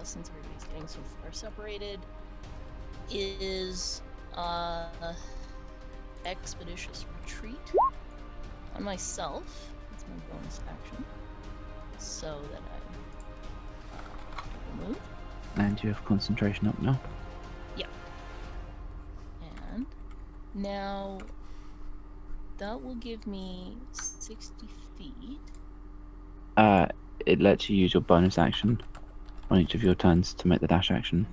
since everybody's getting so far separated, is Expeditious Retreat on myself. That's my bonus action. So that I move. And you have concentration up now. Yeah. And now that will give me 60 feet. It lets you use your bonus action on each of your turns to make the dash action.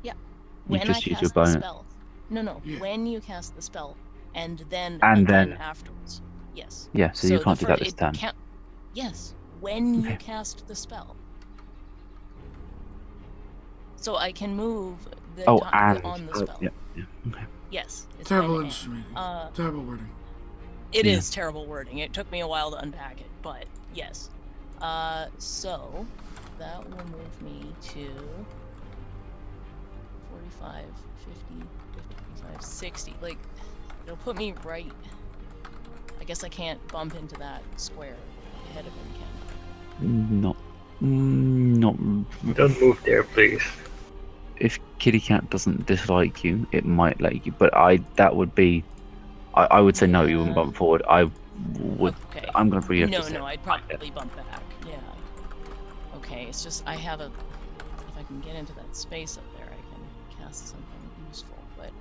Yeah. You When I just use your cast the bonus. spell. No. Yeah. When you cast the spell, and then And again then- afterwards. Yes. Yeah, so you can't do that this it turn. Yes, when you Okay. cast the spell. So I can move the Oh, time and on the spell. yeah. Okay. Yes, it's Terrible when instrumenting. and. Terrible wording. It Yeah. is terrible wording. It took me a while to unpack it, but yes. So that will move me to 45, 50, 55, 60. Like, it'll put me right. I guess I can't bump into that square ahead of him, can I? Not. Don't move there, please. If Kitty Cat doesn't dislike you, it might let you. But that would be. I would say no. You wouldn't bump forward. I would. Okay. I'm gonna put you. No, I'd probably bump back. Yeah. Okay, it's just I have a. If I can get into that space up there, I can cast something useful. But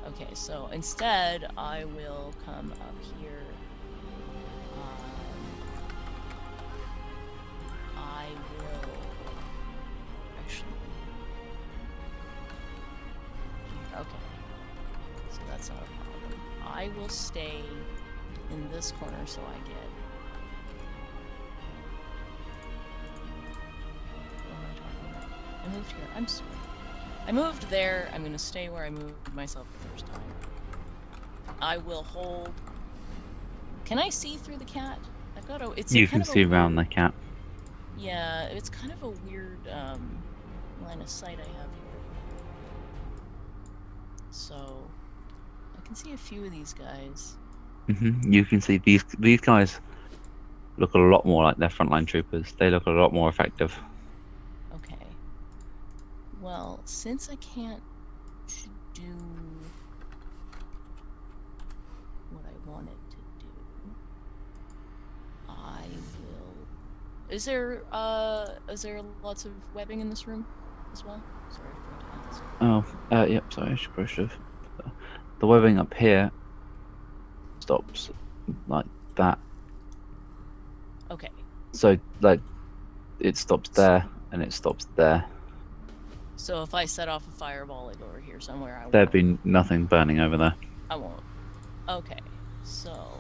okay. So instead, I will come up here. I will actually. Okay. So that's not a problem. I will stay in this corner so I get. What am I talking about? I moved here. I'm sorry. I moved there. I'm going to stay where I moved myself the first time. I will hold. Can I see through the cat? I've got a. It's You a kind can of see a around the weird, cat. Yeah, it's kind of a weird line of sight I have here. So I can see a few of these guys. You can see these guys look a lot more like their frontline troopers. They look a lot more effective. Okay. Well, since I can't do what I wanted to do, I will. Is there lots of webbing in this room as well? Sorry, I forgot to ask. Oh, yep. Sorry, I should have. The webbing up here stops like that. Okay. So like, it stops there and it stops there. So if I set off a fireball like over here somewhere, I There'd won't. be nothing burning over there. I won't. Okay. So. All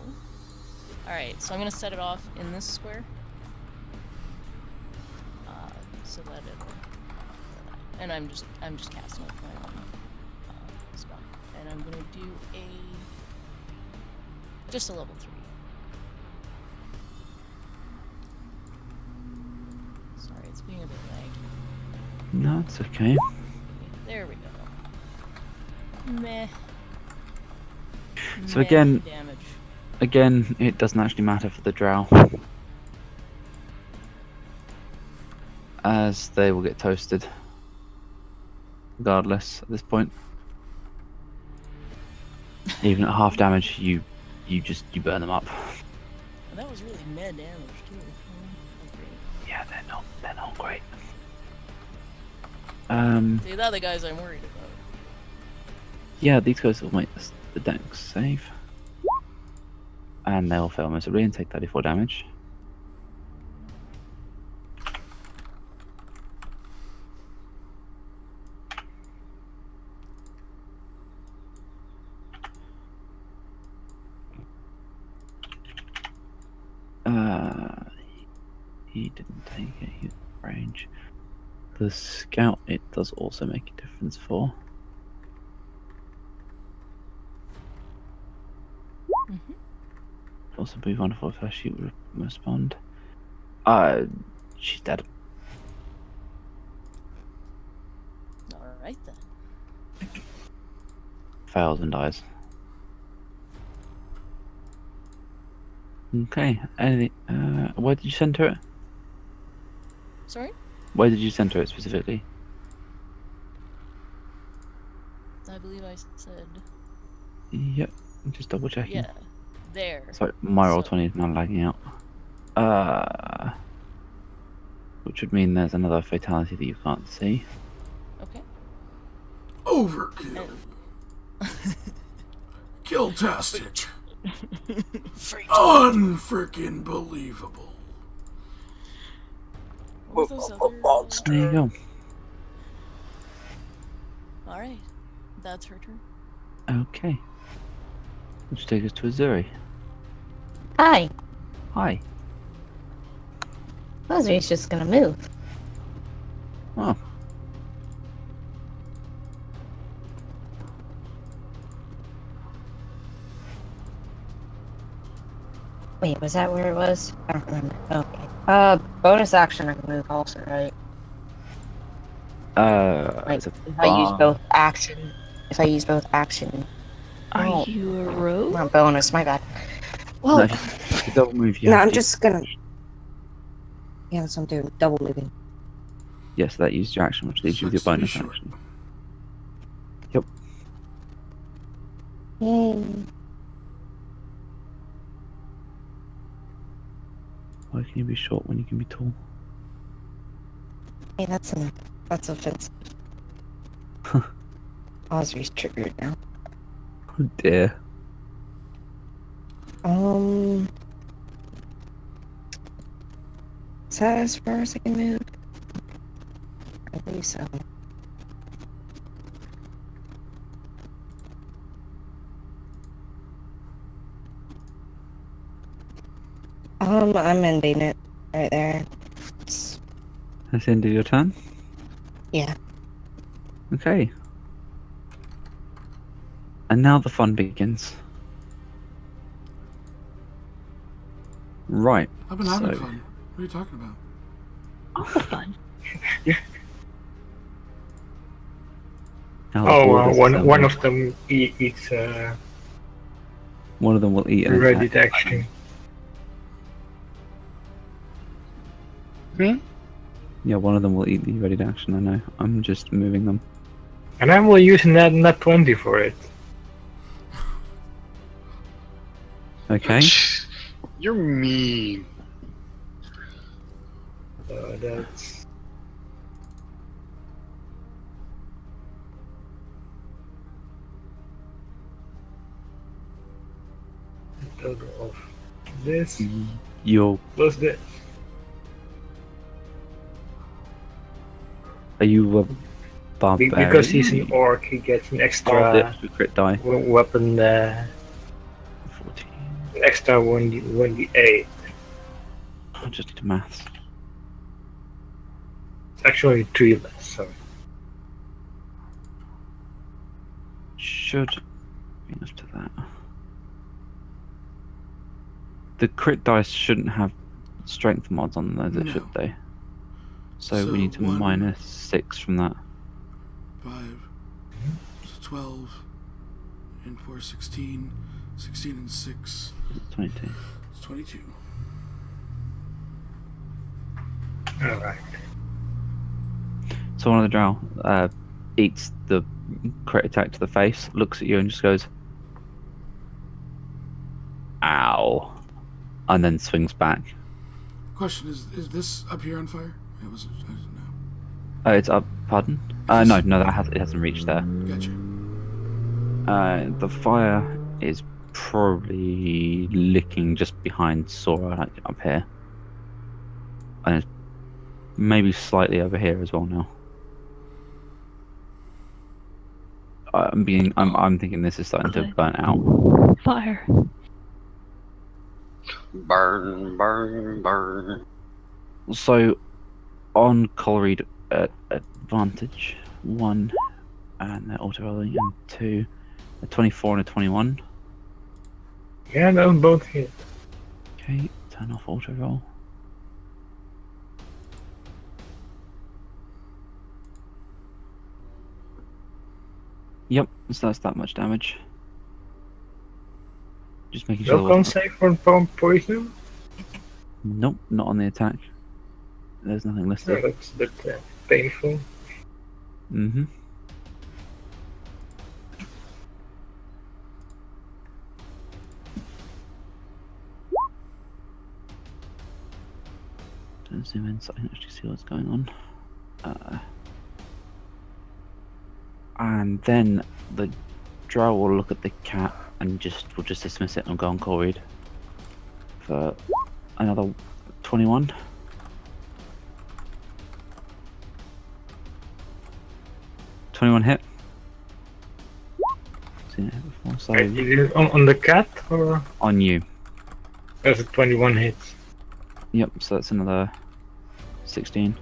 right. So I'm gonna set it off in this square. So that it'll. And I'm just casting it with my own spell, and I'm gonna do just a level 3. Sorry, it's being a bit laggy. No, it's okay. There we go. Meh. So Meh again, damage. it doesn't actually matter for the drow, as they will get toasted regardless at this point. Even at half damage, you burn them up. And that was really meh damage too. Yeah, they're not great. See, they're the guys I'm worried about. Yeah, these guys will make the dex save, and they'll fail miserably and take 34 damage. He didn't take it. He was range. The scout, it does also make a difference for. Also be wonderful if she would respond. She's dead. Alright then. Fails and dies. Okay. Where did you center it? Sorry? Where did you center it specifically? I believe I said. Yep. I'm just double checking. Yeah. There. Sorry, my roll So- 20 is now lagging out. Which would mean there's another fatality that you can't see. Okay. Overkill. Kill-tastic. Unfreaking believable. What were those other? There you go. All right. That's her turn. Okay. Which takes us to Azuri. Hi. Hi. Buzzry's just gonna move. Oh. Wait, was that where it was? I don't remember. Okay. Bonus action I can move also, right? Like, It's a if I use bar. both action. If I use both action. Are Oh, you a rogue? not bonus, my bad. No, Well, if you double move, you no, have I'm to. just gonna. Yeah, that's what I'm doing. Double moving. Yes, that used your action, which leaves you with your Sucks to be bonus short. action. Yep. Yay. Why can you be short when you can be tall? Hey, that's offensive. Ozzy's triggered now. Oh dear. Is that as far as I can move? I believe so. I'm ending it right there. That's the end of your turn? Yeah. Okay. And now the fun begins. Right. I've been having so- fun. What are you talking about? All the fun. Now the Oh, board is one assembled. of them eats One of them will eat an ready attack. action. Yeah, one of them will eat the ready to action, I know. I'm just moving them. And I'm only using that nat 20 for it. Okay. You're mean. So that's a total of this You're... plus this. Are you a barbarian? Because he's an orc, he gets an Oh, the extra extra crit die. weapon, 14. extra 1d8. I just need maths. It's actually 3 less, sorry. Should bring us to that. The crit dice shouldn't have strength mods on those, No. should they? So So we need to one- minus 6 from that. 5, so 12, and 4, 16. 16 and 6, 22. it's 22. Alright. So one of the drow eats the crit attack to the face, looks at you and just goes, ow, and then swings back. Question, is this up here on fire? I didn't know. It's up, pardon? Is No, this- it hasn't reached there. Gotcha. The fire is probably licking just behind Sora, like up here. And it's maybe slightly over here as well now. I'm thinking this is starting to burn out. Fire. Burn, burn, burn. So, on Colreed advantage, 1, and they're auto rolling, and 2, a 24 and a 21. Yeah, those both hit. Okay, turn off auto roll. Yep, so that's that much damage. Just making sure. No con save for poison? Nope, not on the attack. There's nothing No, listed. that's a bit painful. Mm-hmm. going to zoom in so I can actually see what's going on. And then the drow will look at the cat and will just dismiss it and go on call read for another 21. 21 hit. Seen it before, so On the cat or on you. there's a 21 hits. Yep, so that's another 16.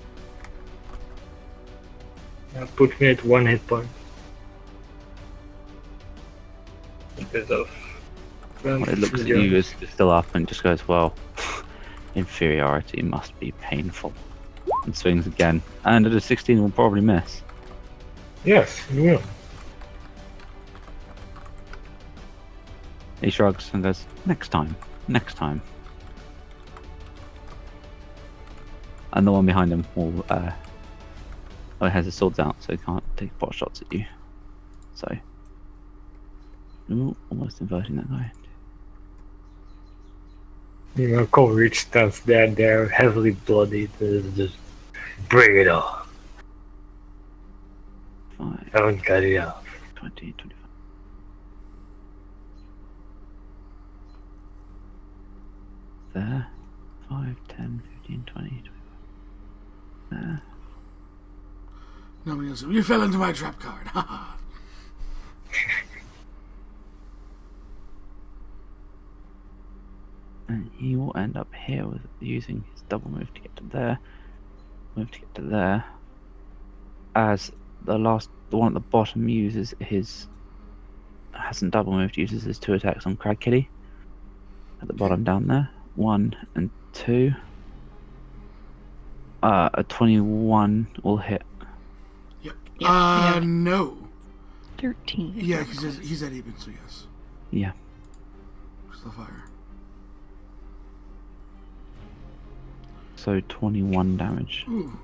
Put me at 1 hit point. Because of Well, it looks at you as you're still up and just goes, well, inferiority must be painful. And swings again. And at a 16 will probably miss. Yes, you will. He shrugs and goes, next time, next time. And the one behind him will, he has his swords out, so he can't take pot shots at you. So, ooh, almost inverting that guy. You know, Coleridge stands there, they're heavily bloodied. Just bring it on. 5, Haven't got it off. 20, 25. There. 5, 10, 15, 20, 25. There. Nobody else. You fell into my trap card. Haha. And he will end up here with using his double move to get to there. Move to get to there. As the one at the bottom uses his hasn't double moved, uses his 2 attacks on Crag Kitty. At the bottom down there. 1 and 2. A 21 will hit. Yep. Yeah. No. 13. Yeah, because he's at even, so yes. Yeah. Still fire. So 21 damage. Ooh.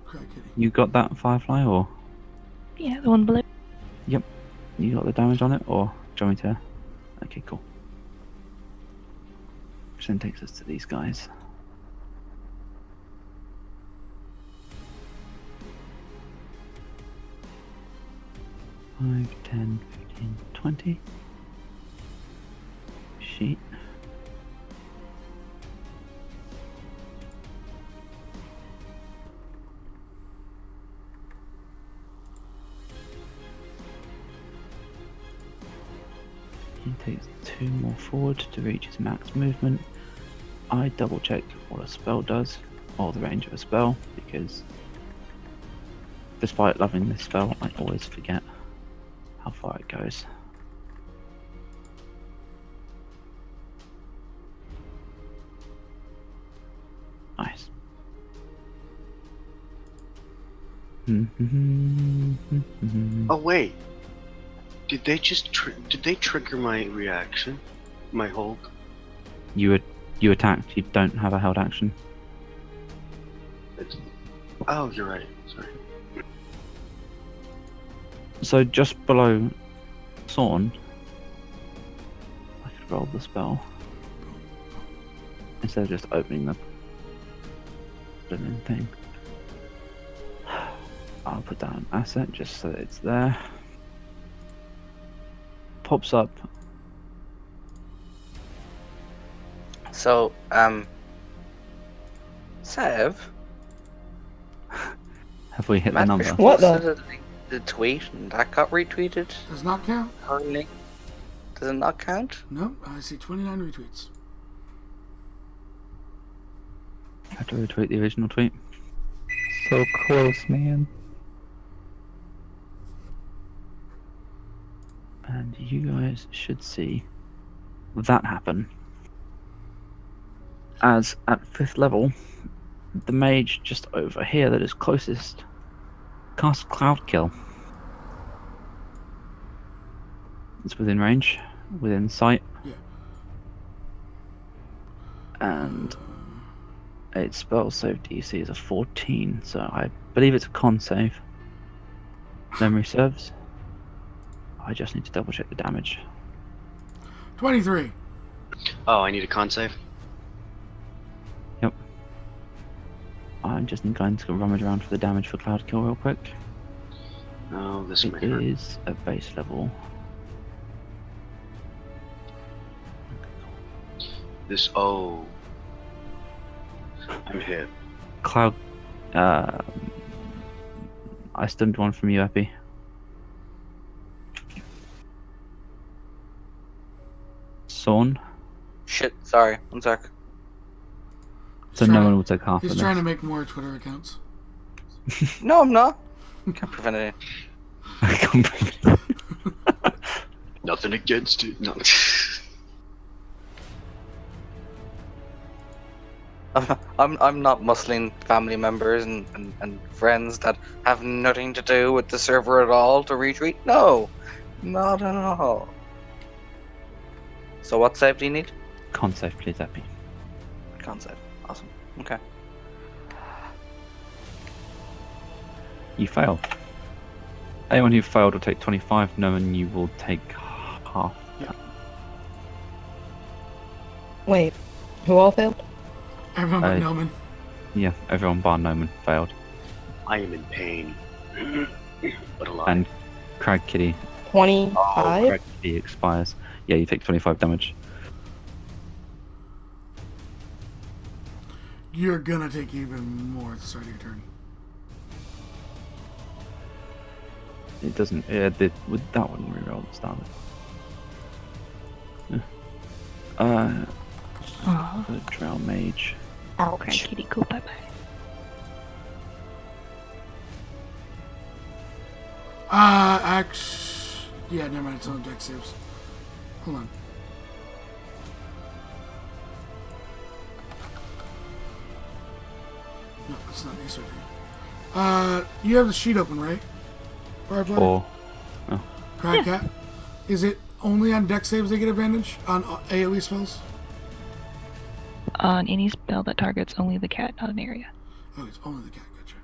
Crack kitty. You got that, Firefly, or? Yeah, the one below. Yep. You got the damage on it, or do you want me to? Okay, cool. Which then takes us to these guys. Five, 10, 15, 20. Sheet. He takes 2 more forward to reach his max movement. I double check what a spell does, or the range of a spell, because despite loving this spell, I always forget how far it goes. Nice. Oh wait, did they just did they trigger my reaction, my hold? You attacked. You don't have a held action. Oh, you're right. Sorry. So just below Sorn, I could roll the spell instead of just opening the blooming thing. I'll put down an asset just so that it's there. Pops up. So, Sev, Have we hit the Matt number? Fish What the- posted the tweet and that got retweeted. Does not count. Her link. Does it not count? No, I see 29 retweets. Have to retweet the original tweet. So close, man. And you guys should see that happen. As at 5th level, the mage just over here that is closest casts Cloud Kill. It's within range, within sight. Yeah. And its spell save DC is a 14, so I believe it's a con save. Memory serves. I just need to double check the damage. 23. Oh, I need a con save. Yep. I'm just going to rummage around for the damage for Cloud Kill real quick. Oh, this It may hurt. is at base level. This, oh. I'm hit. Cloud. I stunned one from you, Epi. Sawn. Shit, sorry. One sec. So no one will take half of He's this. trying to make more Twitter accounts. No, I'm not. Can't prevent it. I can't believe it. Nothing against it. No. I'm not muscling family members and friends that have nothing to do with the server at all to retweet. No, not at all. So what save do you need? Con save, please, Epi. Con save. Awesome. Okay. You failed. Anyone who failed will take 25, knowing you will take half. Yeah. Wait, who all failed? Everyone but Noman. Yeah, everyone bar Noman failed. I am in pain. But alive. And Crag Kitty. 25? Crag Kitty expires. Yeah, you take 25 damage. You're gonna take even more at the start of your turn. It doesn't. With that one, reroll the start. The Drow Mage. Cry kitty, go bye bye. Yeah, never mind. It's on deck saves. Hold on. No, it's not the SRD. You have the sheet open, right? Firefly? Or. Oh. Crab Cat? Is it only on deck saves they get advantage? On AoE spells? On any spell that targets only the cat, not an area. Oh, it's only the cat. Gotcha.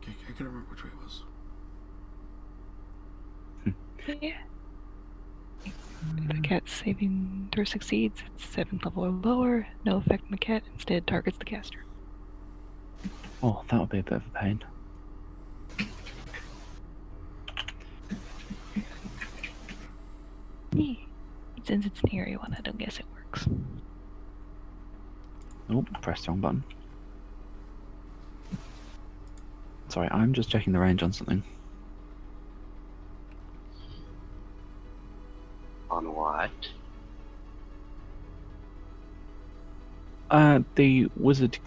Okay, I couldn't remember which way it was. Yeah. If the cat's saving throw succeeds, it's 7th level or lower, no effect on the cat, instead targets the caster. Oh, that would be a bit of a pain. Yeah. Since it's an area one, I don't guess it works. Oh, press the wrong button. Sorry, I'm just checking the range on something. On what? The wizard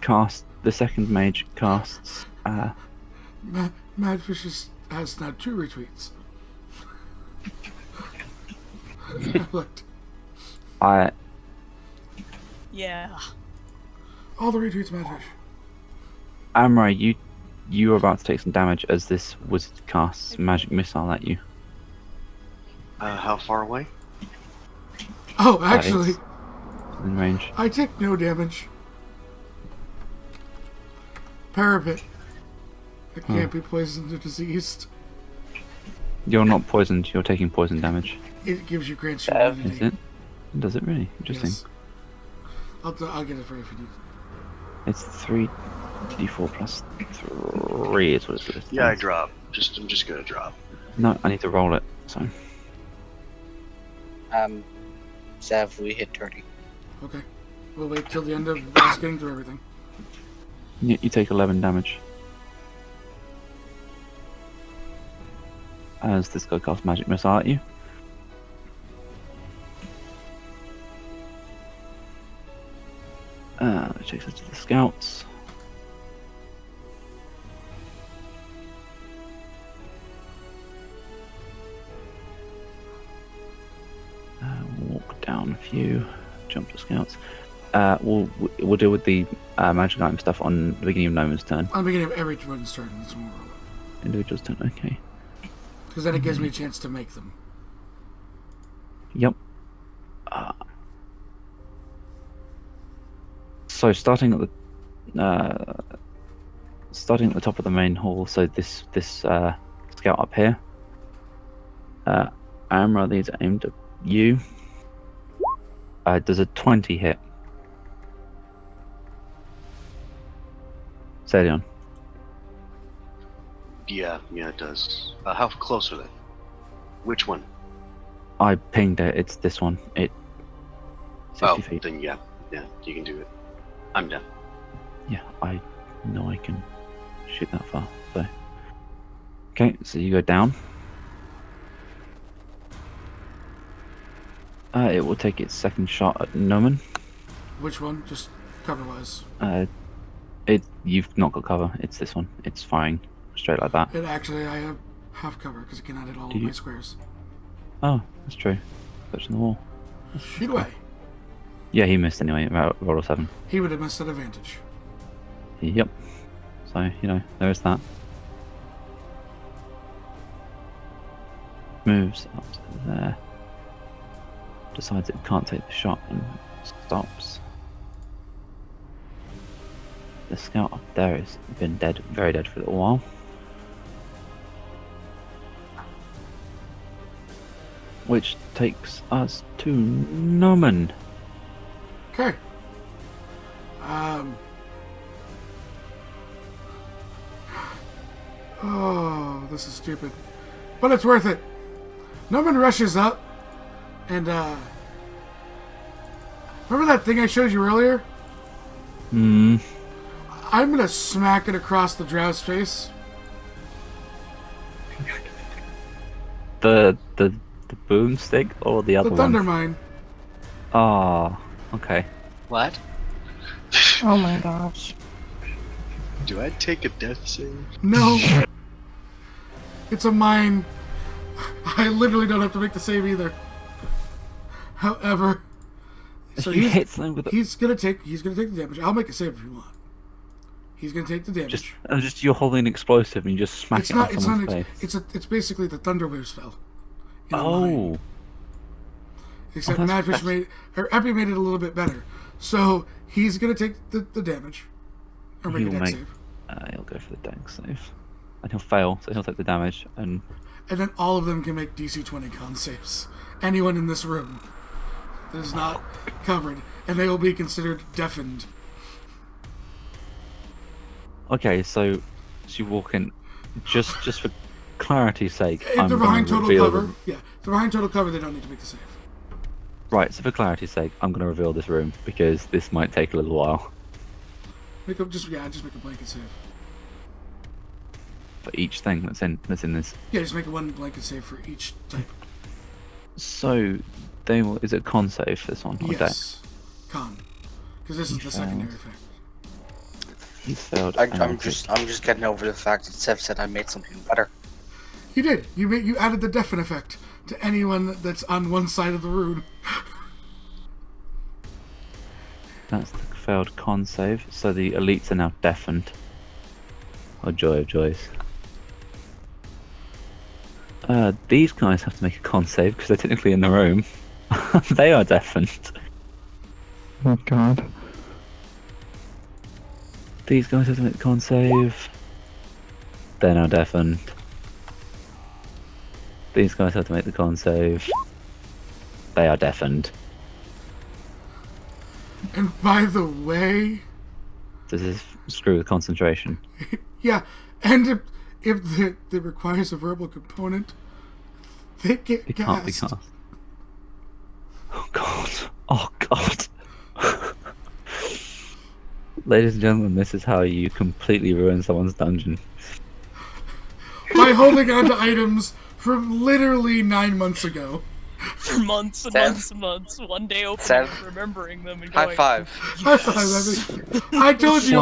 the second mage casts, Madfish has now 2 retweets. I looked. Yeah. All the retweets, Madfish. Amra, you are about to take some damage as this wizard casts magic missile at you. How far away? Oh, actually, It's in range. I take no damage. Parapet. It can't be poisoned or diseased. You're not poisoned, you're taking poison damage. It gives you grants Is immunity. it? Does it really? Interesting. Yes. I'll get it for you if you need. It's 3d4 plus 3 is what it's. Yeah, I drop. I'm just gonna drop. No, I need to roll it, so. Sav, we hit 30. Okay. We'll wait till the end of us getting through everything. You take 11 damage. As this guy casts magic missile at you. It takes us to the scouts. Walk down a few, jump to scouts. We'll deal with the magic item stuff on the beginning of Noman's turn. On the beginning of every run's turn, that's when we'll roll it. Individual's turn, okay. Because then it gives me a chance to make them. Yep. So starting at the top of the main hall, so this scout up here. Amra, these are aimed at you. Does a 20 hit? Ceylon. Yeah, it does. How close are they? Which one? I pinged it. It's this one. 60 feet. Then yeah, you can do it. I'm down. Yeah, I know I can shoot that far. So, okay, so you go down. It will take its second shot at Noman. Which one? Just cover-wise. You've not got cover. It's this one. It's firing straight like that. I have half cover because it cannot hit all Do of you? my squares. Oh, that's true. Touching the wall. Shoot away. Yeah, he missed anyway. Roll a 7. He would have missed at advantage. Yep. So, there's that. Moves up to there. Decides it can't take the shot and stops. The scout up there has been dead, very dead for a little while. Which takes us to Norman. Okay. Oh, this is stupid. But it's worth it. Norman rushes up and, remember that thing I showed you earlier? Hmm. I'm gonna smack it across the drow's face. The boomstick or the other The one? thunder mine. Ah, okay. What? Oh my gosh. Do I take a death save? No. It's a mine. I literally don't have to make the save either. However, so If you hit something with he's gonna take the damage. I'll make a save if you want. He's gonna take the damage. just you're holding an explosive and you just smack It's it not. on It's someone's not. face. It's basically the Thunderwave spell. in a Oh. mine. Except that's- Madfish made Epi made it a little bit better. So he's gonna take the damage. Or make a dex save. He'll go for the dex save. And he'll fail, so he'll take the damage and And then all of them can make DC 20 con saves. Anyone in this room that is not covered. And they will be considered deafened. okay, so you walk in just for clarity's sake. If I'm they're gonna behind total reveal cover, them. if they're behind total cover, they don't need to make the save. Right, so for clarity's sake, I'm gonna reveal this room because this might take a little while. Just make a blanket save. For each thing that's in this. Yeah, just make a one blanket save for each type. So is it con save for this one? Or dex? Yes. Con. Because this is the secondary effect. He's failed. I'm just getting over the fact that Sev said I made something better. You did. You added the deafen effect to anyone that's on one side of the rune. That's the failed con save, so the elites are now deafened. Oh, joy of joys. These guys have to make a con save because they're technically in the room. They are deafened. Oh god. These guys have to make a con save. They're now deafened. These guys have to make the con save. They are deafened. And by the way... This is screw with concentration. Yeah, and if it requires a verbal component, they get It can't be gassed. cast. Oh god. Oh god. Ladies and gentlemen, this is how you completely ruin someone's dungeon. By holding on to items from literally 9 months ago. For months and Sev. months and months. One day opening, Sev. remembering them, and High going, five. High five, I told you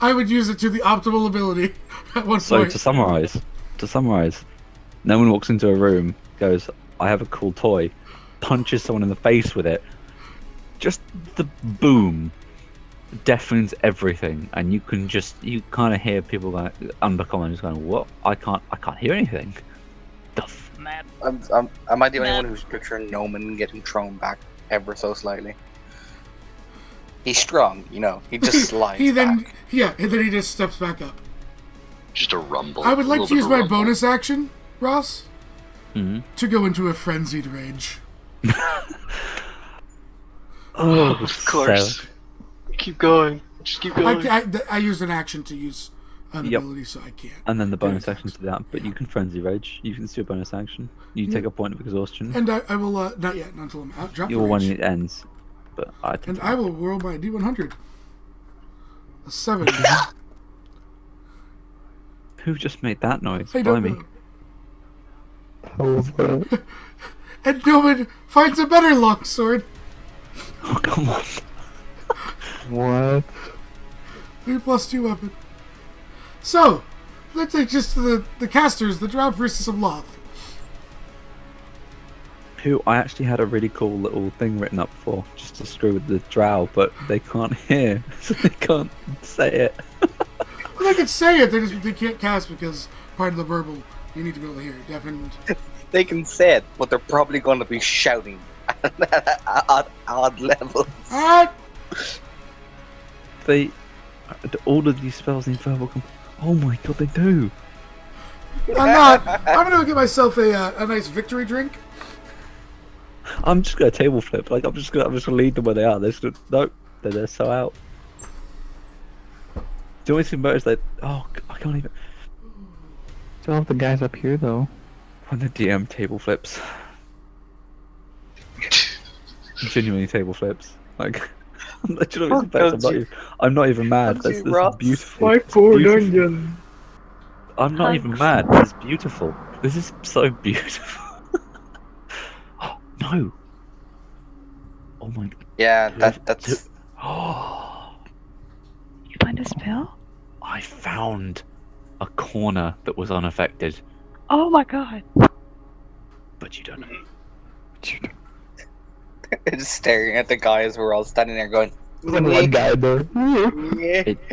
I would use it to the optimal ability at one So point. to summarize, no one walks into a room, goes, I have a cool toy, punches someone in the face with it. Just the boom deafens everything, and you kind of hear people going undercommon just going, what? I can't hear anything. Mad. Am I the only Nah. one who's picturing Noman getting thrown back ever so slightly? He's strong, he just slides and then back. he just steps back up. Just a rumble. I would a like little to bit use of a my rumble. bonus action, Ross, Mhm. to go into a frenzied rage. Oh, Of course. Keep going. Just keep going. I used an action to use an Yep. ability, so I can't. And then the bonus Yeah, action to that, but you can frenzy rage. You can do a bonus action. You take a point of exhaustion. And I will not yet, not until I'm out. Drop the You're when rage. it ends. But I think. And I will roll my D100. A 7. Who just made that noise? I don't Blimey. know. How was that? And Newman finds a better longsword. Oh, come on. What? 3+2 weapon. So, that takes us to the casters, the Drow Priestess of Loth. Who I actually had a really cool little thing written up for, just to screw with the drow, but they can't hear, so they can't say it. Well, they can say it, they can't cast because part of the verbal, you need to be able to hear it. Deafened. They can say it, but they're probably going to be shouting at odd levels. Alright! All of these spells need verbal oh my god, they do! I'm gonna get myself a nice victory drink. I'm just gonna table flip, like I'm just gonna leave them where they are. Nope, they're so out. The only thing is that, I can't even. Still have the guys up here though. When the DM table flips. Genuinely table flips. Like, I'm not even mad. This is beautiful. My poor dungeon. I'm not even mad. This is beautiful. This is so beautiful. Oh, no. Oh my god. Yeah, that's. Oh. You find a spell? I found a corner that was unaffected. Oh my god. But you don't know. Just staring at the guys. We're all standing there going. One guy there.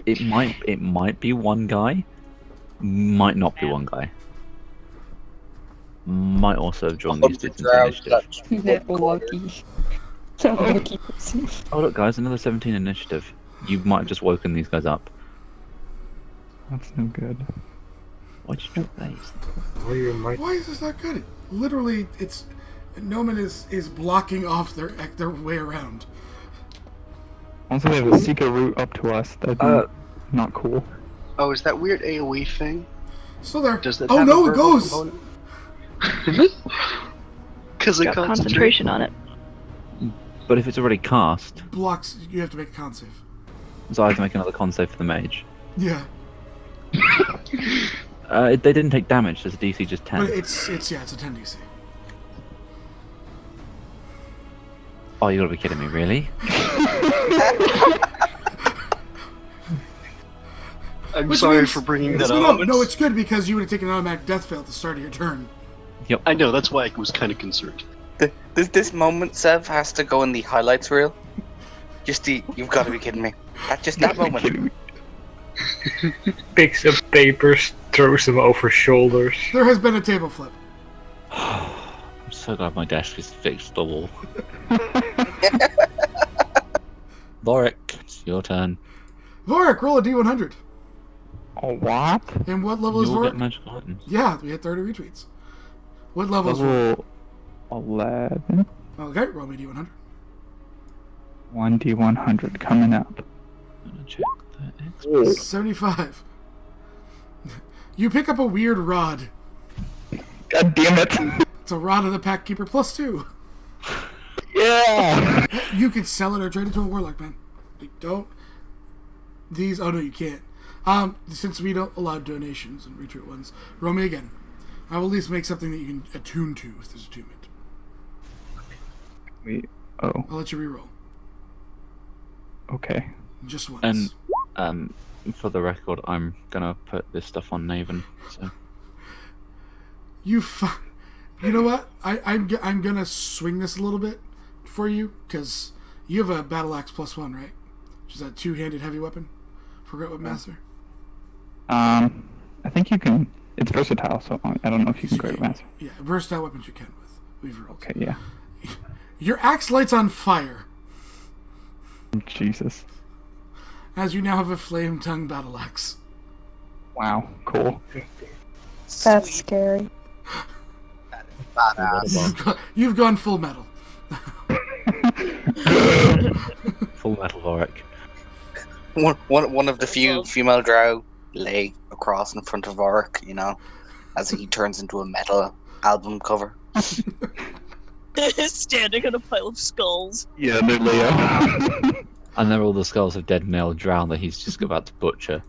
It might be one guy. Might not be one guy. Might also have joined these dudes into initiative. That lucky. So lucky person. Oh look guys, another 17 initiative. You might have just woken these guys up. That's no good. Why'd you do that? Why is this not good? Literally, it's Noman is blocking off their way around. Also, they have a secret route up to us. That'd be not cool. Oh, is that weird AoE thing? Still there. Does that oh have no, a it verbal goes. Because Got concentration on it. But if it's already cast, Blocks. You have to make a con save. so I have to make another con save for the mage. Yeah, They didn't take damage. There's a DC just 10. but it's a 10 DC. Oh, you gotta be kidding me, really? I'm Which sorry means- for bringing that No, up. no, it's good because you would have taken an automatic death fail at the start of your turn. Yep. I know, that's why I was kind of concerned. This moment, Sev, has to go in the highlights reel. You've got to be kidding me. Just that moment. Picks up papers, throws them over shoulders. There has been a table flip. I'm so glad my desk is fixed to the wall. Vorik, it's your turn. Vorik, roll a D100. Oh, what? And what level is You'll get Vorik? magical items. Yeah, we had 30 retweets. What level is Vorik? Level 11. Okay, roll me D100. 1d100 coming up. I'm gonna check the XP. 75. You pick up a weird rod. God damn it! It's a rod of the Pack Keeper +2. Yeah! You can sell it or trade it to a warlock, man. Don't. These. Oh no, you can't. Since we don't allow donations and retweet ones, roll me again. I will at least make something that you can attune to if there's attunement. Oh, I'll let you reroll. okay. Just once. And for the record, I'm gonna put this stuff on Naven. So You know what? I'm gonna swing this a little bit for you because you have a battle axe +1, right? Which is that two-handed heavy weapon for Great Weapon Master. I think you can. It's versatile, so I don't know if you can Great Master. Yeah, versatile weapons you can with Weaver rolls. Okay, yeah. Your axe lights on fire Jesus. as you now have a flame tongue battle axe. Wow, cool. That's scary. You've gone full metal. full metal Vorik. One of the few female drow lay across in front of Varric, as he turns into a metal album cover. Standing on a pile of skulls. Yeah, they're Leo. And they're all the skulls of dead male drow that he's just about to butcher.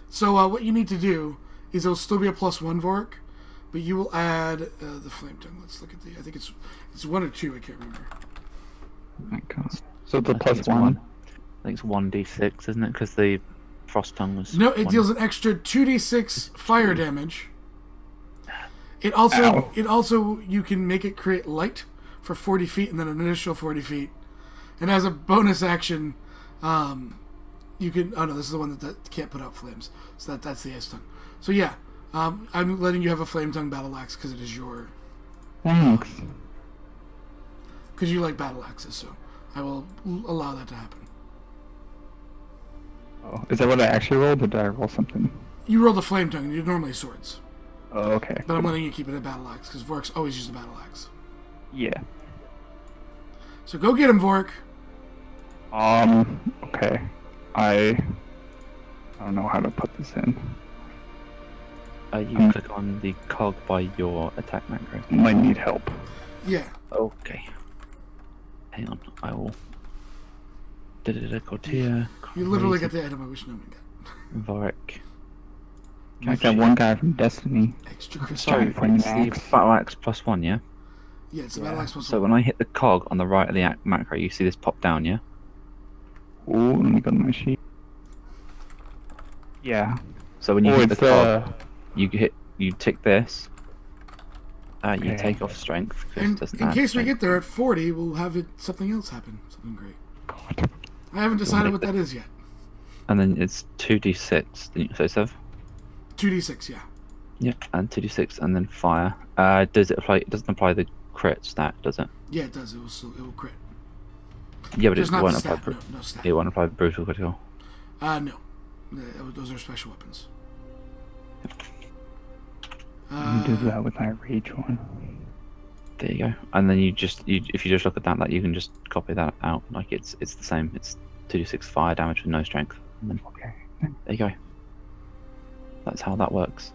So what you need to do is it'll still be a +1 Vork, but you will add the flame tongue. Let's look at I think it's 1 or 2. I can't remember. My God. So the I think it's +1. I think it's 1d6, isn't it? Because the frost tongue was. No, it 1. deals an extra 2d6 fire damage. It also you can make it create light for 40 feet and then an additional 40 feet. And as a bonus action, you can. Oh no, this is the one that can't put out flames. So that's the ice tongue. So yeah, I'm letting you have a flame tongue battle axe because it is your. Thanks. Because you like battle axes, so I will allow that to happen. Oh, is that what I actually rolled, or did I roll something? You rolled a flame tongue. You're normally swords. Oh, okay. But I'm letting you keep it a battle axe because Vork's always use a battle axe. Yeah. So go get him, Vork. Okay. I don't know how to put this in. You click on the cog by your attack macro. Might need help. Yeah. Okay. Hang on, I will. Cortia. You literally got the item I wish no one got. Varric. Like that one guy from Destiny. Extra crystal. Sorry, it's the battle axe +1, yeah? Yeah, it's a battle axe +1. So when I hit the cog on the right of the macro, you see this pop down, yeah? Ooh, let me go to my sheet. Yeah. So when you hit the cog, you tick this. You take off strength. And in case we get there at 40, we'll have something else happen. Something great. God. I haven't decided what that is yet. And then it's 2d6, didn't you say, Sev? 2d6, yeah. Yeah, and 2d6, and then fire. Does it apply? It doesn't apply the crit stat, does it? Yeah, it does. It will crit. Yeah, but There's it not won't the apply. stat. No stat. It won't apply brutal critical. No. Those are special weapons. Do that with my rage one. There you go. And then if you just look at that, you can just copy that out. Like it's the same. It's 2d6 fire damage with no strength. And then, okay. There you go. That's how that works.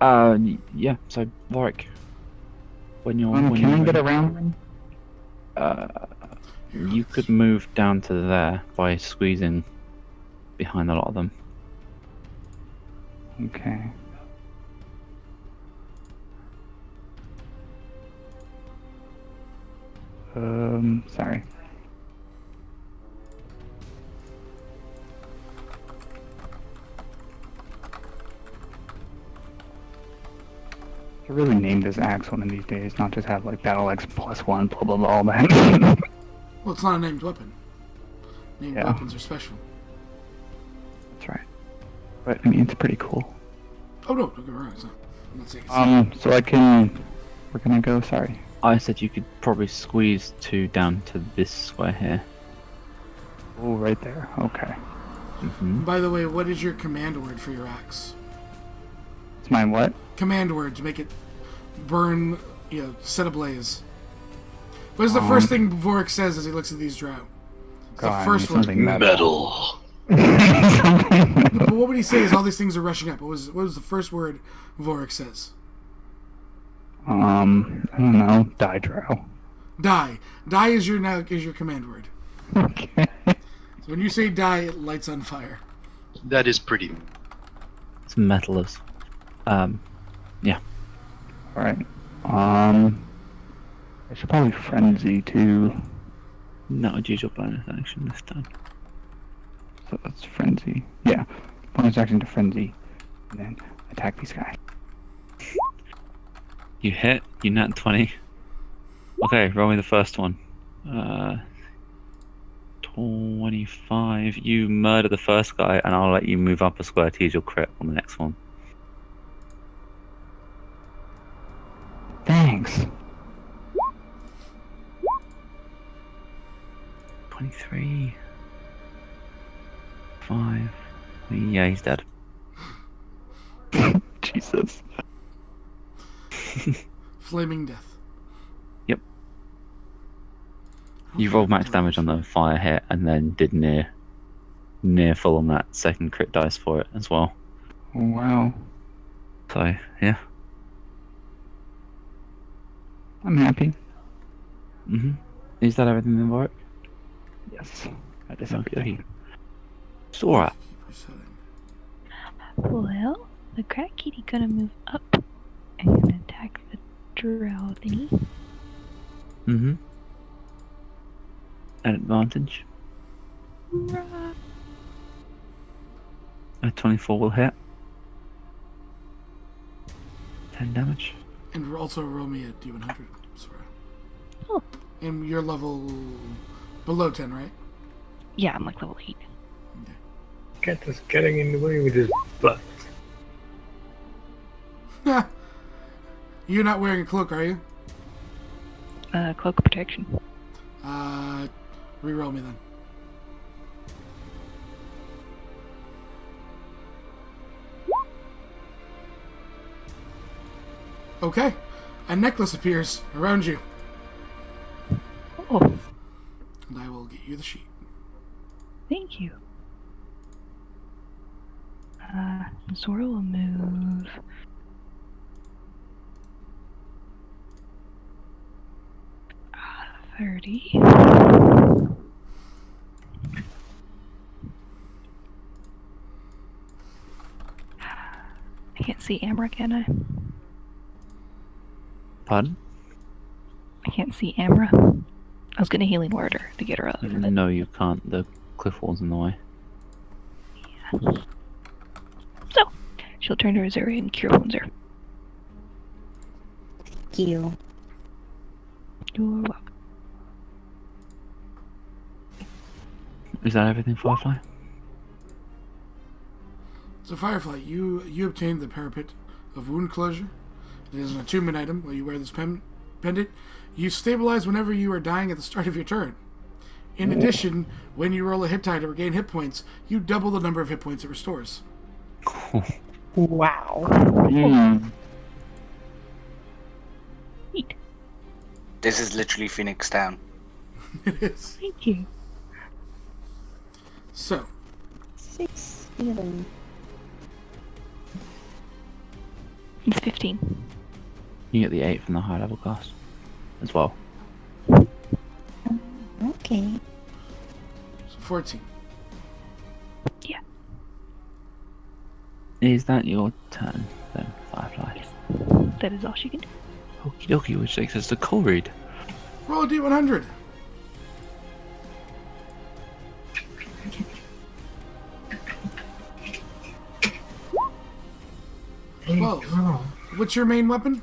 Yeah. So Varric, when can I get around them? You could move down to there by squeezing behind a lot of them. Okay. Sorry. I should really name this axe one of these days, not just have like battle axe +1, blah blah blah, all that. Well, it's not a named weapon. Named weapons are special. That's right. But I mean, it's pretty cool. Oh no, don't get me wrong. It's not. I'm not saying it's so I can. We're gonna go. Sorry. I said you could probably squeeze 2 down to this square here. Oh, right there. Okay. By the way, what is your command word for your axe? It's my what? Command word to make it burn, set ablaze. What is the first thing Vork says as he looks at these drow? It's the first one. Metal. But what would he say as all these things are rushing up? What was the first word Vork says? I don't know. Die drow. Die. Die is your command word. Okay. So when you say die, it lights on fire. That is pretty. It's metalist. Yeah. Alright. I should probably frenzy too. Not a usual bonus action this time. So that's frenzy. Yeah. Bonus action to frenzy. And then attack these guys. You hit, you nat 20. Okay, roll me the first one. 25. You murder the first guy, and I'll let you move up a square to use your crit on the next one. Thanks. 23. 5. Yeah, he's dead. Jesus. Flaming death. Yep. You rolled max damage on the fire hit and then did near full on that second crit dice for it as well. Wow. So yeah. I'm happy. Is that everything then, Warwick? Yes. That is Okay. everything. Sora. Well, the crack kitty gonna move up and attack the drow thingy. At advantage. Rah. A 24 will hit. 10 damage. And also roll me a D100. Sorry. Oh. And you're level below 10, right? Yeah, I'm like level 8. Cat is getting in the way with his butt. You're not wearing a cloak, are you? Cloak of protection. Reroll me then. Okay. A necklace appears around you. Oh, And I will get you the sheet. thank you. Zora will move. Uh, 30. I can't see Amra, can I? Pardon? I can't see Amra. I was gonna healing word her to get her up. But No, you can't. The cliff wall's in the way. so, she'll turn to Azuri and cure wounds her. Thank you. You're welcome. Is that everything, Firefly? So Firefly, you obtained the parapet of wound closure. It is an attunement item. While you wear this pendant, you stabilize whenever you are dying at the start of your turn. In addition, when you roll a hit die to regain hit points, you double the number of hit points it restores. Wow. Neat. This is literally Phoenix Town. It is. Thank you. So, 6, 11. It's 15. You get the 8 from the high level cast as well. Okay. so 14. Yeah. Is that your turn then, Firefly? Yes. That is all she can do. Okie dokie, which takes us to Colereed. Roll a D100. Well, what's your main weapon?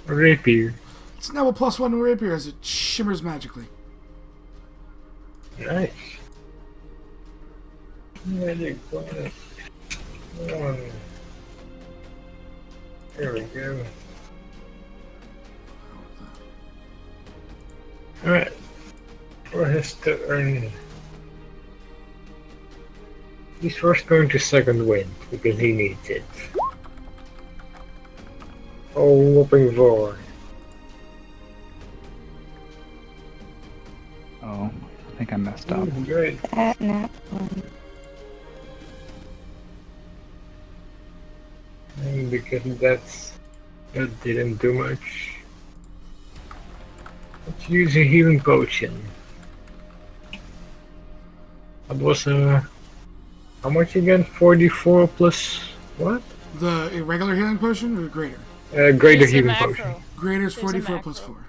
A rapier. It's now a +1 rapier as it shimmers magically. Nice. Magic bonus. 1. There we go. Alright. For his turn. He's first going to second wind because he needs it. Oh, whooping roar. Oh, I think I messed up. Great. That nat one. And because that didn't do much. Let's use a healing potion. That was how much again? 44 plus what? The irregular healing potion or greater? Greater There's a healing macro. potion. Greater is There's a 44 macro. plus 4.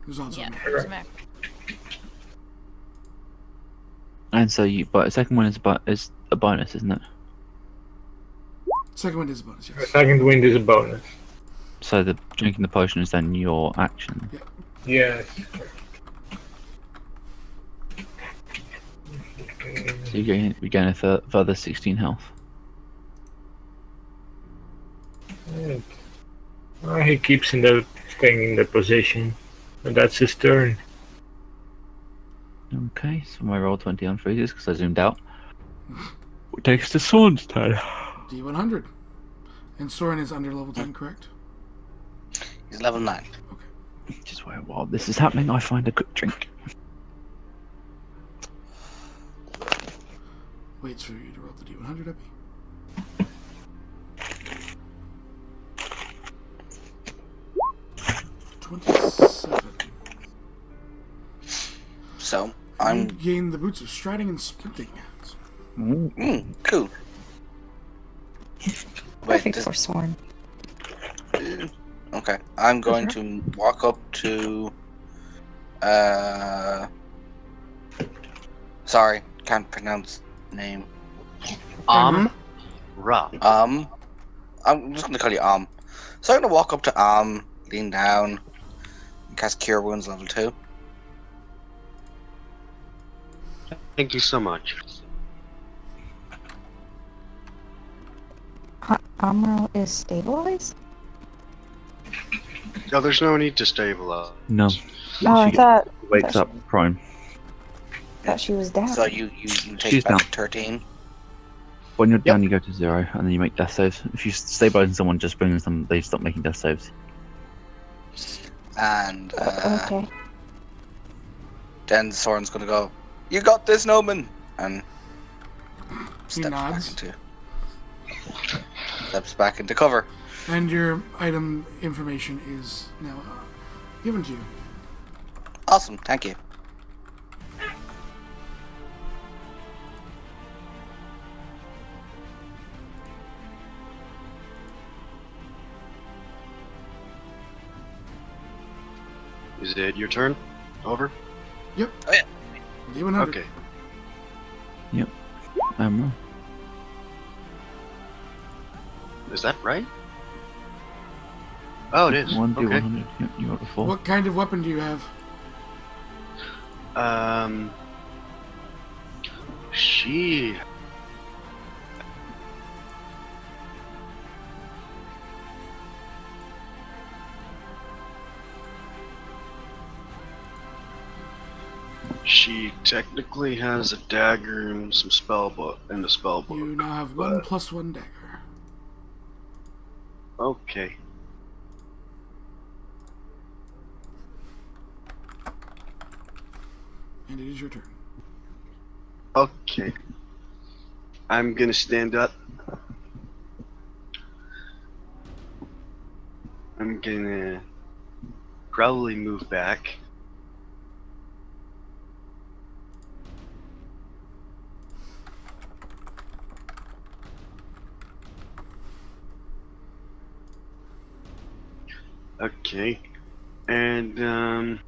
There's also Yeah, a macro. there's a macro. And so but a second one is a bonus, isn't it? Second one is a bonus, The yes. second wind is a bonus. So the drinking the potion is then your action. Yes. So you gain a further 16 health. Right. Well, he keeps staying in the position, and that's his turn. Okay, so my roll 20 on freezes because I zoomed out. What takes us to Soren's turn? D100. And Soren is under level 10, correct? He's level 9. Just while this is happening, I find a quick drink. Waits for you to roll the D100, Epi. So, You gain the boots of striding and sprinting. Cool. Perfect for Soren. Okay, I'm going to walk up to. Sorry, can't pronounce name. Ra. I'm just gonna call you So I'm gonna walk up to lean down, and cast Cure Wounds level 2. Thank you so much. Amro is stabilized? No, there's no need to stabilize. No. Oh, I thought wakes up prime. Thought she was down. So you take She's back down. 13. When you're down, you go to 0, and then you make death saves. If you stabilize someone, just brings them, they stop making death saves. And okay. then Soren's gonna go, "You got this, Noman!" And He nods. Steps back into cover. And your item information is now given to you. Awesome, thank you. Is it your turn? Over? Yep. Oh, yeah. D100. Okay. Yep. Is that right? Oh, it is. 1d100. Yep, you got the 4. What kind of weapon do you have? She. She technically has a dagger and some spell book and a spell book. You now have 1 + 1 dagger. Okay. And it is your turn. Okay. I'm gonna stand up. I'm gonna probably move back. Okay. And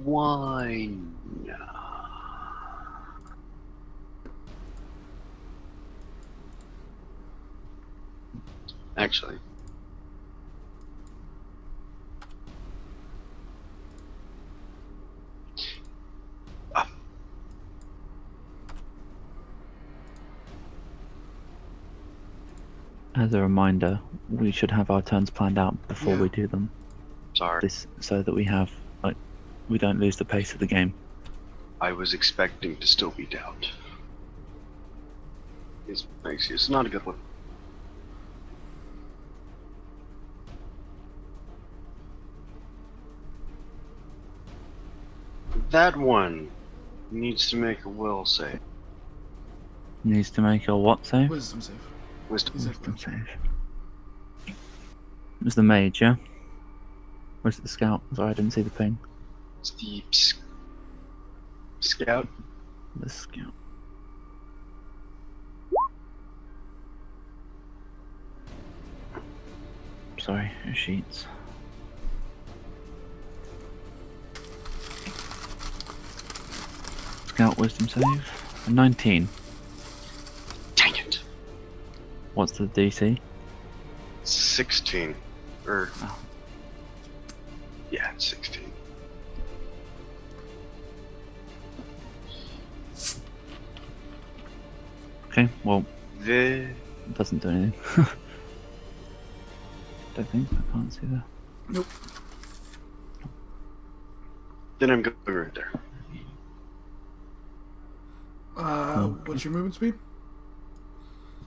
why not? Actually. As a reminder, we should have our turns planned out before we do them. Sorry. This so that we have, we don't lose the pace of the game. I was expecting to still be down. It's not a good one. That one needs to make a will save. Needs to make a what save? Wisdom save. Wisdom save. It was the mage, yeah? Or is it the scout? Sorry, I didn't see the ping. It's the scout. The scout. Sorry, sheets. Scout wisdom save. A 19. Dang it. What's the DC? 16. Yeah, it's 16. Okay, well, The it doesn't do anything. Don't think. I can't see that. Nope. then I'm going right there. What's your movement speed?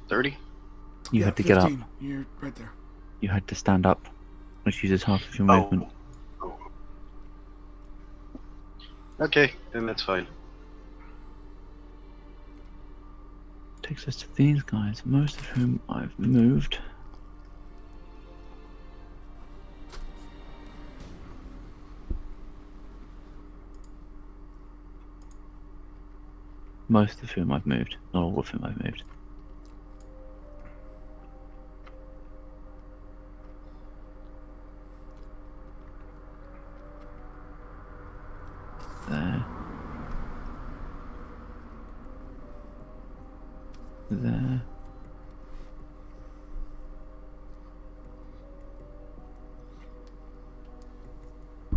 30. You Yeah, had to get up. 15. You're right there. You had to stand up, which uses half of your Oh. movement. Oh. Okay, then that's fine. Takes us to these guys, most of whom I've moved. Most of whom I've moved, not all of whom I've moved. There. There.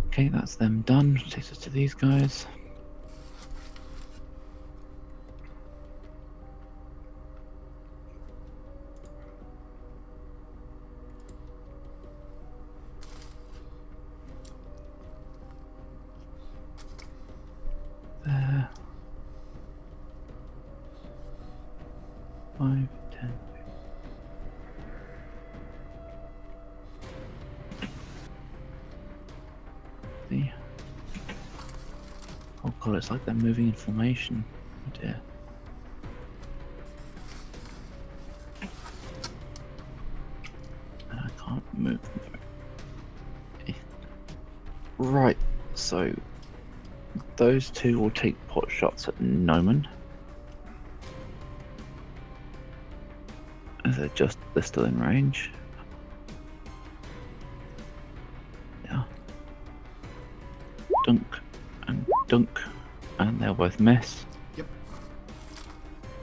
Okay, that's them done. Takes us to these guys. There. 5, 10. See? Oh god, it's like they're moving in formation. Oh dear. And I can't move them. Right, so those two will take pot shots at Noman. As they're still in range. Yeah. Dunk, and they'll both miss. Yep.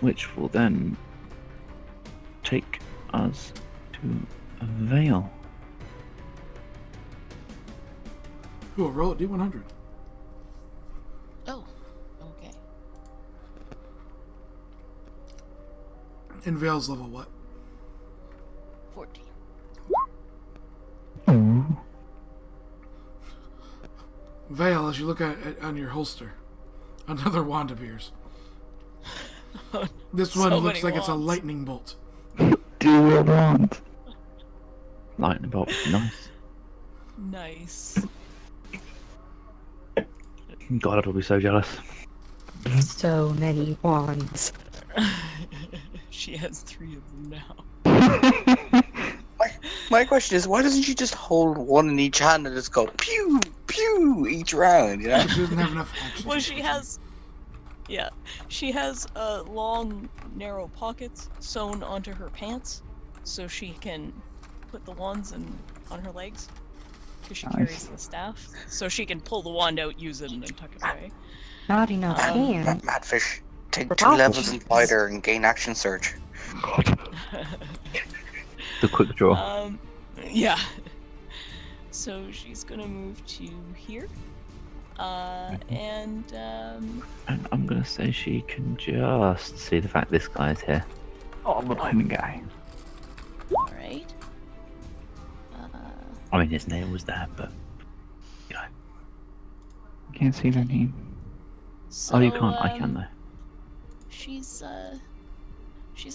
Which will then take us to a Vale. Cool, roll it, D100. Oh, okay. And Vale's level what? 14. Vale, as you look at on your holster, another wand appears. This one So looks many like it's a wands. lightning bolt. Dual wand. Lightning bolt, nice. Nice. God, I'll be so jealous. So many wands. She has 3 of them now. My question is, why doesn't she just hold one in each hand and just go pew pew each round? You know? She doesn't have enough action. Well, she has. Yeah, she has long, narrow pockets sewn onto her pants, so she can put the wands on her legs. Because she carries the staff, so she can pull the wand out, use it, and then tuck it away. Not enough hands. Madfish, take 2 levels in fighter and gain action surge. The quick draw. Yeah. So she's gonna move to here. And And I'm gonna say she can just see the fact this guy's here. Oh, the lightning guy. alright. I mean, his name was there, but you know. Can't see their name. So, Oh, you can't. I can though. She's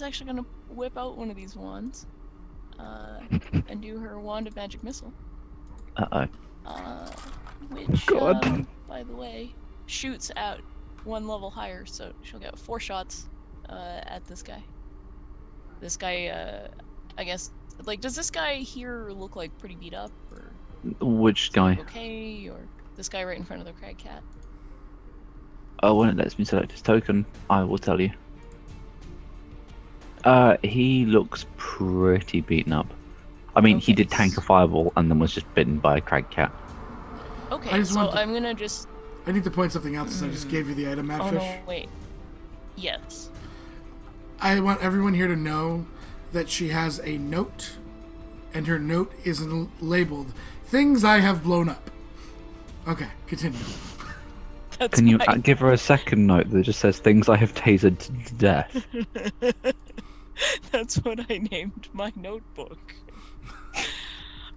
actually gonna whip out one of these wands, and do her wand of magic missile. Which, God. by the way, shoots at 1 level higher, so she'll get 4 shots at this guy. This guy, I guess, like, does this guy here look like pretty beat up, or Which guy? okay, or this guy right in front of the crag cat? Oh, when it lets me select his token, I will tell you. He looks pretty beaten up. I mean, he did tank a fireball and then was just bitten by a crag cat. Okay, so I'm gonna just... I need to point something out since I just gave you the item, Oh Madfish. no, wait. Yes. I want everyone here to know that she has a note, and her note is labeled "Things I Have Blown Up." Okay, continue. That's Can you my... give her a second note that just says things I have tasered to death? That's what I named my notebook.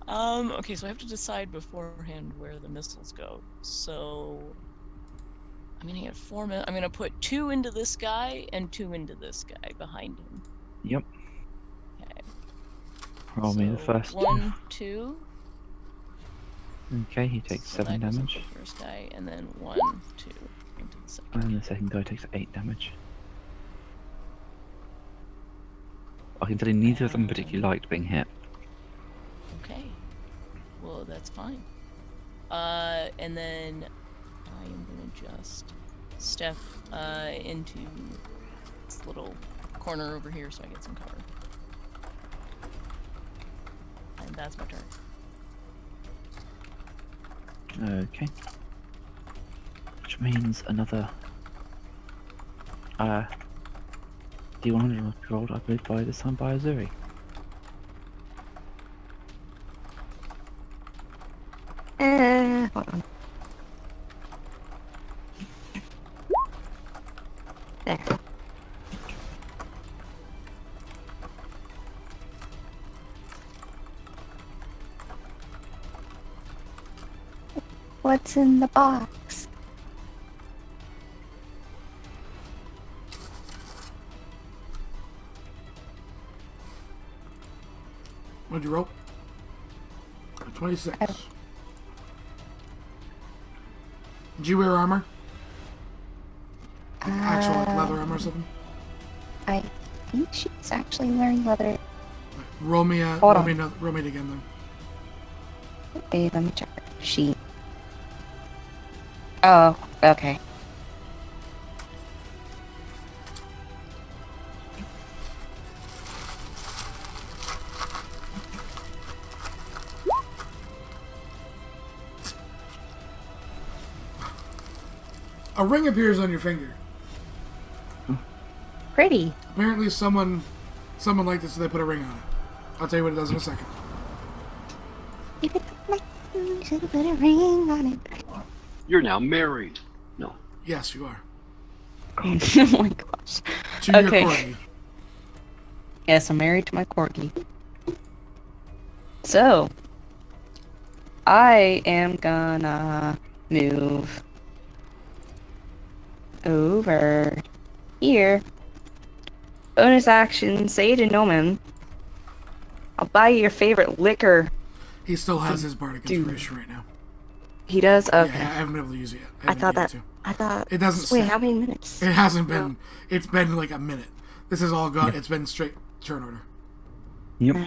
Okay, so I have to decide beforehand where the missiles go. So I'm gonna get 4 minutes. I'm gonna put 2 into this guy and 2 into this guy behind him. Yep. Okay. Roll me the So first. 1, 2. Okay, he takes So 7 that goes into damage. the first guy, and then 1, 2 into the second. And the second guy takes 8 damage. I can tell you neither of them particularly liked being hit. Okay. Well, that's fine. And then I am gonna just step into this little corner over here so I get some cover. And that's my turn. Okay. Which means another D100 must be rolled, I believe, by this time by Azuri. Hold on. There. What's in the box? What'd you roll? A 26. Did you wear armor? Like actual like leather armor or something? I think she's actually wearing leather. Roll me it again then. Wait, let me check her sheet. Oh, okay. A ring appears on your finger. Pretty. Apparently someone liked it, so they put a ring on it. I'll tell you what it does in a second. If it like you should put a ring on it. You're now married. No. Yes, you are. Oh my gosh. To your Okay. corgi. Yes, I'm married to my corgi. So, I am gonna move over here. Bonus action, say to Noman. I'll buy you your favorite liquor. He still has his bardic inspiration right now. He does? Okay. Yeah, I haven't been able to use it yet. I thought. It doesn't. Wait, stay. how many minutes? It hasn't been. It's been like a minute. This is all gone. It's been straight turn order. Yep.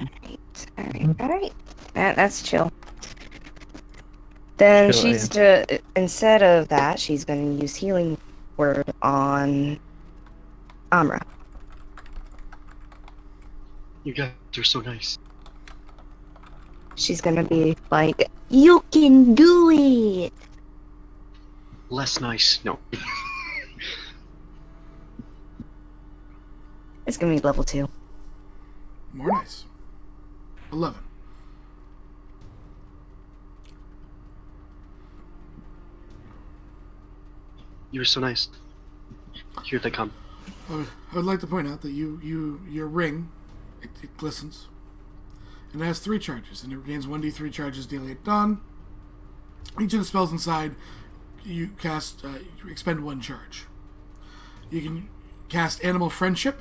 Alright. That's chill. Then Chill, she's instead of that, she's gonna use healing word on Amra. You guys are so nice. She's gonna be like, "You can do it!" Less nice. No. It's gonna be level 2. More nice. 11. You're so nice. Here they come. I would like to point out that your ring, it glistens. And it has 3 charges, and it regains 1d3 charges daily at dawn. Each of the spells inside, you cast, you expend 1 charge. You can cast Animal Friendship,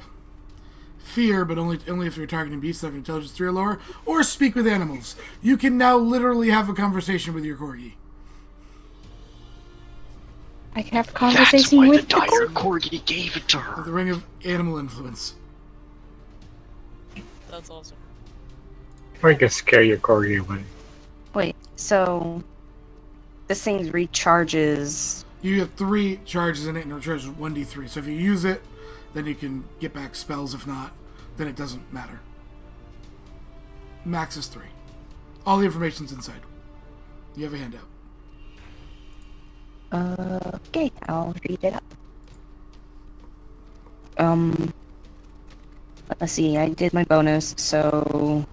Fear, but only if you're targeting beasts that have intelligence 3 or lower, or Speak with Animals. You can now literally have a conversation with your corgi. I can have a conversation That's why with the dire corgi gave it to her. The Ring of Animal Influence. That's awesome. Or you can scare your corgi away. Wait, so this thing recharges. You have 3 charges in it, and it recharges 1d3. So if you use it, then you can get back spells. If not, then it doesn't matter. Max is 3. All the information's inside. You have a handout. Okay, I'll read it up. Let's see, I did my bonus, so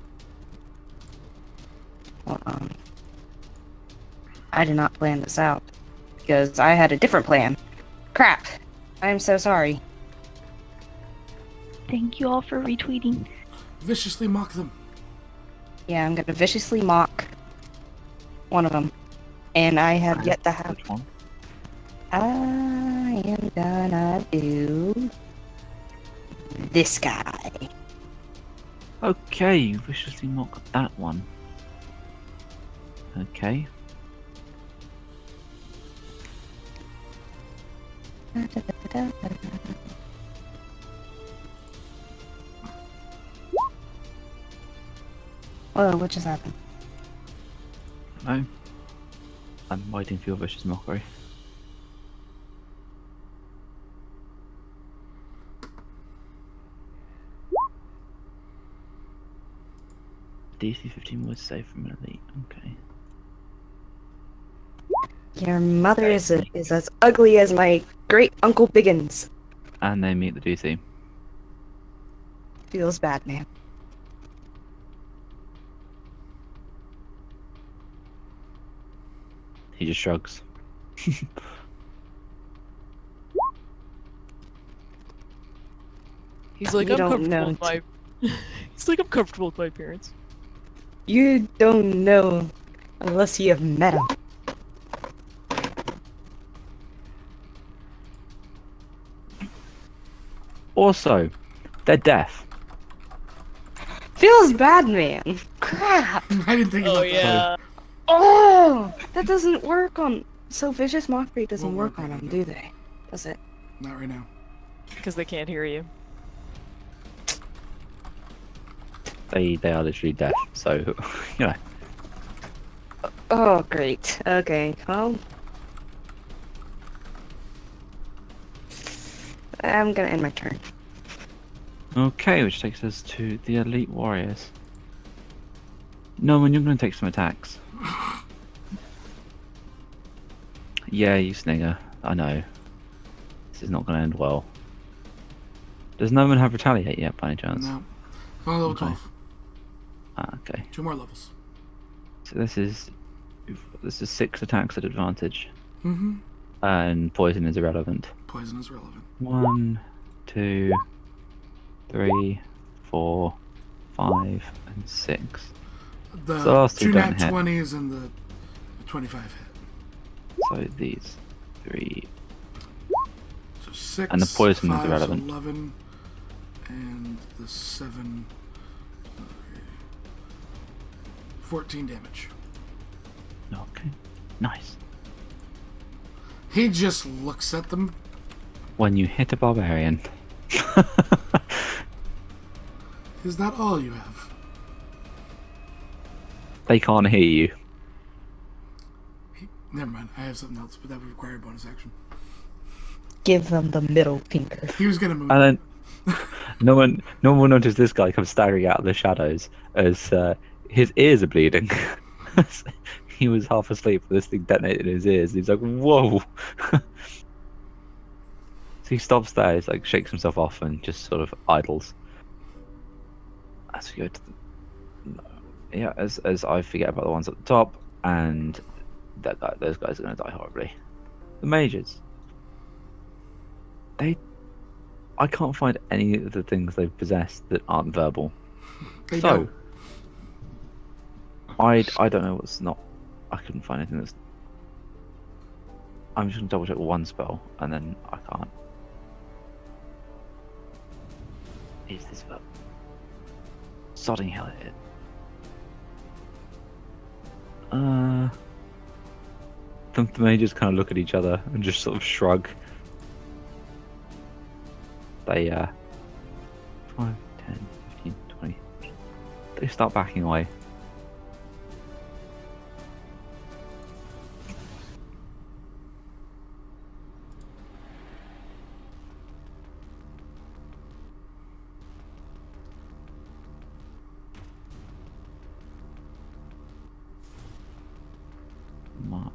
hold on. I did not plan this out. because I had a different plan. Crap. I'm so sorry. Thank you all for retweeting. Viciously mock them. Yeah, I'm gonna viciously mock one of them. And I have yet to have... Which one? I am gonna do... this guy. Okay, you viciously mock that one. Okay. Whoa, what just happened? No. I'm waiting for your vicious mockery. DC 15 was safe from an elite. Okay. Your mother is as ugly as my great Uncle Biggins. And they meet the DC. Feels bad, man. He just shrugs. He's like, You I'm don't comfortable know with my. He's like, I'm comfortable with my appearance. You don't know unless you have met him. Also, they're deaf. Feels bad, man. Crap. I didn't think about that. Yeah. Oh, that doesn't work on... So vicious mockery doesn't Won't work work on right them, now. do they? Does it? Not right now. Because they can't hear you. They are literally deaf, so you know. Oh, great. Okay, well... I'm gonna end my turn. Okay, which takes us to the elite warriors. Norman, you're going to take some attacks. Yeah, you snigger. I know. This is not going to end well. Does no one have retaliate yet, by any chance? No. Oh, level Okay. 12. Ah, okay. 2 more levels. So this is 6 attacks at advantage, Mm-hmm. and poison is irrelevant. Poison is relevant. 1, 2, 3, 4, 5, and 6. The So last 2 two don't nat hit. 20s and the 25 hit. So these 3. So 6, And the poison is 5, so irrelevant. 11, and the 7, 14 damage. Okay. Nice. He just looks at them. When you hit a barbarian. Is that all you have? They can't hear you. Never mind. I have something else, but that would require a bonus action. Give them the middle finger. He was gonna move. And then no one will notice this guy comes staggering out of the shadows as his ears are bleeding. He was half asleep when this thing detonated in his ears. He's like, whoa. So he stops there, he's like shakes himself off and just sort of idles. As we go to as I forget about the ones at the top, and those guys are gonna die horribly. The mages. I can't find any of the things they've possessed that aren't verbal. They So don't. I don't know what's not. I couldn't find anything that's. I'm just gonna double check one spell and then I can't. Is this verbal? Sodding hell it is. The mages kind of look at each other and just sort of shrug. They 5, 10, 15, 20. They start backing away. Mark.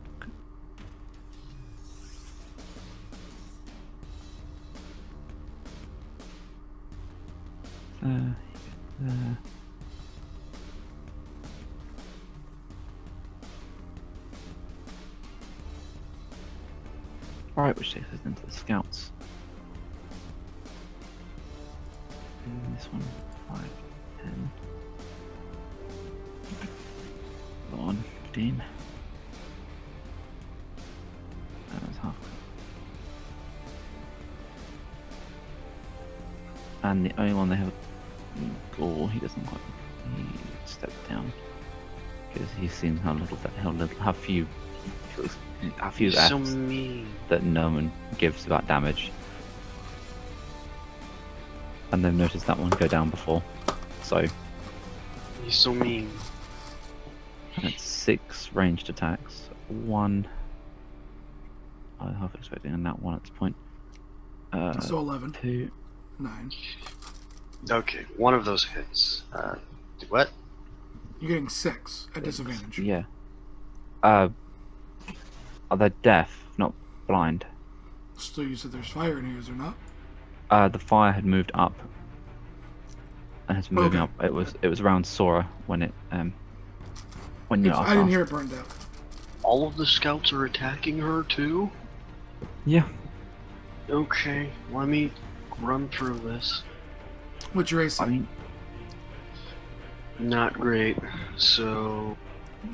right, which takes us into the scouts. And this one, 5, 10. Go on, 15. That was half. And the only one they have, he doesn't quite. He stepped down because he's seen how few He's so Fs mean. that Norman gives about damage, and they've noticed that one go down before. So He's so mean. and it's 6 ranged attacks. 1. I was half expecting a nat 1 at this point. So 11. 2. 9. Okay, one of those hits. What? You're getting 6 at disadvantage. Yeah. Are they deaf, not blind? So you said there's fire in here, is there not? The fire had moved up, and has been moving up. It was around Sora when it when you. I didn't hear it burned out. All of the scouts are attacking her too? Yeah. Okay, let me run through this. What's your AC? I mean, not great. So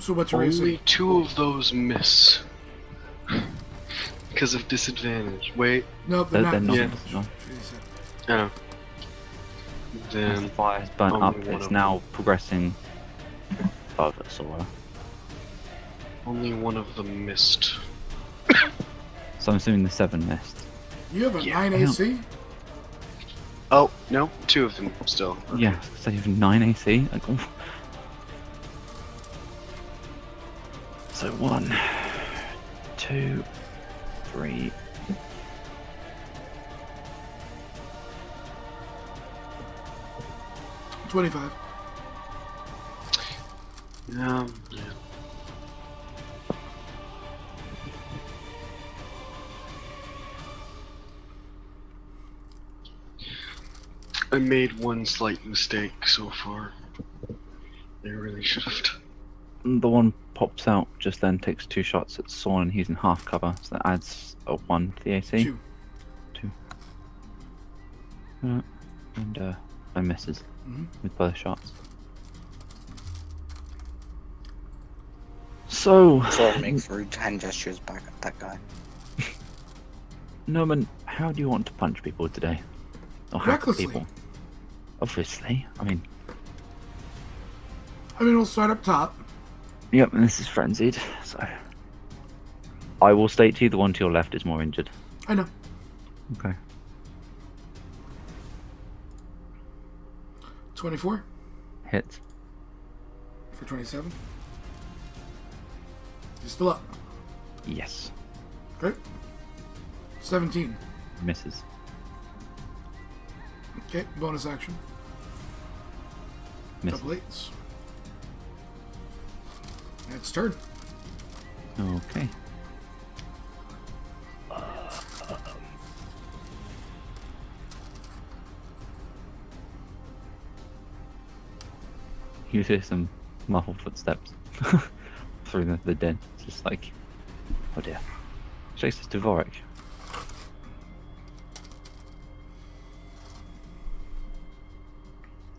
what's your AC? only 2 of those miss. Because of disadvantage. Wait. Nope, they're not. not. Yeah. Oh. As Then the fire has burnt only up, one it's of now progressing above Sora. only one of them missed. So I'm assuming the 7 missed. You have a Yeah. 9 AC? Oh, no, 2 of them still. Okay. Yeah, so you have 9 AC. Like, oof. So 1, 2, 3. $25. Yeah. I made one slight mistake so far. I really should have done. The one pops out just then, takes 2 shots at Sawn, and he's in half cover, so that adds a 1 to the AC. 2. 2. And I misses Mhm. with both shots. So, Sora makes rude hand gestures back at that guy. Norman, how do you want to punch people today? Or hack Recklessly. people? Obviously. I mean, we'll start up top. yep, and this is frenzied, so. I will state to you the one to your left is more injured. I know. Okay. 24 Hits. for 27. He's still up. Yes. Okay. 17. Misses. Okay, bonus action. Misses. Double 8s. It's turn. Okay. You hear some muffled footsteps through the den. It's just like, oh dear. Chase is Dvorak.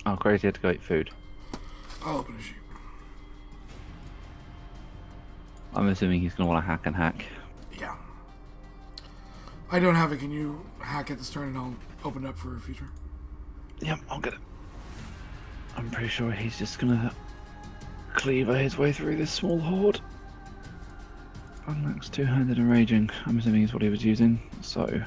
Oh, crazy, had to go eat food. I'll open a sheet. I'm assuming he's gonna want to hack and hack. Yeah. I don't have it. Can you hack at this turn and I'll open it up for a future? Yep, I'll get it. I'm pretty sure he's just gonna cleaver his way through this small horde. Unlocks 2-handed and raging. I'm assuming is what he was using, so.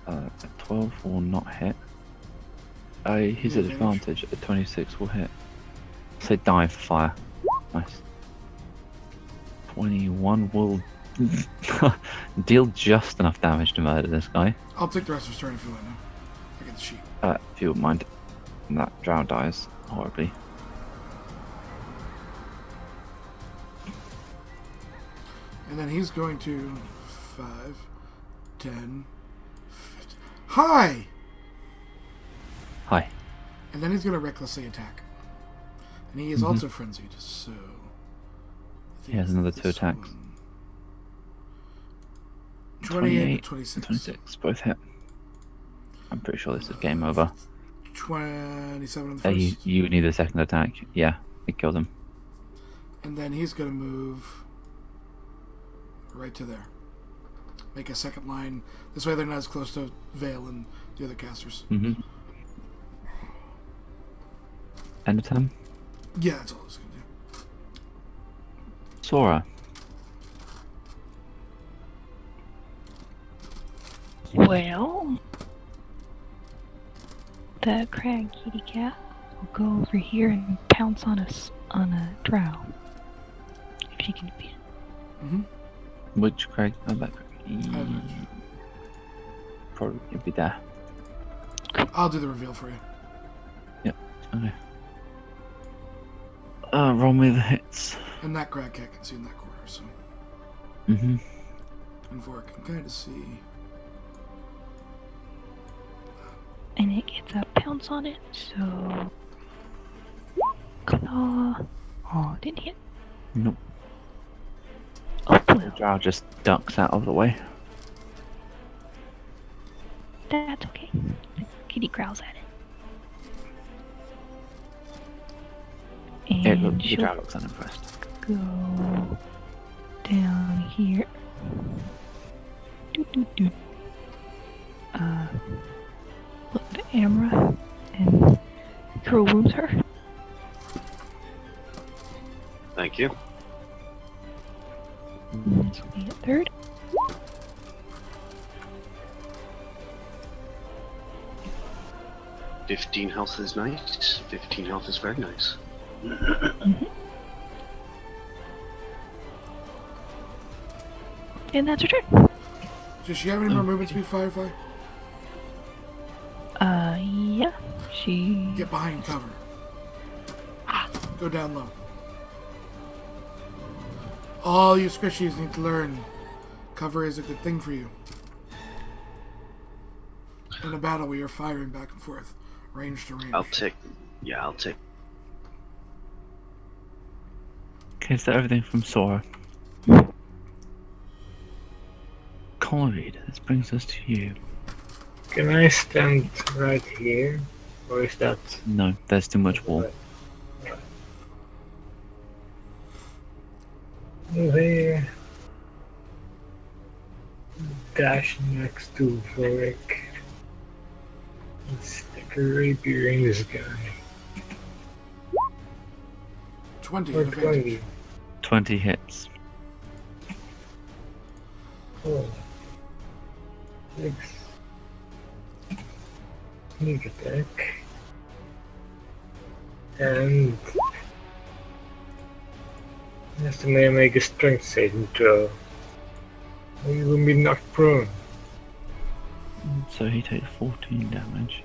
A 12 will not hit. He's at advantage. A 26 will hit. Say dive for fire. Nice. 21 will deal just enough damage to murder this guy. I'll take the rest of his turn if you want now. I get the sheet. If you wouldn't mind. And that drow dies horribly. And then he's going to 5, 10, 15. Hi! Hi. And then he's going to recklessly attack. And he is also frenzied, so... I He think has another 2 this attacks. one- 28 and 26. 26, both hit. I'm pretty sure this is game over. 27 on the first. You need a second attack. Yeah, it killed him. And then he's going to move right to there. Make a second line. This way they're not as close to Vale and the other casters. Mm-hmm. End of turn. Yeah, that's all I was going to do. Sora. Well, the crag kitty cat will go over here and pounce on a drow. If she can be. Mm-hmm. Which Craig? Oh, that Craig. Probably it'd be there. I'll do the reveal for you. Yep. Okay. Roll me the hits. And that crag cat can see in that corner, so. Mm-hmm. And Vork can kind of see. And it gets a pounce on it, so. Claw. Oh, didn't hit. Nope. Oh, The well. drow just ducks out of the way. That's okay. The kitty growls at it. And The she'll drow looks unimpressed. go down here. Doot, doot, doot. Look at Amra and throw wounds her. Thank you. And this will be a third. $15 health is nice. 15 health is very nice. And that's her turn. Does she have any more movement speed, Firefly? Yeah. She. Get behind cover. Go down low. All you squishies need to learn. Cover is a good thing for you. In a battle where you're firing back and forth. Range to range. I'll take. Okay, so everything from Sora. Colleague, this brings us to you. Can I stand right here? Or is that... No, there's too much wall. Move here. Dash next to Vorik. And stick a rapier in this guy. 20 Or advantage. 20. 20 hits. Oh. 6. Sneak attack. And... Has to make a strength saving throw. Or you will be knocked prone. So he takes 14 damage.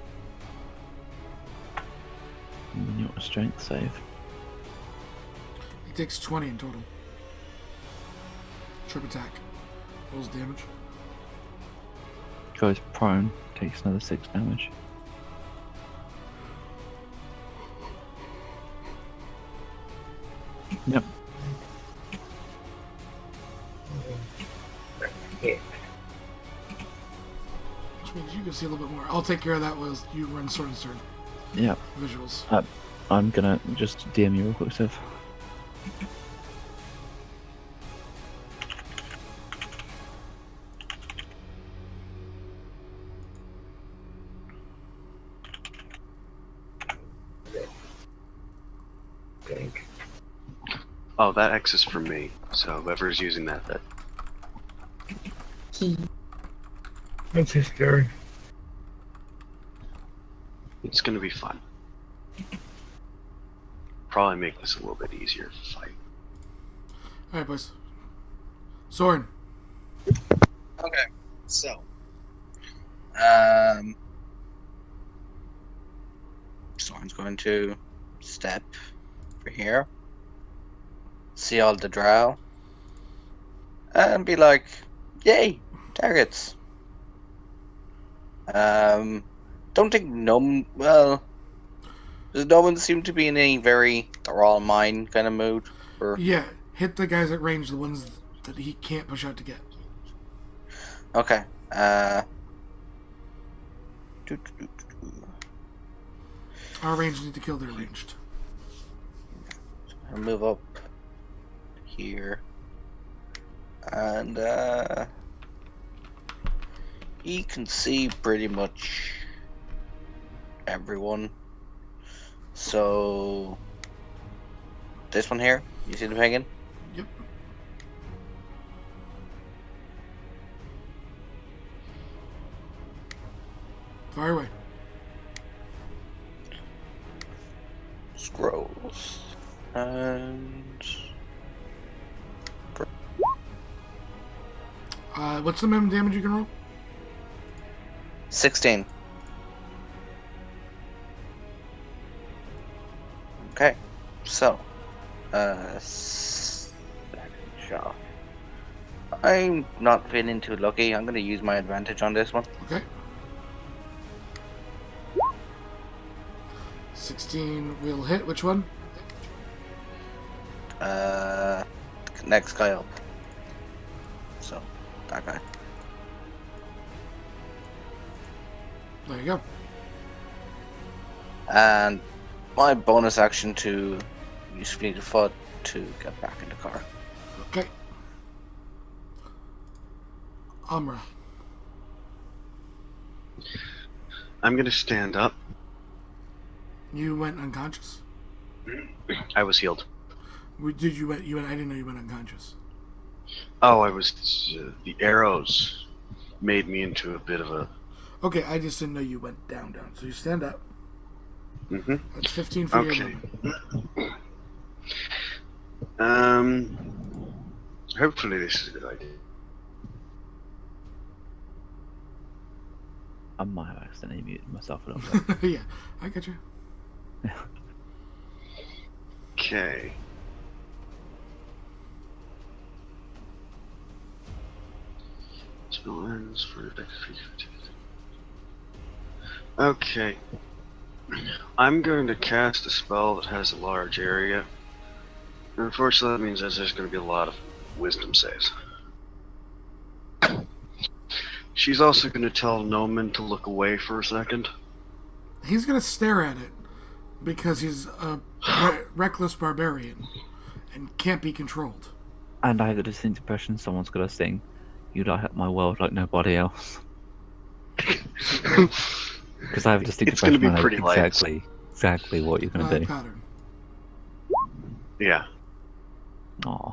And then your strength save. He takes 20 in total. Trip attack. Rolls damage. Goes prone, takes another 6 damage. Yep. Yeah. Which means you can see a little bit more. I'll take care of that with you run Soren's turn. Yep. Visuals. I'm gonna just DM you real quick, Seth. Think. Oh, that X is for me. So whoever's using that, What's his turn? it's gonna be fun. Probably make this a little bit easier to fight. Alright, boys. Soren. Okay, so Soren's going to step over here, see all the drow, and be like, "Yay, targets!" Don't think well. Does no one seem to be in any very they're all mine kind of mood? Or Yeah, hit the guys at range, the ones that he can't push out to get. okay. Our range need to kill their ranged. I'll move up here. And he can see pretty much everyone. So this one here, you see the pagan? Yep. Fire away. Scrolls. And What's the minimum damage you can roll? 16. Okay, so shot. I'm not feeling too lucky. I'm going to use my advantage on this one. Okay. 16 will hit. Which one? Next guy up. So that guy. There you go. And my bonus action to use fleet of foot to get back in the car. Okay. Amra. I'm gonna stand up. You went unconscious? I was healed. Did you went? You went? I didn't know you went unconscious. Oh, I was. The arrows made me into a bit of a. Okay, I just didn't know you went down. So you stand up. Mm-hmm. That's 15 for your Okay. movement. Hopefully this is a good idea. I might have accidentally muted myself a little bit. Yeah, I got you. Okay. Spell ends for Okay. I'm going to cast a spell that has a large area. Unfortunately, that means that there's going to be a lot of wisdom saves. She's also going to tell Noman to look away for a second. He's gonna stare at it because he's a reckless barbarian and can't be controlled. And I have the distinct impression someone's gonna sing, "You light up my world like nobody else." Because I have a distinct It's going impression to be pretty light. exactly what you're gonna do. Pattern. Yeah. Aw.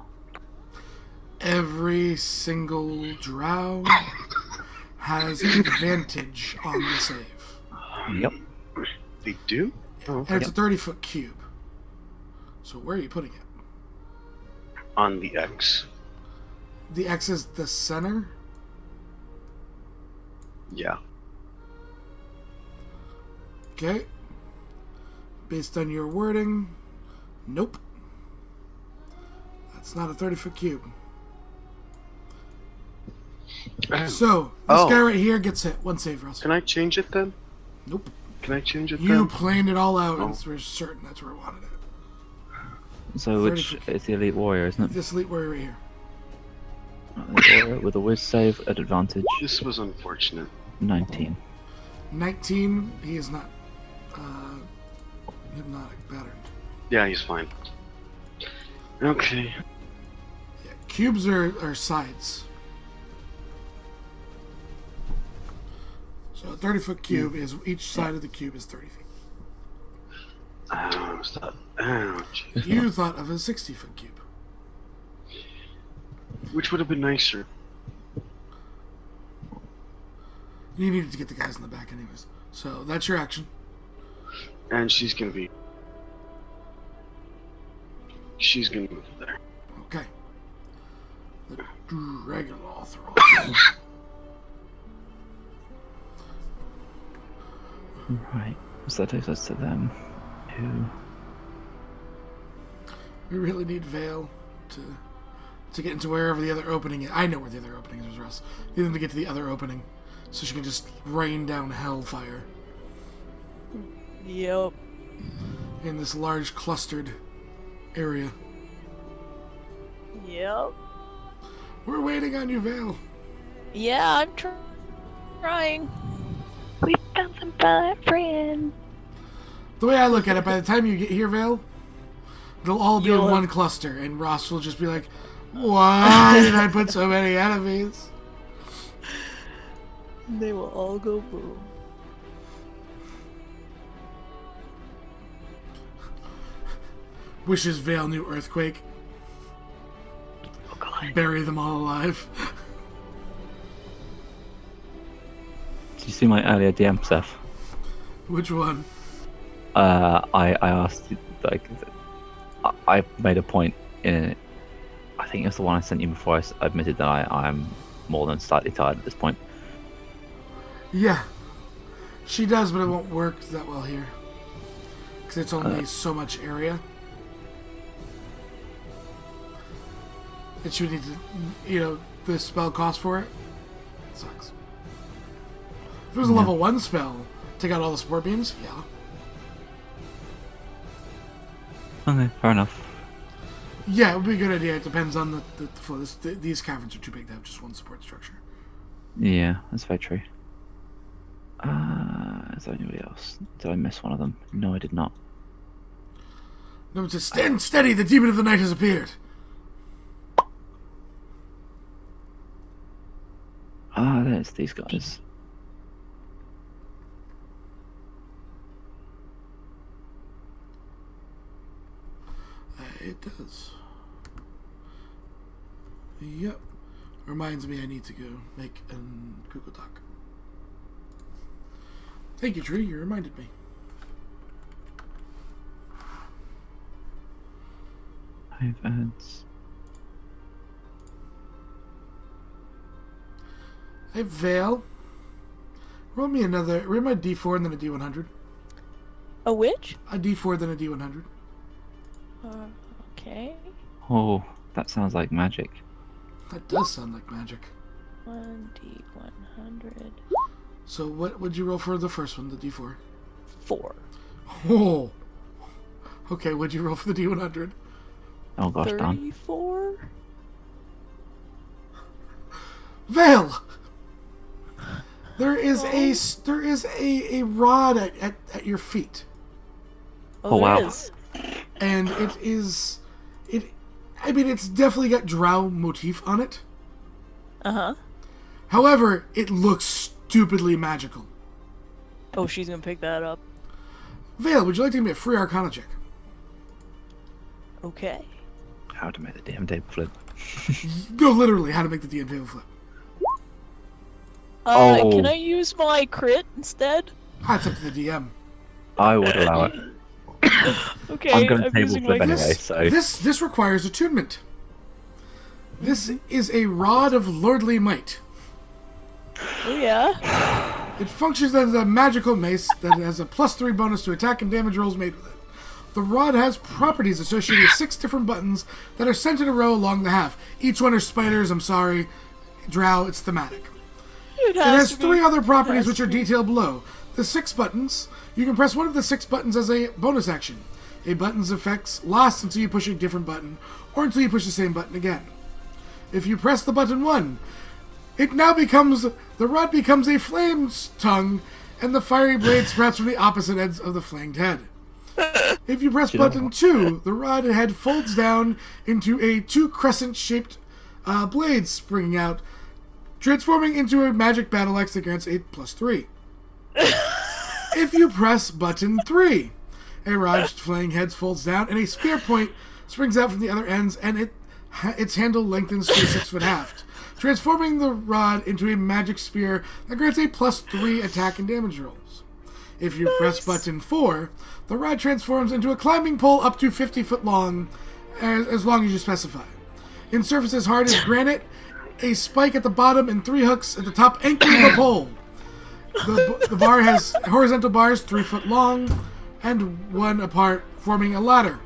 Every single drow has advantage on the save. Yep. They do? Oh, And it's a 30-foot cube. So where are you putting it? On the X. The X is the center? Yeah. Okay. Based on your wording, nope. That's not a 30-foot cube. So, this guy right here gets hit. One save, Russell. Can I change it then? Nope. Can I change it You then? planned it all out, Oh. and we're certain that's where we wanted it. So which it's the elite warrior, isn't it? This elite warrior right here. Elite warrior with a whiz save at advantage. This was unfortunate. 19. 19, he is not hypnotic patterned. Yeah, he's fine. Okay. Yeah, cubes are sides. So a 30-foot cube is each side of the cube is 30 feet. Stop. Ouch. You thought of a 60-foot cube. Which would have been nicer. You needed to get the guys in the back anyways. So that's your action. And she's gonna be. She's gonna move there. Okay. The Dragon Lothra. Right. So that takes us to them. Who? We really need Vale to get into wherever the other opening is. I know where the other opening is, Russ. Need them to get to the other opening so she can just rain down hellfire. Yep. in this large clustered area. Yep. We're waiting on you, Vale. Yeah, I'm trying. We found some friends. The way I look at it, by the time you get here, Vale, they'll all be in You'll- one cluster, and Ross will just be like, why did I put so many enemies? They will all go boom. Wishes Vale knew Earthquake. Oh god. Bury them all alive. Did you see my earlier DM, Seth? Which one? I asked, like, I made a point in it. I think it was the one I sent you before I admitted that I'm more than slightly tired at this point. Yeah. She does, but it won't work that well here. Because it's only so much area. And she would need to, the spell cost for it. Sucks. If it was a level 1 spell, take out all the support beams, yeah. Okay, fair enough. Yeah, it would be a good idea. It depends on the flow. These caverns are too big to have just one support structure. Yeah, that's very true. Is there anybody else? Did I miss one of them? No, I did not. No, it says, stand steady, the demon of the night has appeared. There's these guys. It does. Yep. Reminds me I need to go make a Google Doc. Thank you, Tree. You reminded me. Hive ads. Hey, Vale. Roll me my D4 and then a D100. A which? A D4 then a D100. Okay. Oh, that sounds like magic. That does sound like magic. 1D100. So what would you roll for the first one, the D4? 4. Oh. Okay, what'd you roll for the D100? Oh gosh, darn. 34? Vale! There is a rod at your feet. Oh, wow. And it's definitely got drow motif on it. Uh-huh. However, it looks stupidly magical. Oh, she's gonna pick that up. Vale, would you like to give me a free Arcana check? Okay. How to make the damn table flip. No, literally, how to make the DM table flip. Can I use my crit instead? That's up to the DM. I would allow it. Okay, I'm going to table using flip my anyway, so... This requires attunement. This is a rod of lordly might. Oh yeah? It functions as a magical mace that has a +3 bonus to attack and damage rolls made with it. The rod has properties associated with 6 different buttons that are sent in a row along the half. Each one are spiders, I'm sorry. Drow, it's thematic. It has 3 other properties which are detailed below. The 6 buttons, you can press one of the 6 buttons as a bonus action. A button's effects last until you push a different button, or until you push the same button again. If you press the button 1, the rod becomes a flame's tongue, and the fiery blade sprouts from the opposite ends of the flanged head. If you press button 2, the rod head folds down into a 2 crescent-shaped blades springing out, transforming into a magic battle axe that grants a +3. If you press button 3, a rod's flaying head folds down, and a spear point springs out from the other ends, and its handle lengthens to a 6-foot haft, transforming the rod into a magic spear that grants a +3 attack and damage rolls. If you press button 4, the rod transforms into a climbing pole up to 50 foot long, as long as you specify. In surfaces hard as granite, a spike at the bottom and 3 hooks at the top anchor the pole. The bar has horizontal bars 3 foot long and 1 apart, forming a ladder.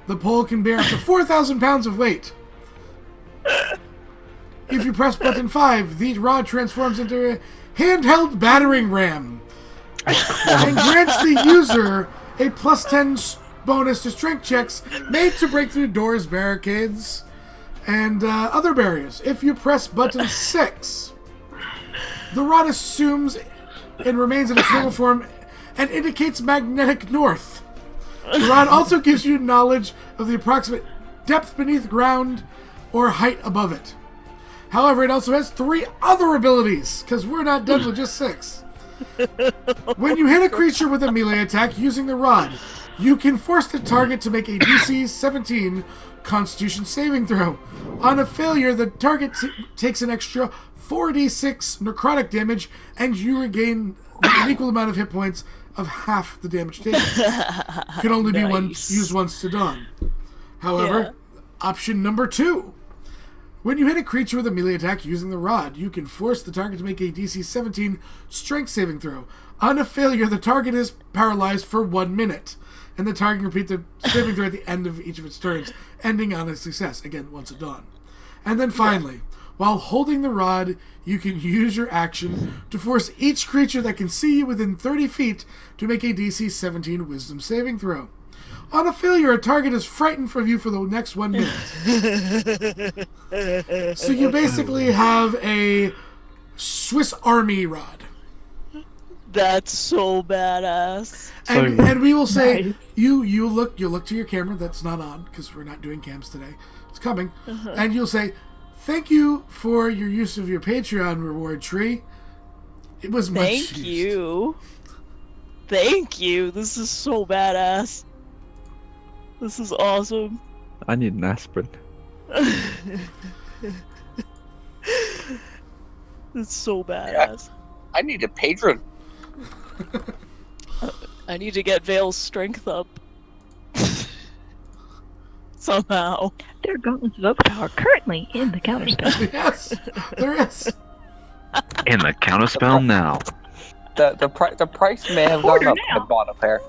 The pole can bear up to 4,000 pounds of weight. If you press button 5, the rod transforms into a handheld battering ram and grants the user a +10 bonus to strength checks made to break through doors, barricades, and other barriers. If you press button 6, the rod assumes and remains in its normal form and indicates magnetic north. The rod also gives you knowledge of the approximate depth beneath ground or height above it. However, it also has 3 other abilities, because we're not done with just 6. When you hit a creature with a melee attack using the rod, you can force the target to make a DC 17 Constitution saving throw. On a failure, the target takes an extra 4d6 necrotic damage, and you regain an equal amount of hit points of half the damage taken. Can only be used once to dawn. However, option number 2. When you hit a creature with a melee attack using the rod, you can force the target to make a DC 17 strength saving throw. On a failure, the target is paralyzed for 1 minute, and the target can repeat the saving throw at the end of each of its turns, ending on a success, again, once at dawn. And then finally, while holding the rod, you can use your action to force each creature that can see you within 30 feet to make a DC 17 Wisdom saving throw. On a failure, a target is frightened from you for the next 1 minute. So you basically have a Swiss Army rod. That's so badass. And we will say, you look to your camera that's not on, because we're not doing cams today. It's coming. And you'll say, "Thank you for your use of your Patreon reward tree. It was much used." Thank you. Thank you. This is so badass. This is awesome. I need an aspirin. It's so badass. I need a patron. I need to get Vale's strength up. Somehow. There are gauntlets of overpower currently in the counterspell. Yes, there is. In the counterspell now. The price may have gone up a bottom pair.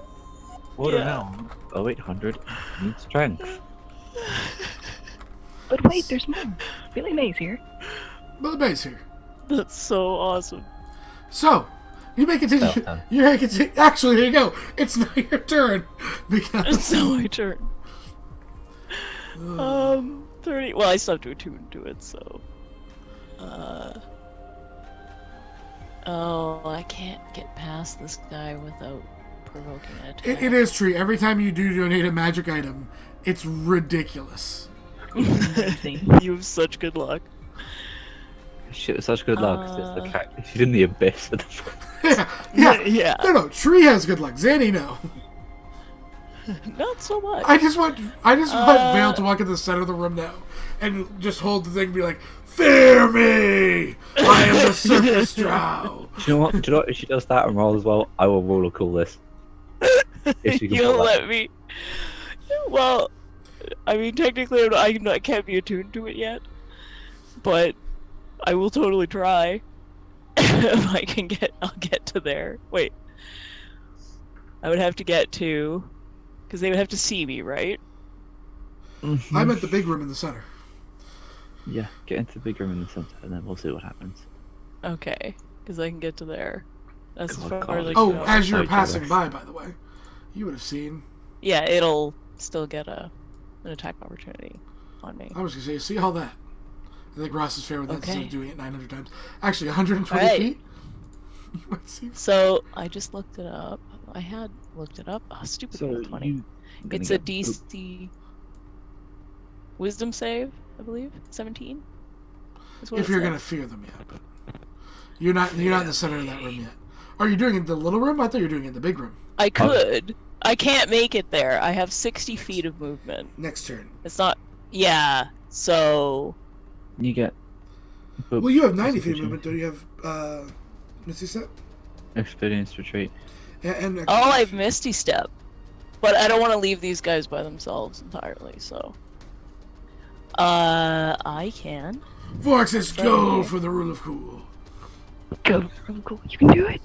Order now. 0800 need strength. But wait, there's more. Billy Mays here. Billy Mays here. That's so awesome. So, you may continue. You may continue. Actually, there you go. It's now your turn. Because It's now my turn. 30. Well, I still have to attune to it, so. Oh, I can't get past this guy without provoking an attack. it is true. Every time you do donate a magic item, it's ridiculous. You have such good luck. Shit, with such good luck. It's the cat. She's in the abyss at the Yeah. No, Tree has good luck. Zanny, no. Not so much. I just want Vale to walk in the center of the room now and just hold the thing and be like, "Fear me! I am the surface drow." Do you know what? If she does that and roll as well, I will roll a cool this. If she can You'll pull that. let me. Well, I mean, technically, I can't be attuned to it yet, but I will totally try. If I can I'll get to there. Wait. I would have to get to, because they would have to see me, right? Mm-hmm. I'm at the big room in the center. Yeah, get into the big room in the center, and then we'll see what happens. Okay, because I can get to there. That's as far God. as I can Oh, go. as you're Sorry, passing Taylor. by the way, you would have seen. Yeah, it'll still get an attack opportunity on me. I was gonna say, see all that. I think Ross is fair with that instead Okay. of doing it 900 times. Actually, 120 Alright. feet. You might see. So I just looked it up. I had looked it up. Oh, stupid So 20. you. It's a DC Wisdom save, I believe. 17. Is what If it you're said. gonna fear them, yeah, but you're not in the center of that room yet. Are you doing it in the little room? I thought you were doing it in the big room. I could. I can't make it there. I have 60 feet of movement. Next turn. It's not. Yeah. So. You get. Well, you have 90 feet of movement. Do you have Misty Step? Experience retreat. And Oh, I have Misty Step, but I don't want to leave these guys by themselves entirely. So. I can. Vortex, go for the rule of cool. Go, cool. You can do it.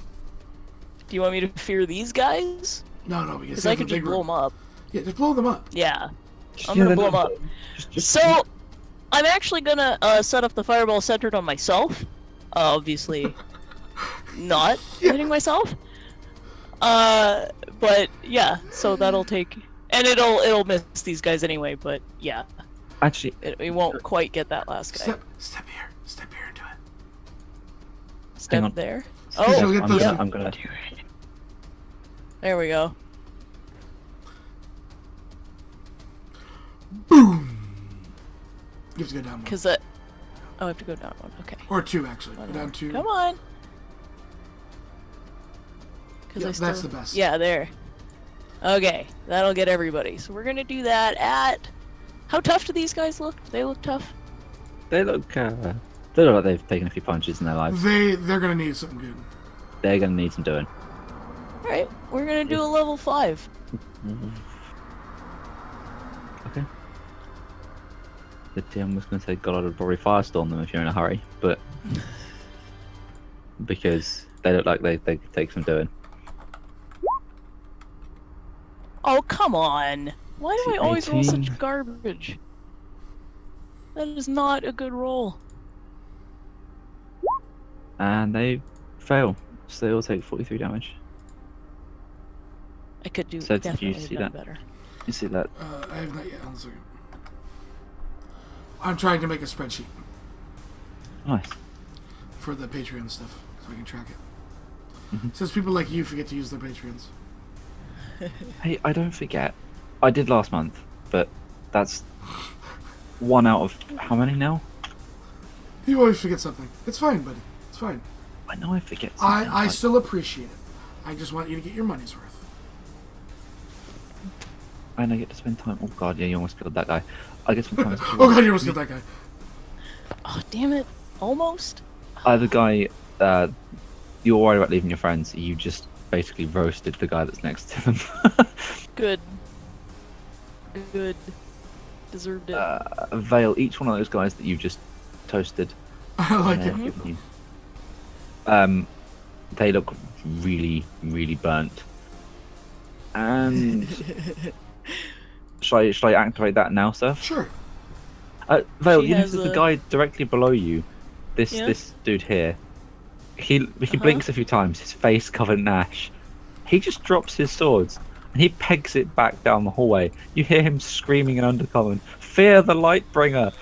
Do you want me to fear these guys? No, because Because they I have can the just big blow room. them up. Yeah, just blow them up. Yeah. I'm gonna blow them up. So, I'm actually gonna set up the fireball centered on myself. Obviously, not hitting myself. But yeah, so that'll take, and it'll miss these guys anyway. But yeah, Actually, we won't quite get that last guy. Step here and do it. Step on. there. Because Oh, you'll get those. I'm gonna. there we go. Boom. You have to go down one. Cause that. Oh, I have to go down one. Okay. Or two, actually. Go One down more. two. Come on. Cause Yeah, I still, that's the best. Yeah, there. Okay, that'll get everybody. So we're gonna do that at. How tough do these guys look? Do they look tough? They look like they've taken a few punches in their lives. They're gonna need something good. They're gonna need some doing. All right, we're gonna do a level 5. Okay. The DM was gonna say, God, I'd probably firestorm them if you're in a hurry, but because they look like they could take some doing. Oh, come on. Why do I always roll 18. such garbage? That is not a good roll. And they fail, so they all take 43 damage. I could do So did you definitely see done that? better. You see that? I have not yet. One second. I'm trying to make a spreadsheet Nice. for the Patreon stuff so I can track it. Mhm. Since people like you forget to use their Patreons. Hey, I don't forget. I did last month, but that's one out of how many now? You always forget something. It's fine, buddy. It's fine. I know I forget something. I still appreciate it. I just want you to get your money's worth. And I get to spend time. Oh god, yeah, you almost killed that guy. I get to spend time. with Oh god, you almost killed that guy. Oh, damn it. Almost? The guy, you were worried about leaving your friends. You just basically roasted the guy that's next to them. Good. Good. Deserved it. Vale, each one of those guys that you just toasted. I like they're it. giving you, they look really, really burnt. And should I activate that now, sir? Sure. Vale, She you has notice the a- guy directly below you. Yeah? This dude here. He blinks a few times. His face covered in ash. He just drops his swords and he pegs it back down the hallway. You hear him screaming in Undercommon, "Fear the Lightbringer!"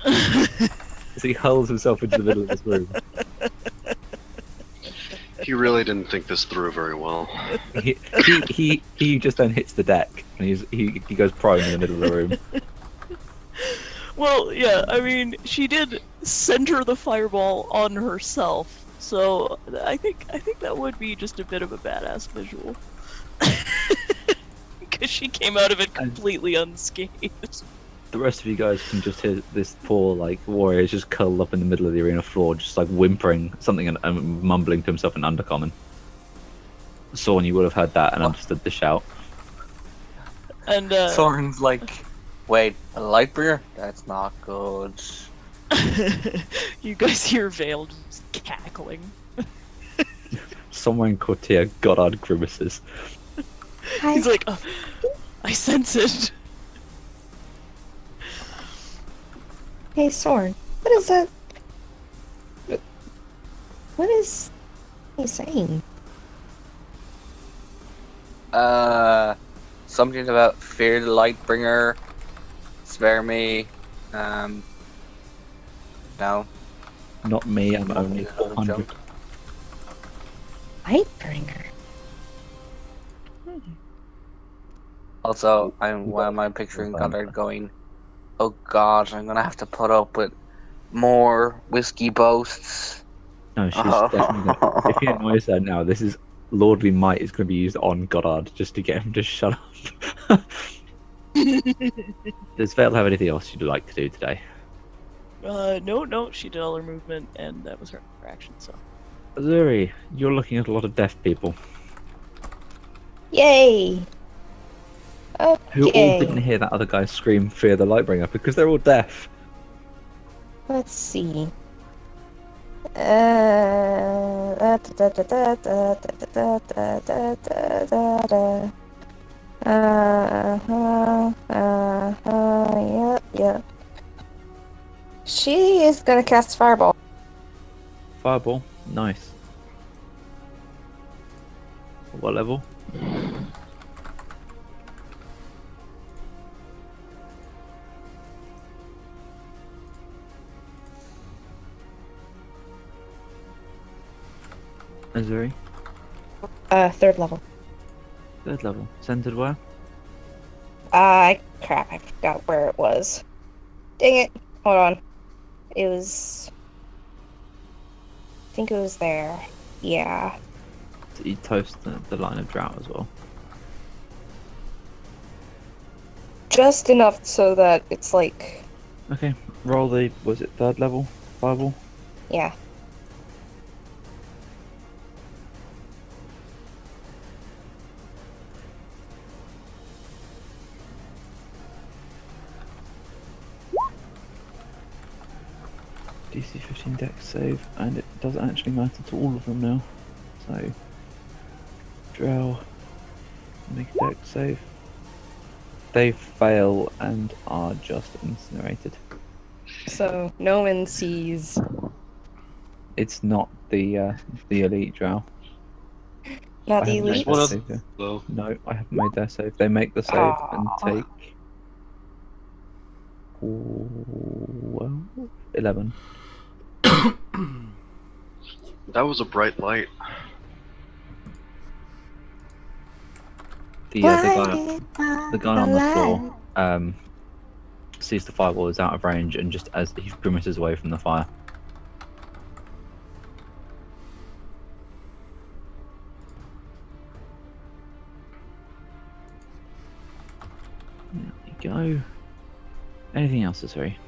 as he hurls himself into the middle of this room. He really didn't think this through very well. He just then hits the deck and he goes prone in the middle of the room. Well, yeah, I mean, she did center the fireball on herself, so I think that would be just a bit of a badass visual. Because she came out of it completely unscathed. The rest of you guys can just hear this poor warrior just curled up in the middle of the arena floor, just whimpering something and mumbling to himself in Undercommon. Sorn, you would have heard that and understood the shout. And Soren's like, wait, a Lightbringer? That's not good. you guys hear Vale just cackling. Somewhere in Cortia, Goddard grimaces. He's like, oh, I sense it. Hey, Soren, what is that? What is he saying? Something about fear the Lightbringer. Spare me. No. Not me, I'm only 400. Lightbringer. Also, why am I picturing Goddard going, oh god, I'm gonna have to put up with more whiskey boasts. No, she's definitely gonna, if he annoys her now, this is Lordly Might is going to be used on Goddard just to get him to shut up. Does Vale have anything else you'd like to do today? No, she did all her movement, and that was her action, so. Azuri, you're looking at a lot of deaf people Yay! who all Okay. didn't hear that other guy scream "Fear the Lightbringer" because they're all deaf. Let's see. Yep. She is gonna cast Fireball. Fireball, nice. What level? Missouri? Third level. Third level. Centered where? Crap, I forgot where it was. Dang it. Hold on. It was... I think it was there. Yeah. You toast the line of drought as well. Just enough so that it's like... Okay, roll the, was it third level? Fireball? Yeah. DC 15 dex save, and it doesn't actually matter to all of them now. So, Drow, make a dex save. They fail and are just incinerated. So, no one sees... It's not the elite Drow. Not I the haven't made elite? their One of save yet. though. No, I haven't made their save. They make the save and take 12, 11. That was a bright light. The guy on the floor sees the fireball is out of range, and just as he grimaces away from the fire. There we go. Anything else, sorry?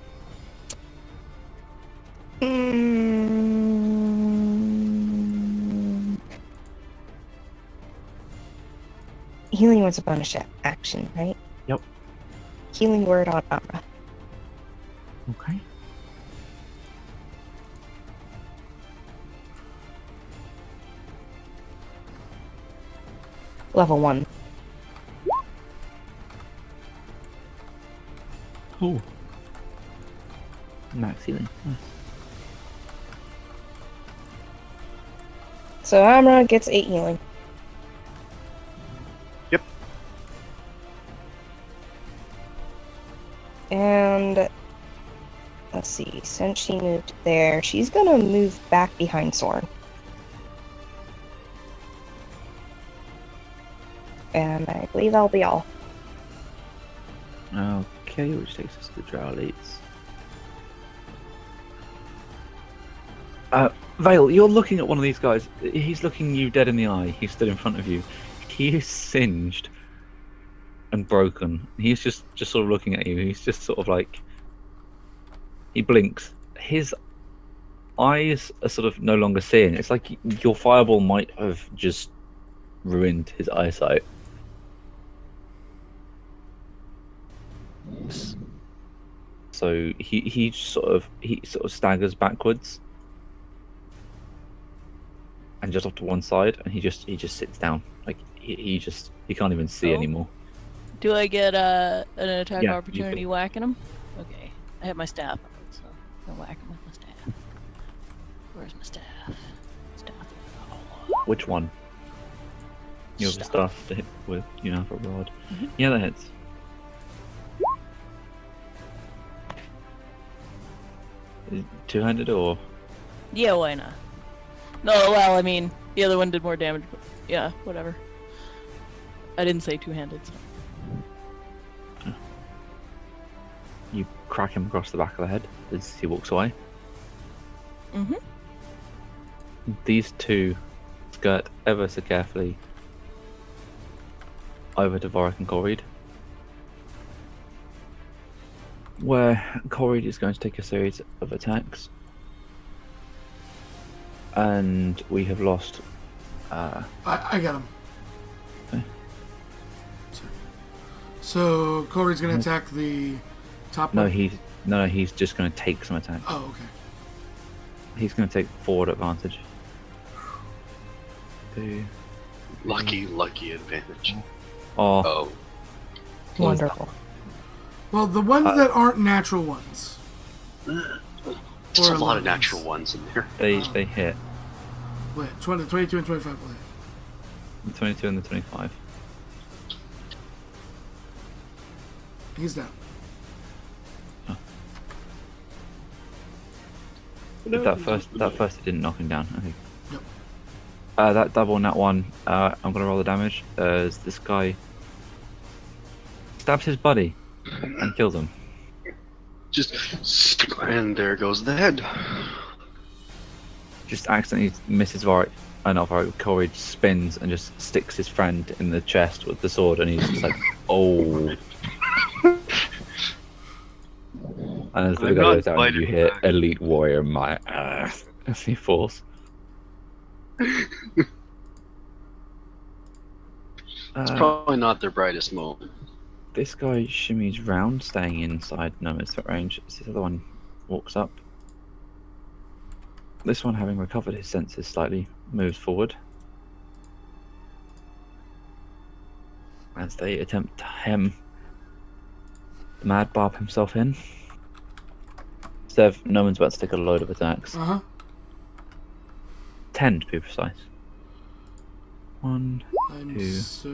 Healing was a bonus action, right? Yep. Healing word on Amra. Okay. Level 1. Oh. Max healing. Nice. So Amra gets 8 healing. Yep. And let's see, since she moved there, she's gonna move back behind Soren. And I believe that'll be all. Okay, which takes us to Drow elites. Vale, you're looking at one of these guys. He's looking you dead in the eye. He stood in front of you. He is singed and broken. He's just sort of looking at you. He's just sort of like... He blinks. His eyes are sort of no longer seeing. It's like your fireball might have just ruined his eyesight. So he sort of staggers backwards and just off to one side, and he just sits down. Like he can't even see anymore. Do I get an attack Yeah, you opportunity can. whacking him? Okay, I have my staff, so I'm gonna whack him with my staff. Where's my staff? Staff. Which one? You have a staff to hit with. You have a rod. Yeah, that hits. Is it two-handed or? Yeah, why not? No, well, I mean, the other one did more damage, but yeah, whatever. I didn't say two-handed, so. You crack him across the back of the head as he walks away. Mm-hmm. These two skirt ever so carefully over to Vorik and Corrid, where Corrid is going to take a series of attacks, and we have lost. I got him. Okay. So Corey's gonna attack the top No, one? he's just going to take some attacks. Oh, okay. He's going to take forward advantage. Lucky advantage. Oh. Wonderful. Well, the ones that aren't natural ones. There's a lot of natural ones in there. They hit. Wait, 22 and 25 will hit. The 22 and the 25. He's down. That first it didn't knock him down, I think. Yep. That double on that one, I'm gonna roll the damage as this guy stabs his buddy and kills him. And there goes the head. Just accidentally misses Varric. Not Varric, Corey spins and just sticks his friend in the chest with the sword, and he's just like, oh. And as the guy goes down, you hear elite warrior my ass as he falls. It's probably not their brightest moment. This guy shimmies round, staying inside Noma's threat range. As this other one walks up. This one, having recovered his senses slightly, moves forward. As they attempt to hem the Mad Barb himself in. Sev, Noman's about to take a load of attacks. 10 to be precise. 1, 2,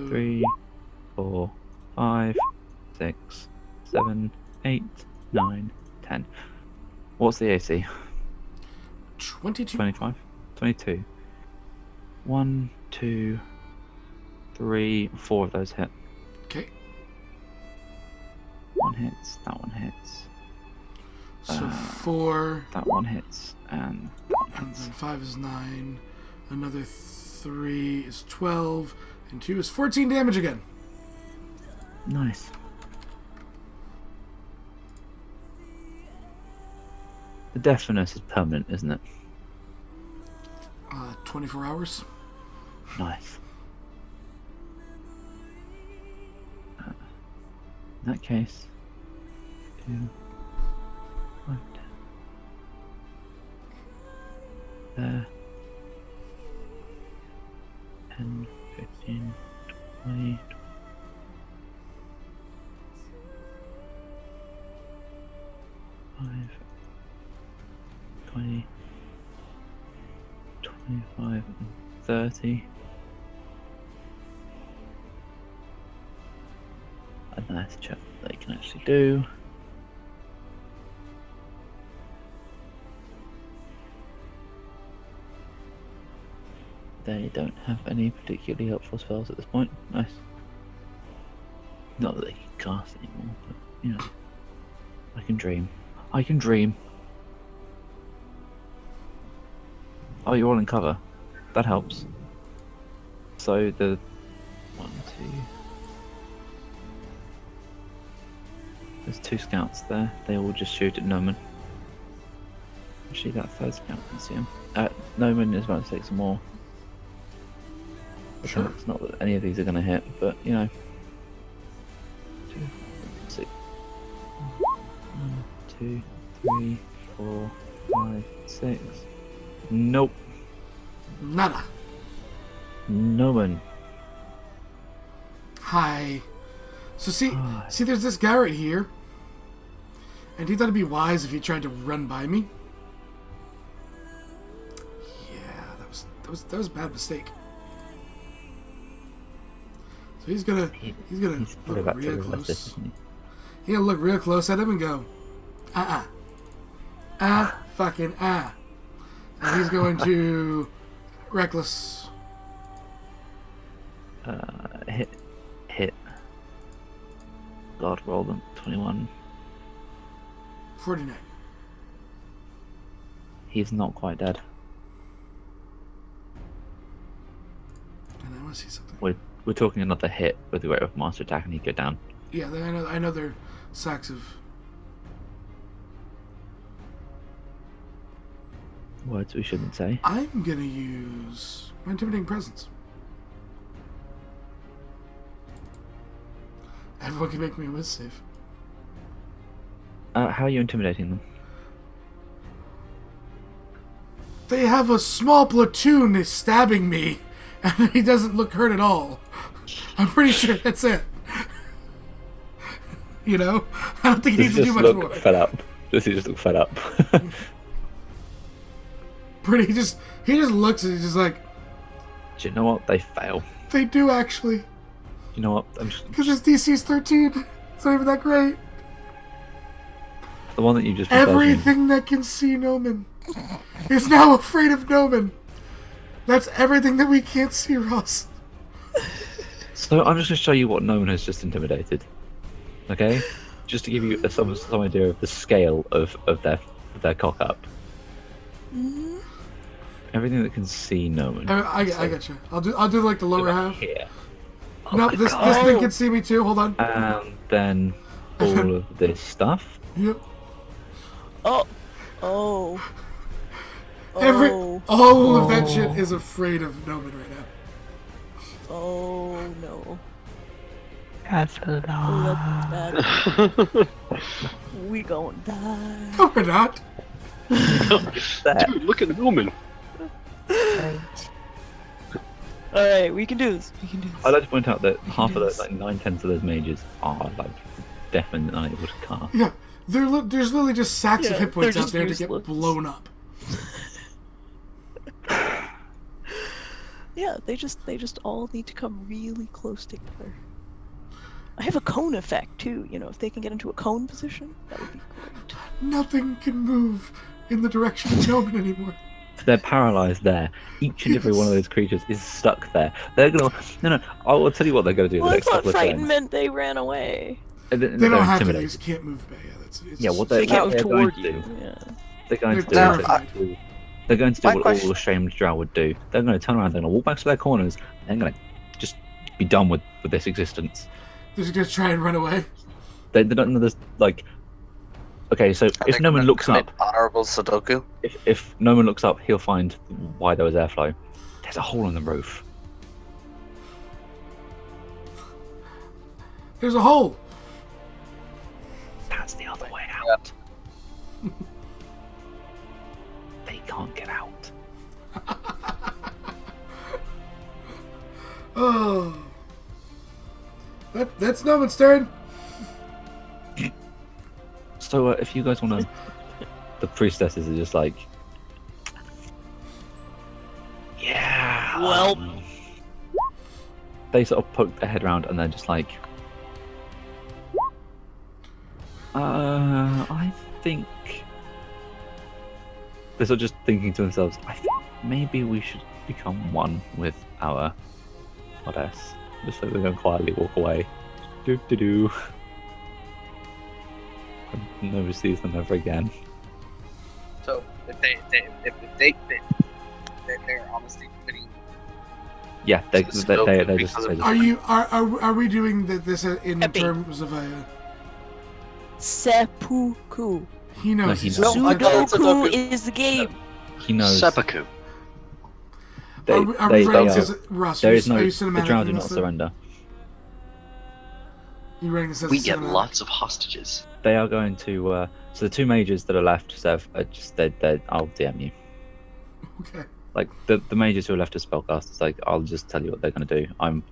3, 4, 5, 6, 7, 8, 9, 10. What's the AC? 22. 25? 22. 1, 2, 3, 4 of those hit. Okay. One hits, that one hits. So 4. That one hits, and that one And hits. then 5 is 9. Another 3 is 12. And 2 is 14 damage again. Nice. The deafness is permanent, isn't it? 24 hours. Nice. In that case, 2, 5, 10. There. 10, 15, 20. 5, 20, 25, and 30. And let's check what they can actually do. They don't have any particularly helpful spells at this point. Nice. Not that they can cast anymore, but you know. I can dream. I can dream. Oh, you're all in cover. That helps. So the 1, 2. There's 2 scouts there. They all just shoot at Noman. Actually, that third scout can see him. Noman is about to take some more. Sure. It's not that any of these are going to hit, but you know. 2, 6. 1, 2, 3, 4, 5, 6. Nope. Nada. Noman. Hi. So see, there's this guy right here, and he thought it'd be wise if he tried to run by me. Yeah, that was a bad mistake. So he's gonna look real close. He's gonna look real close at him and go, fucking. And he's going to reckless. Hit. God, roll them. 21. 49. He's not quite dead. And I want to see something. We're talking another hit with the Great Weapon Master attack, and he'd go down. Yeah, I know they're sacks of Words we shouldn't say. I'm gonna use my intimidating presence. Everyone can make me a whiz save. How are you intimidating them? They have a small platoon is stabbing me, and he doesn't look hurt at all. I'm pretty sure that's it. You know? I don't think he needs to do much more. Fed up. Does he just look fed up? He just looks and he's just like, Do you know what? They fail. They do, actually. You know what? I'm just Because his DC's 13. It's not even that great. the one that you just referred to. Everything that can see Noman is now afraid of Noman. That's everything that we can't see, Ross. So I'm just going to show you what no one has just intimidated. Okay? Just to give you some idea of the scale of their cock up. Mm-hmm. Everything that can see no one. I got you. I'll do like the lower half. Here. No, this thing can see me too. Hold on. And then all of this stuff. Yep. Oh. All of that shit is afraid of Noman right now. Oh no. That's a lot. That's we gonna die. No, we're not. Dude, look at Newman. Alright, we can do this. I'd like to point out that half of those, like 9/10 of those mages, are like definitely unable to cast. Yeah, there's literally just sacks of hit points they're out just there useless. to get blown up. Yeah, they just all need to come really close together. I have a cone effect too, you know, if they can get into a cone position, that would be great. Nothing can move in the direction of Noman anymore. They're paralyzed there. Each and every one of those creatures is stuck there. They're gonna no. I'll tell you what they're gonna do. Well, the I next thought couple of frightened turns. meant they ran away. They don't have to. They just can't move. Yeah, what They can't move they're going toward to you. do. Yeah. They're going to do. They're is they're going to do My what question- all ashamed drow would do. They're going to turn around. They're going to walk back to their corners. And they're going to just be done with this existence. They're just gonna try and run away. They don't know this like. Okay, so if no one looks up, honorable Sudoku. if no one looks up, he'll find why there was airflow. There's a hole in the roof. There's a hole. That's the other way out. They can't get out. Oh, that's Noman's turn. So if you guys want to, the priestesses are just like, yeah. Well. They sort of poke their head around and they're just like, I think they're sort of just thinking to themselves, I think maybe we should become one with our goddess. Just so they're going to quietly walk away. Do do do. And nobody sees them ever again. So if they're honestly pretty. Yeah, they just. Are we doing this in Epi. terms of a? Seppuku. He knows. No, he he's knows. Sudoku is the game. He knows. Seppuku. Are we writing this as Ross? There is no. Are you The cinematic drow in do this not then? surrender. You writing this as We a get cinematic? lots of hostages. They are going to. So the two mages that are left, Sev, are just. I'll DM you. Okay. Like the mages who are left as spellcasters, like I'll just tell you what they're going to do. I've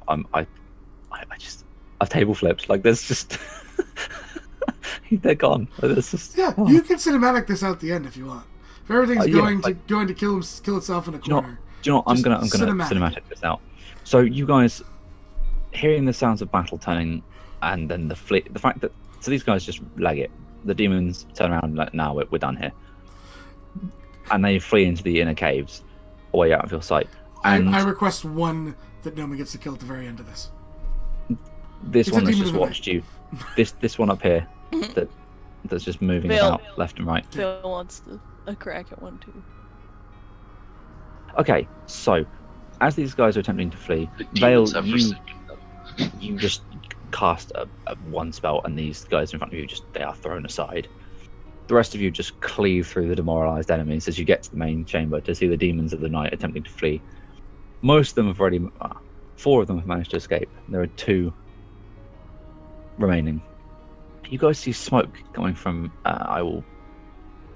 table flipped. Like there's just. They're gone. There's just. Yeah, Oh. you can cinematic this out the end if you want. If everything's Yeah, going to kill itself in a Do you know? corner. Do you know what? I'm Just gonna cinematic. cinematic this out. So you guys hearing the sounds of battle turning, and then the fact that these guys just lag it. The demons turn around and like, now we're done here, and they flee into the inner caves, away out of your sight. And I request one that Noman gets to kill at the very end of this. this It's one a that's demon just of the watched you, this one up here, that's just moving Bill. about left and right. Phil wants a crack at one too. Okay, so as these guys are attempting to flee, The Vale, demons have forsaken them. you just cast a one spell, and these guys in front of you they are thrown aside. The rest of you just cleave through the demoralized enemies as you get to the main chamber to see the demons of the night attempting to flee. Most of them have already, 4 of them have managed to escape. There are 2 remaining. You guys see smoke coming from, I will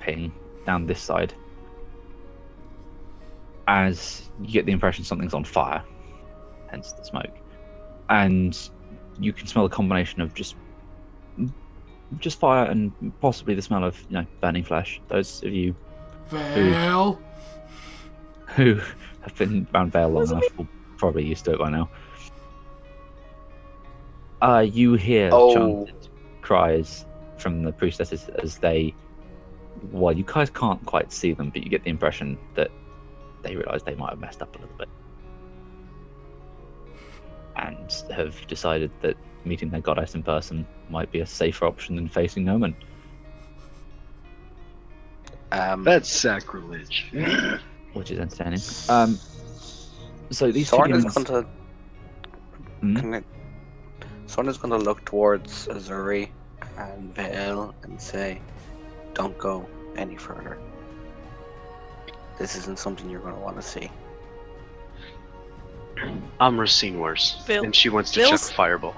ping down this side. As you get the impression something's on fire, hence the smoke. And you can smell a combination of just fire and possibly the smell of burning flesh. Those of you Vale. who have been around Vale long enough will probably used to it by now. You hear Oh. chanted cries from the priestesses as they. Well, you guys can't quite see them, but you get the impression that they realise they might have messed up a little bit, and have decided that meeting their goddess in person might be a safer option than facing Noman. That's sacrilege. Which is entertaining. So these two Soren is demons. going to. Soren is going to look towards Azuri and Vale and say, "Don't go any further. This isn't something you're going to want to see." Amra's seen worse, Vale- and she wants to Vale's- chuck a fireball.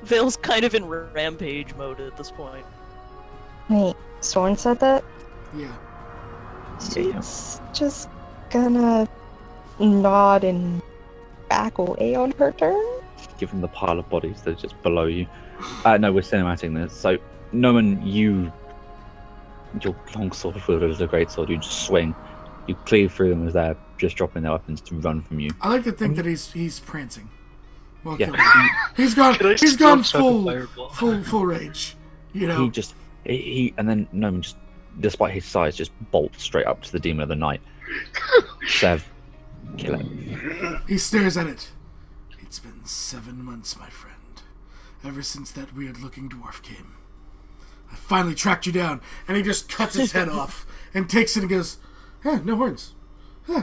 Vale's kind of in rampage mode at this point. Wait, Soren said that? Yeah. She's just gonna nod and back away on her turn? Given the pile of bodies that are just below you. No, we're cinemating this. So, Noman, your long sword wielded as a great sword, you just swing. You cleave through them as they're just dropping their weapons to run from you. I like to think that he's prancing. Well, Yeah. he's gone. Can I He's still gone chuck a fireball? full rage. You know. He and then Noman just, despite his size, just bolts straight up to the demon of the night. Sev, kill it. He stares at it. It's been 7 months, my friend. Ever since that weird-looking dwarf came. I finally tracked you down, and he just cuts his head off and takes it and goes, "Huh, no horns. Huh.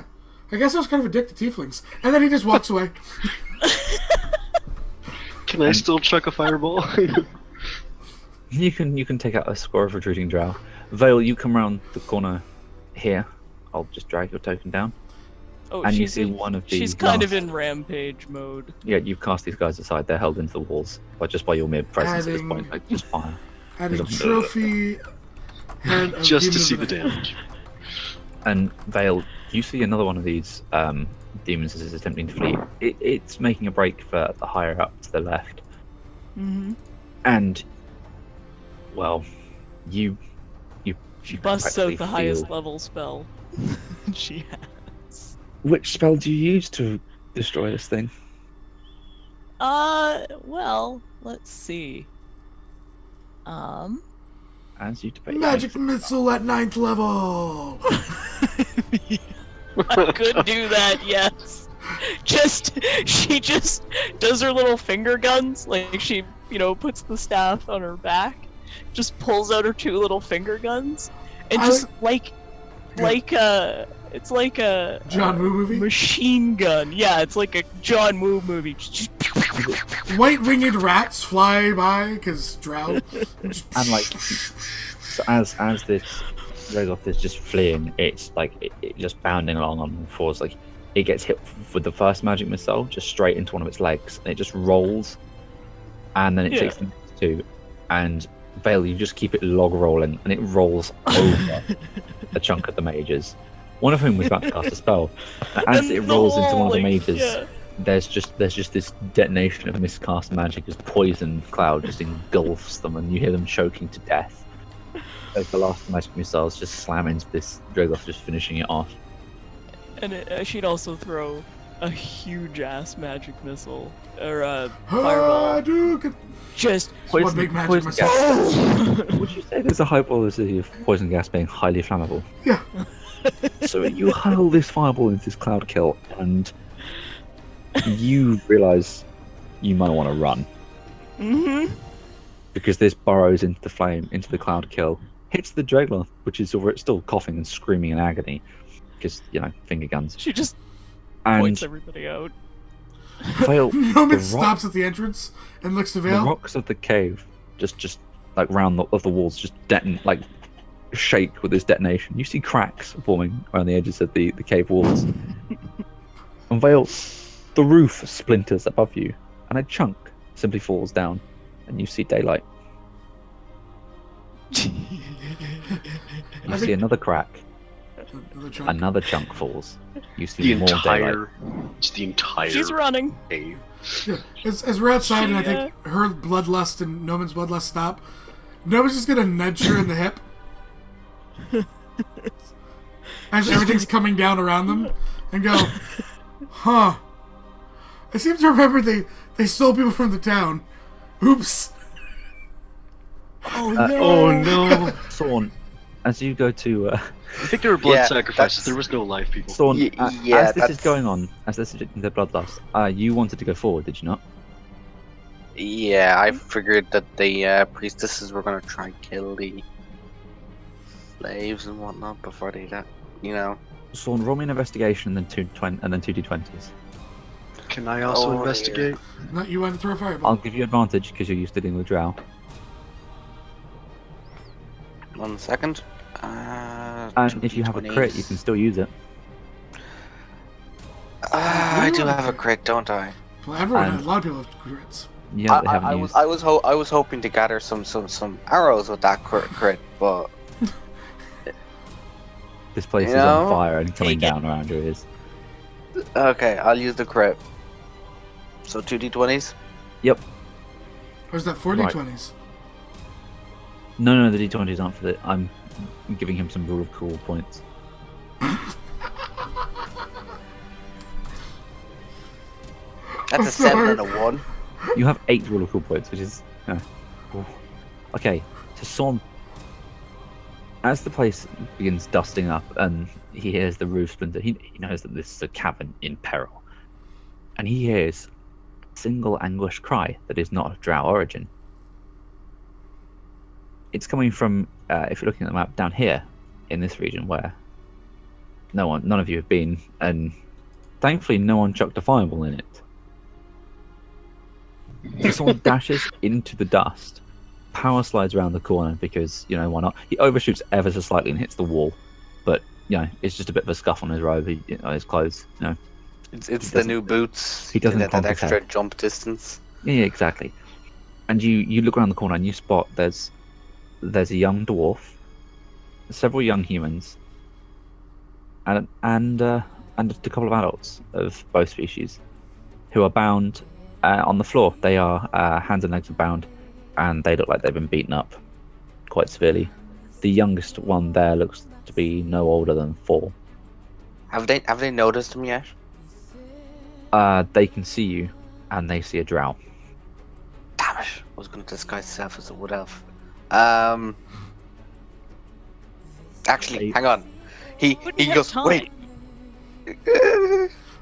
I guess I was kind of a dick to tieflings." And then he just walks away. Can I still chuck a fireball? You can take out a score of retreating drow. Vale, you come around the corner here. I'll just drag your token down. Oh, and you she's see in, one of these. she's kind of in rampage mode. Yeah, you've cast these guys aside. They're held into the walls, but just by your mere presence at this point, like just fire. Adding trophy head of Just to Demon see of the damage. And Vale, you see another one of these demons as it's attempting to flee. It's making a break for the higher up to the left. Mm-hmm. And, well, you She busts out the feel- highest level spell she has. Which spell do you use to destroy this thing? Well, let's see. As you debate. Magic missile at 9th level. I could do that, yes. She just does her little finger guns, like she, puts the staff on her back, just pulls out her 2 little finger guns, and it's like a John Woo movie? machine gun. Yeah, it's like a John Woo movie. Just White-winged rats fly by because drow. And like, so as this Rogoth is just fleeing, it's like it just bounding along on all fours. Like it gets hit with the first magic missile just straight into one of its legs, and it just rolls, and then it takes the next 2, and Vale, you just keep it log rolling, and it rolls over a chunk of the mages. One of whom was about to cast a spell. As it rolls into one of the mages, there's just this detonation of miscast magic as poison cloud just engulfs them, and you hear them choking to death as the last magic missiles just slam into this Drogoth, just finishing it off. And she'd also throw a huge ass magic missile or a fireball. Just One big magic missile. Would you say there's a high probability of poison gas being highly flammable? Yeah. So you hurl this fireball into this cloud kill, and you realise you might want to run. Mm-hmm. Because this burrows into the flame, into the cloud kill, hits the Dragloth, which is still coughing and screaming in agony, because, finger guns. She just and points everybody out. Vale, Noman stops at the entrance and looks to the Vale. rocks of the cave, just like round of the walls, just shake with this detonation. You see cracks forming around the edges of the cave walls. And Vale, the roof splinters above you, and a chunk simply falls down, and you see daylight. You see another crack. Another chunk falls. You see more daylight. It's the entire. She's running. Cave. Yeah. As we're outside, and I think her bloodlust and Noman's bloodlust stop, Noman's just gonna nudge her in the hip. As everything's coming down around them, and go, "Huh, I seem to remember they stole people from the town. Oops. Oh no! Oh no! Thorn, as you go to I think there were blood Yeah, sacrifices. that's- There was no life, people. Thorn, yeah, as this is that's- going on, as this is the bloodlust, you wanted to go forward, did you not? Yeah, I figured that the priestesses were gonna try and kill the slaves and whatnot before they that, you know. Thorn, roll me an investigation and then two d20s. Can I also Oh, dear. investigate? No, you want to throw a fireball. I'll give you advantage because you're used to dealing with drow. 1 second. And if you have a crit, you can still use it. I do have a crit, don't I? Well, everyone, And- a lot of people have crits. Yeah, they haven't I used. was hoping to gather some arrows with that crit, but This place You is on know, fire and coming take it. down around your ears. okay, I'll use the crit. So 2d20s. Yep. Or is that 40 Right. 20s? No, the d20s aren't for the. I'm giving him some rule of cool points. That's a 7 and a 1. You have 8 rule of cool points, which is. Cool. Okay, so Sorn. As the place begins dusting up and he hears the roof splinter, he knows that this is a cavern in peril. And he hears a single anguished cry that is not of drow origin. It's coming from, if you're looking at the map, down here in this region where none of you have been, and thankfully no one chucked a fireball in it. So someone dashes into the dust, power slides around the corner because, why not? He overshoots ever so slightly and hits the wall, but, it's just a bit of a scuff on his robe, his clothes, It's the new boots. he doesn't that clonk his extra head. jump distance. Yeah, exactly. And you look around the corner and you spot there's a young dwarf, several young humans, and a couple of adults of both species, who are bound on the floor. They are hands and legs are bound, and they look like they've been beaten up quite severely. The youngest one there looks to be no older than 4. Have they noticed him yet? They can see you, and they see a drow. Damn it! I was going to disguise myself as a wood elf. Actually, hang on. He have goes, time. wait.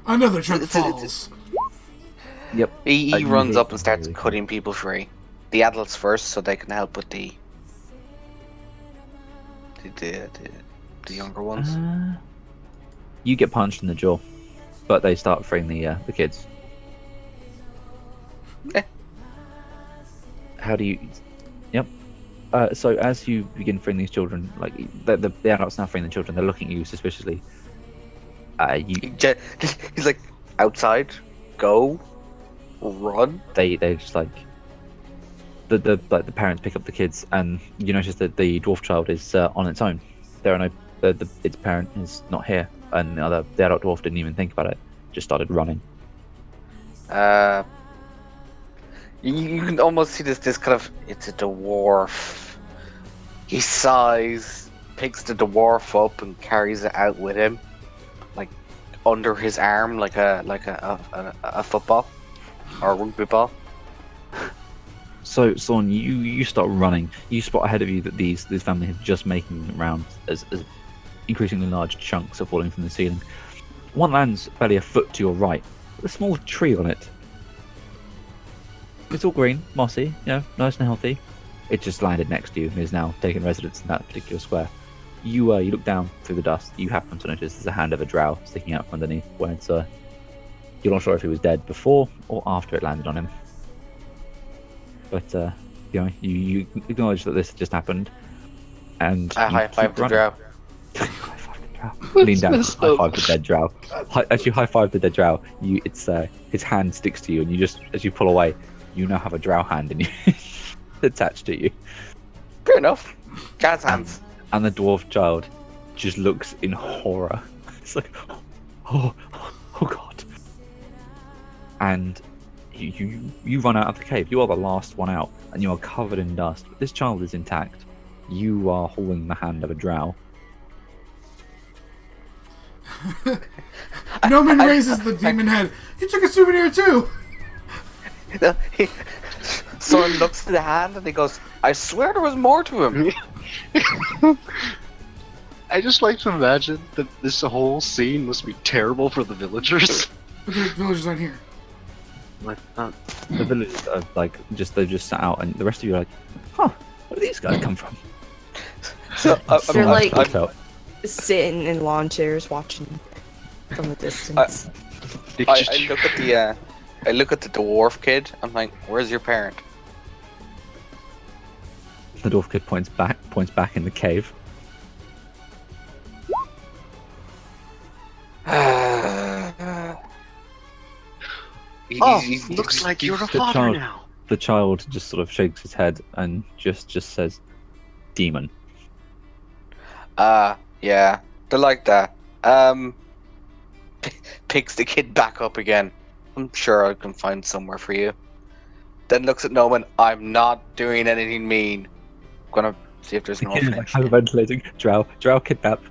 Another chunk It's- it's- falls. Yep. He you runs hit up and starts really cutting people free. The adults first, so they can help with the younger ones. You get punched in the jaw, but they start freeing the kids. Eh. How do you? Yep. So as you begin freeing these children, like the adults now freeing the children, they're looking at you suspiciously. He's like, outside, go, run. They just like the parents pick up the kids, and you notice that the dwarf child is on its own. There are no its parent is not here, and the adult dwarf didn't even think about it. Just started running. You can almost see this kind of, it's a dwarf. He sighs, picks the dwarf up and carries it out with him, like under his arm, like a football or a rugby ball. So, Sorn, you start running. You spot ahead of you that these families are just making rounds as increasingly large chunks are falling from the ceiling. One lands barely a foot to your right, with a small tree on it. It's all green, mossy, nice and healthy. It just landed next to you and is now taking residence in that particular square. You look down through the dust. You happen to notice there's a hand of a drow sticking out from underneath, where it's you're not sure if he was dead before or after it landed on him. But you acknowledge that this just happened, and I you high five keep the running. drow. High five the drow. Lean down, high five the dead drow. As you high five the dead drow, his hand sticks to you, and you just as you pull away, you now have a drow hand in you attached to you. Fair enough. God's hands. And the dwarf child just looks in horror. It's like, oh god. And you run out of the cave. You are the last one out, and you are covered in dust. But this child is intact. You are holding the hand of a drow. Noman raises the demon head. You took a souvenir too. Soren looks at the hand and he goes, I swear there was more to him. I just like to imagine that this whole scene must be terrible for the villagers. But the villagers aren't here. Like, The villagers are like they've just sat out, and the rest of you are like, huh? Where do these guys come from? So, They're like Hotel. sitting in lawn chairs watching from a distance. I look at the dwarf kid. I'm like, where's your parent? The dwarf kid points back in the cave. Looks like you're a the father child- now. The child just sort of shakes his head and just says, "Demon." Yeah, they're like that. Picks the kid back up again. I'm sure I can find somewhere for you. Then looks at Noman. I'm not doing anything mean. I'm gonna see if there's The an kid is like orphanage. hyperventilating. Drow kidnap.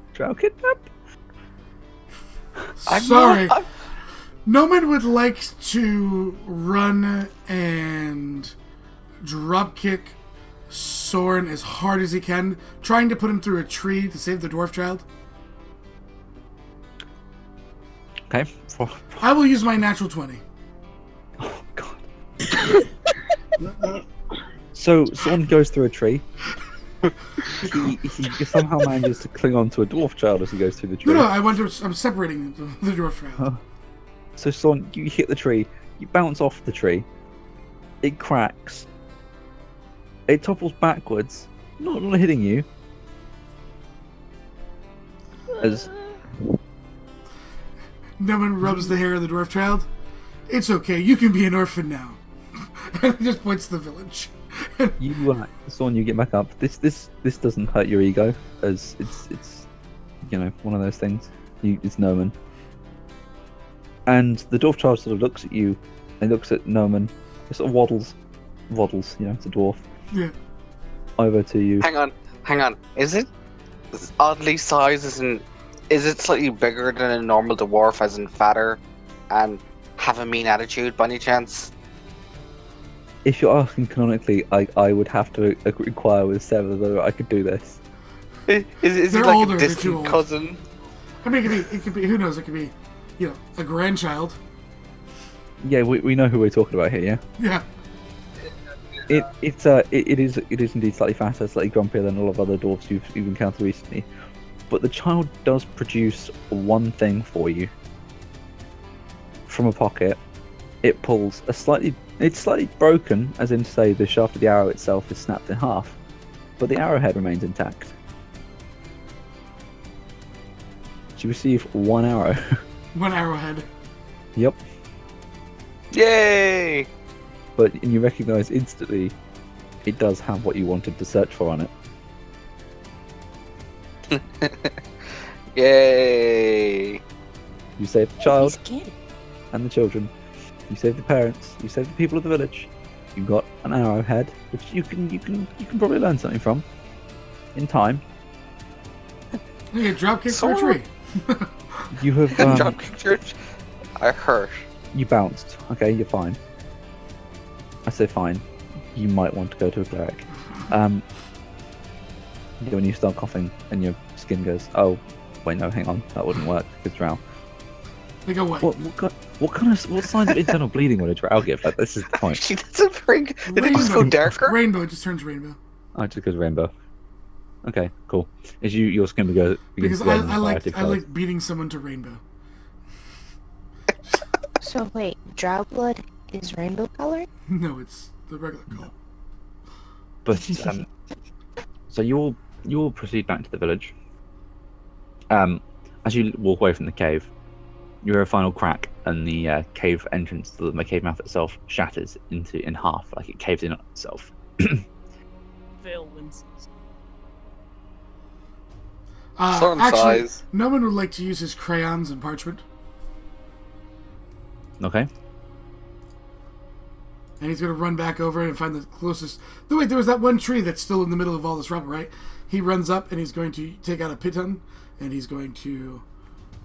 Sorry. Noman would like to run and dropkick Soren as hard as he can, trying to put him through a tree to save the dwarf child. Okay. I will use my natural 20. Oh god. So someone goes through a tree. He somehow manages to cling on to a dwarf child as he goes through the tree. No, I'm separating the dwarf child. Oh. So Son, you hit the tree, you bounce off the tree, it cracks, it topples backwards, not hitting you. As Noman rubs the hair of the dwarf child. It's okay, you can be an orphan now. And he just points to the village. Son, you get back up. This doesn't hurt your ego, as it's one of those things. It's Noman. And the dwarf child sort of looks at you, and looks at Noman. It sort of waddles, it's a dwarf. Yeah. Over to you. Hang on. Is it oddly sized? Is it slightly bigger than a normal dwarf, as in fatter, and have a mean attitude by any chance? If you're asking canonically, I would have to inquire with Seven whether I could do this. Is it They're like older, a they're too distant old. cousin? I mean, it could be, who knows, it could be, a grandchild. Yeah, we know who we're talking about here. Yeah. Yeah. It is indeed slightly fatter, slightly grumpier than a lot of other dwarves you've encountered recently. But the child does produce one thing for you. From a pocket, it pulls it's slightly broken, as in to say the shaft of the arrow itself is snapped in half, but the arrowhead remains intact. You receive one arrow. One arrowhead. Yep. Yay! But you recognise instantly it does have what you wanted to search for on it. Yay! You save the child He's kidding. and the children. You save the parents. You save the people of the village. You got an arrowhead, which you can probably learn something from in time. You get dropkicked through a Sword. tree. You have Dropkick church. I hurt. you bounced. Okay, you're fine. I say fine. You might want to go to a cleric. When you start coughing and your skin goes, oh, wait, no, hang on, that wouldn't work because drow. They go away. What signs of internal bleeding would a drow give? Like, this is the point. She doesn't bring. Did it just go darker? Rainbow, it just turns rainbow. Oh, it just goes rainbow. Okay, cool. Is your skin begins Because to go in I variety of like colours. beating someone to rainbow. So wait, drow blood is rainbow colored? No, it's the regular color. But so you all proceed back to the village. As you walk away from the cave, you hear a final crack, and the cave entrance, the cave mouth itself, shatters in half, like it caves in on itself. Vale winces. Some Actually, size. no one would like to use his crayons and parchment, Okay. and he's going to run back over and find the closest. No, wait, there was that one tree that's still in the middle of all this rubble, right? He runs up and he's going to take out a piton, and he's going to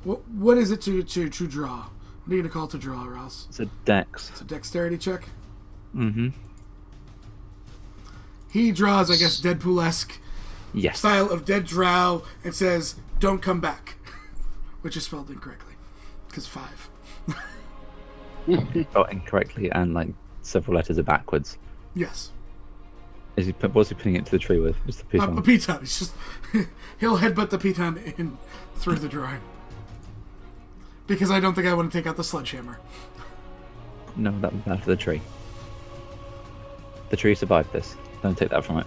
What is it to draw? What are you gonna call it to draw, Ross? It's a dex. It's a dexterity check. Mm-hmm. He draws, I guess, Deadpool-esque Yes. style of dead drow and says, "Don't come back," which is spelled incorrectly because 5. Oh, incorrectly, and like several letters are backwards. Yes. What's he putting it to the tree with? Just the piton. A piton. It's just he'll headbutt the piton in through the drawing. Because I don't think I want to take out the sledgehammer. No, that was bad for the tree. The tree survived this. Don't take that from it.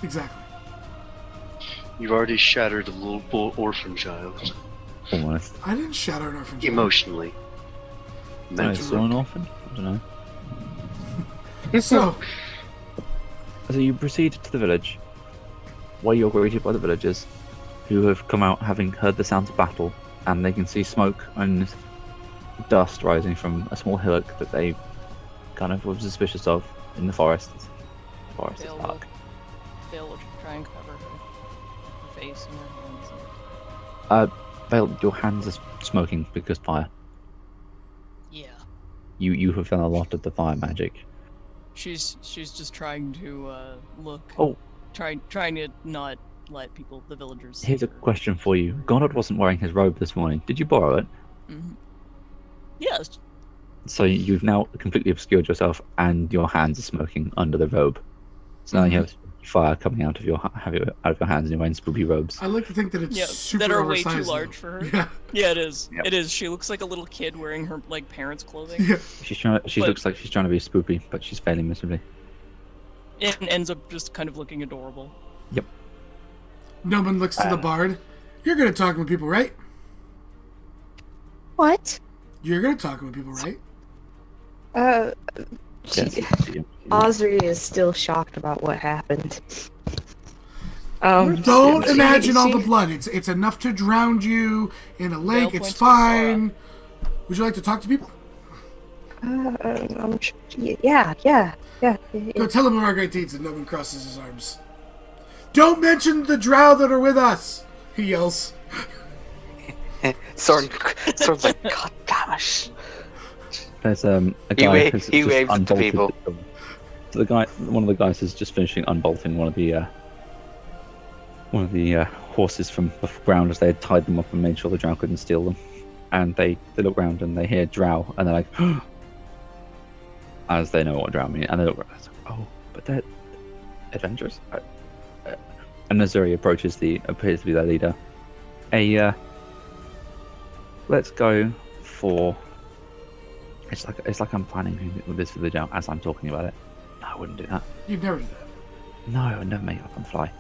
Exactly. You've already shattered a little orphan child. Almost. I didn't shatter an orphan child. Emotionally. No, saw an orphan? I don't know. So you proceed to the village, where you're greeted by the villagers, who have come out having heard the sounds of battle, and they can see smoke and dust rising from a small hillock that they kind of were suspicious of in the forest. The forest is dark. Vale will try and cover her face and her hands. Vale, your hands are smoking because fire. Yeah. You have done a lot of the fire magic. She's just trying to look. Oh. Trying to not let the villagers. Here's a question for you. Gonod wasn't wearing his robe this morning. Did you borrow it? Mm-hmm. Yes. So you've now completely obscured yourself, and your hands are smoking under the robe. So now you have fire coming out of your hands, and you're wearing spoopy robes. I like to think that it's super that are way too oversized, large though. for her. Yeah. Yeah, it is. Yep. It is. She looks like a little kid wearing her parents' clothing. Yeah. She looks like she's trying to be spoopy, but she's failing miserably. And ends up just kind of looking adorable. Yep. Noman looks to the bard. You're good at talking with people, right? What? You're good at talking with people, right? Osri is still shocked about what happened. Don't imagine all the blood. It's enough to drown you in a lake. It's fine. Would you like to talk to people? Yeah. Go tell him of our great deeds, and Noman crosses his arms. Don't mention the drow that are with us, he yells. Sword's like, God gosh. There's a guy who's he just waves at the unbolted people. So one of the guys is just finishing unbolting one of the horses from the ground as they had tied them up and made sure the drow couldn't steal them. And they look around and they hear drow and they're like, as they know what drow mean, and they look around and like, oh, but they're adventurers. And Nazuri approaches appears to be their leader. Let's go for. It's like I'm planning this village out as I'm talking about it. No, I wouldn't do that. You'd never do that. No, I would never make it up on the fly.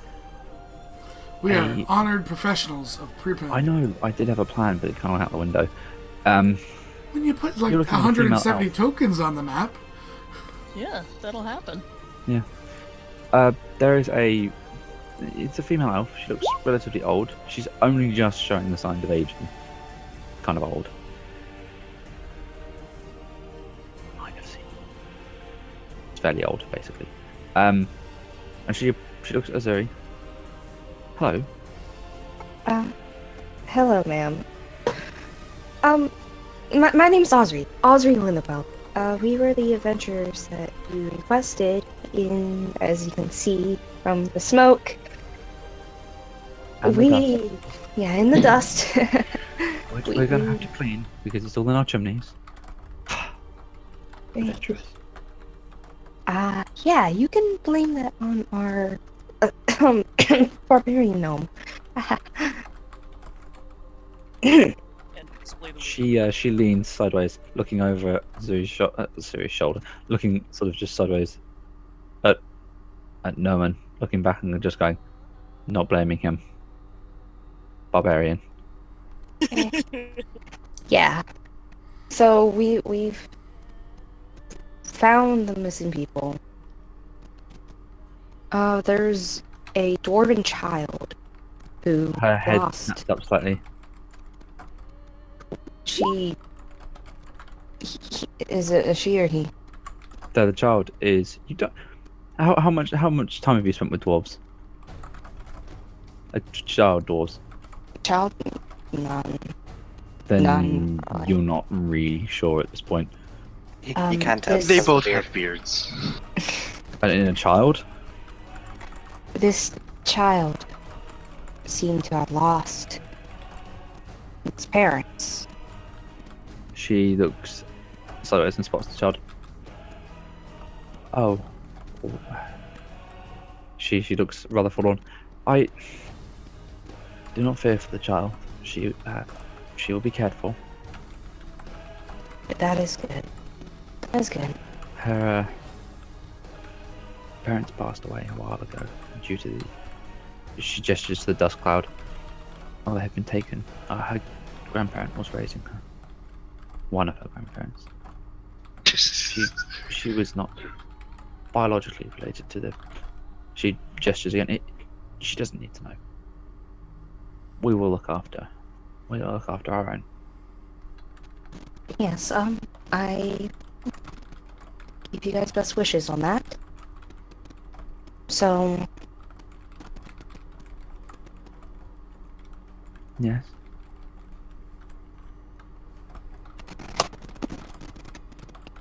We are honored professionals of pre-plan. I know, I did have a plan, but it kind of went out the window. When you put like 170 tokens on the map. Yeah, that'll happen. Yeah. There is it's a female elf. She looks relatively old. She's only just showing the signs of aging. Kind of old. It's fairly old, basically. And she looks at Azuri. Hello. Hello, ma'am. My name's Osri. Osri Linnabel. We were the adventurers that you requested as you can see from the smoke. In the dust. We're gonna have to clean because it's all in our chimneys. Adventurous. Yeah, you can blame that on our barbarian gnome. She leans sideways, looking over at Zuri's shoulder, looking sort of just sideways at Noman, looking back and just going, not blaming him. Barbarian. Yeah. So we've found the missing people. There's a dwarven child who Her head lost. snapped up slightly. Is it a she or he? The child is. You don't. How much time have you spent with dwarves? Dwarves. Child? None. Then None, probably. you're not really sure at this point. You can't tell. this- They because of both the beard. have beards. And in a child, This child seemed to have lost its parents. she looks sideways and spots the child. Oh. She looks rather forlorn. I do not fear for the child. She will be cared for. That is good. That is good. Her parents passed away a while ago due to she gestures to the dust cloud. Oh, they have been taken. Her grandparent was raising her. One of her grandparents. She was not biologically related to the. She gestures again. She doesn't need to know. We will look after. We will look after our own. Yes, I give you guys best wishes on that. So, Yes.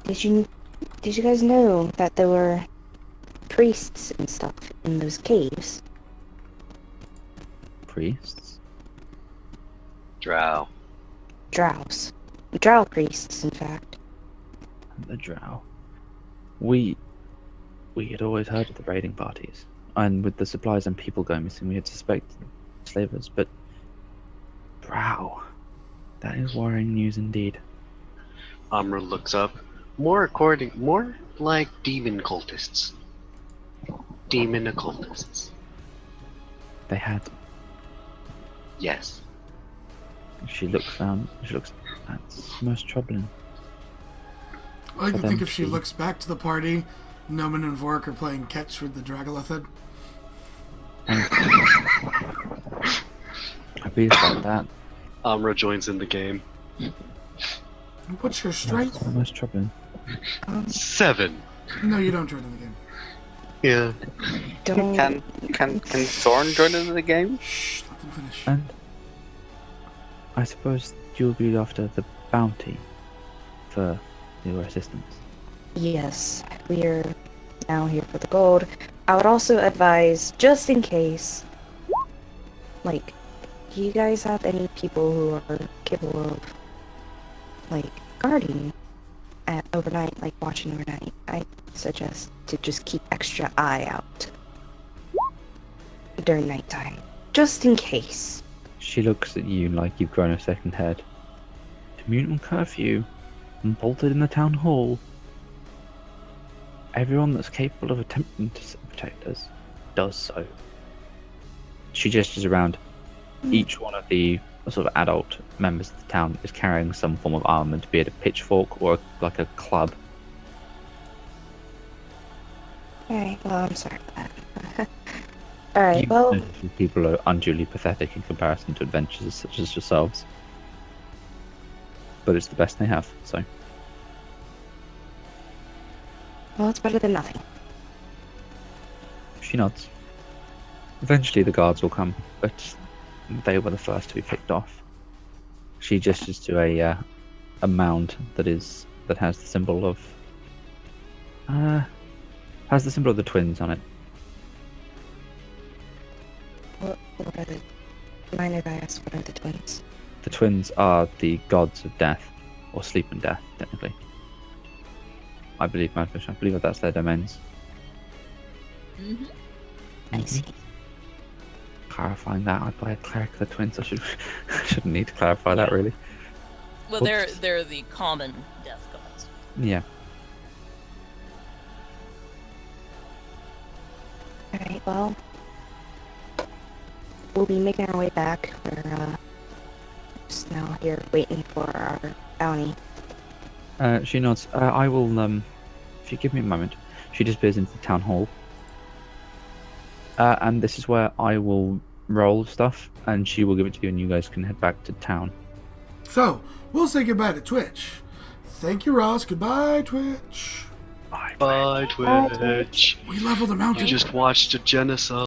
did you guys know that there were priests and stuff in those caves? Priests. Drow. Drows. Drow priests, in fact. The drow. We had always heard of the raiding parties, and with the supplies and people going missing, we had suspected slavers, but drow. That is worrying news indeed. Amra looks up. More like demon cultists. Demon occultists. They had. Yes. She looks down. She looks. That's most troubling. I like For to think them if she to- looks back to the party, Noman and Vork are playing catch with the Dragalithid. I believe like that. Amra joins in the game. What's your strength? That's most troubling. 7. No, you don't join in the game. Yeah. Don't. Can Thorn join in the game? Shh, let them finish. And I suppose you'll be after the bounty for your assistance. Yes, we're now here for the gold. I would also advise, just in case, like, do you guys have any people who are capable of, like, guarding overnight, like watching overnight? I suggest to just keep extra eye out during nighttime, just in case. She looks at you like you've grown a second head. Communal curfew and bolted in the town hall. Everyone that's capable of attempting to protect us does so. She gestures around. Each one of the sort of adult members of the town is carrying some form of armament, be it a pitchfork or like a club. Alright, well, I'm sorry about that. Alright, You well, know people are unduly pathetic in comparison to adventurers such as yourselves. But it's the best they have, so. it's better than nothing. She nods. Eventually the guards will come, but they were the first to be picked off. She gestures to a mound that has the symbol of the twins on it. What are the... Mind if I ask, what are the twins? The twins are the gods of death, or sleep and death, technically. I believe, Madfish. I believe that's their domains. Mm-hmm. I see. Clarifying that, I'd buy a cleric of the twins. I shouldn't need to clarify that, really. Well, Oops. they're the common death gods. Yeah. Alright, well, we'll be making our way back. We're just now here waiting for our bounty. She nods. I will, if you give me a moment. She disappears into the town hall. And this is where I will roll stuff, and she will give it to you, and you guys can head back to town. So, we'll say goodbye to Twitch. Thank you, Ross. Goodbye, Twitch. Bye, Twitch. We leveled the mountain. You just watched a genocide.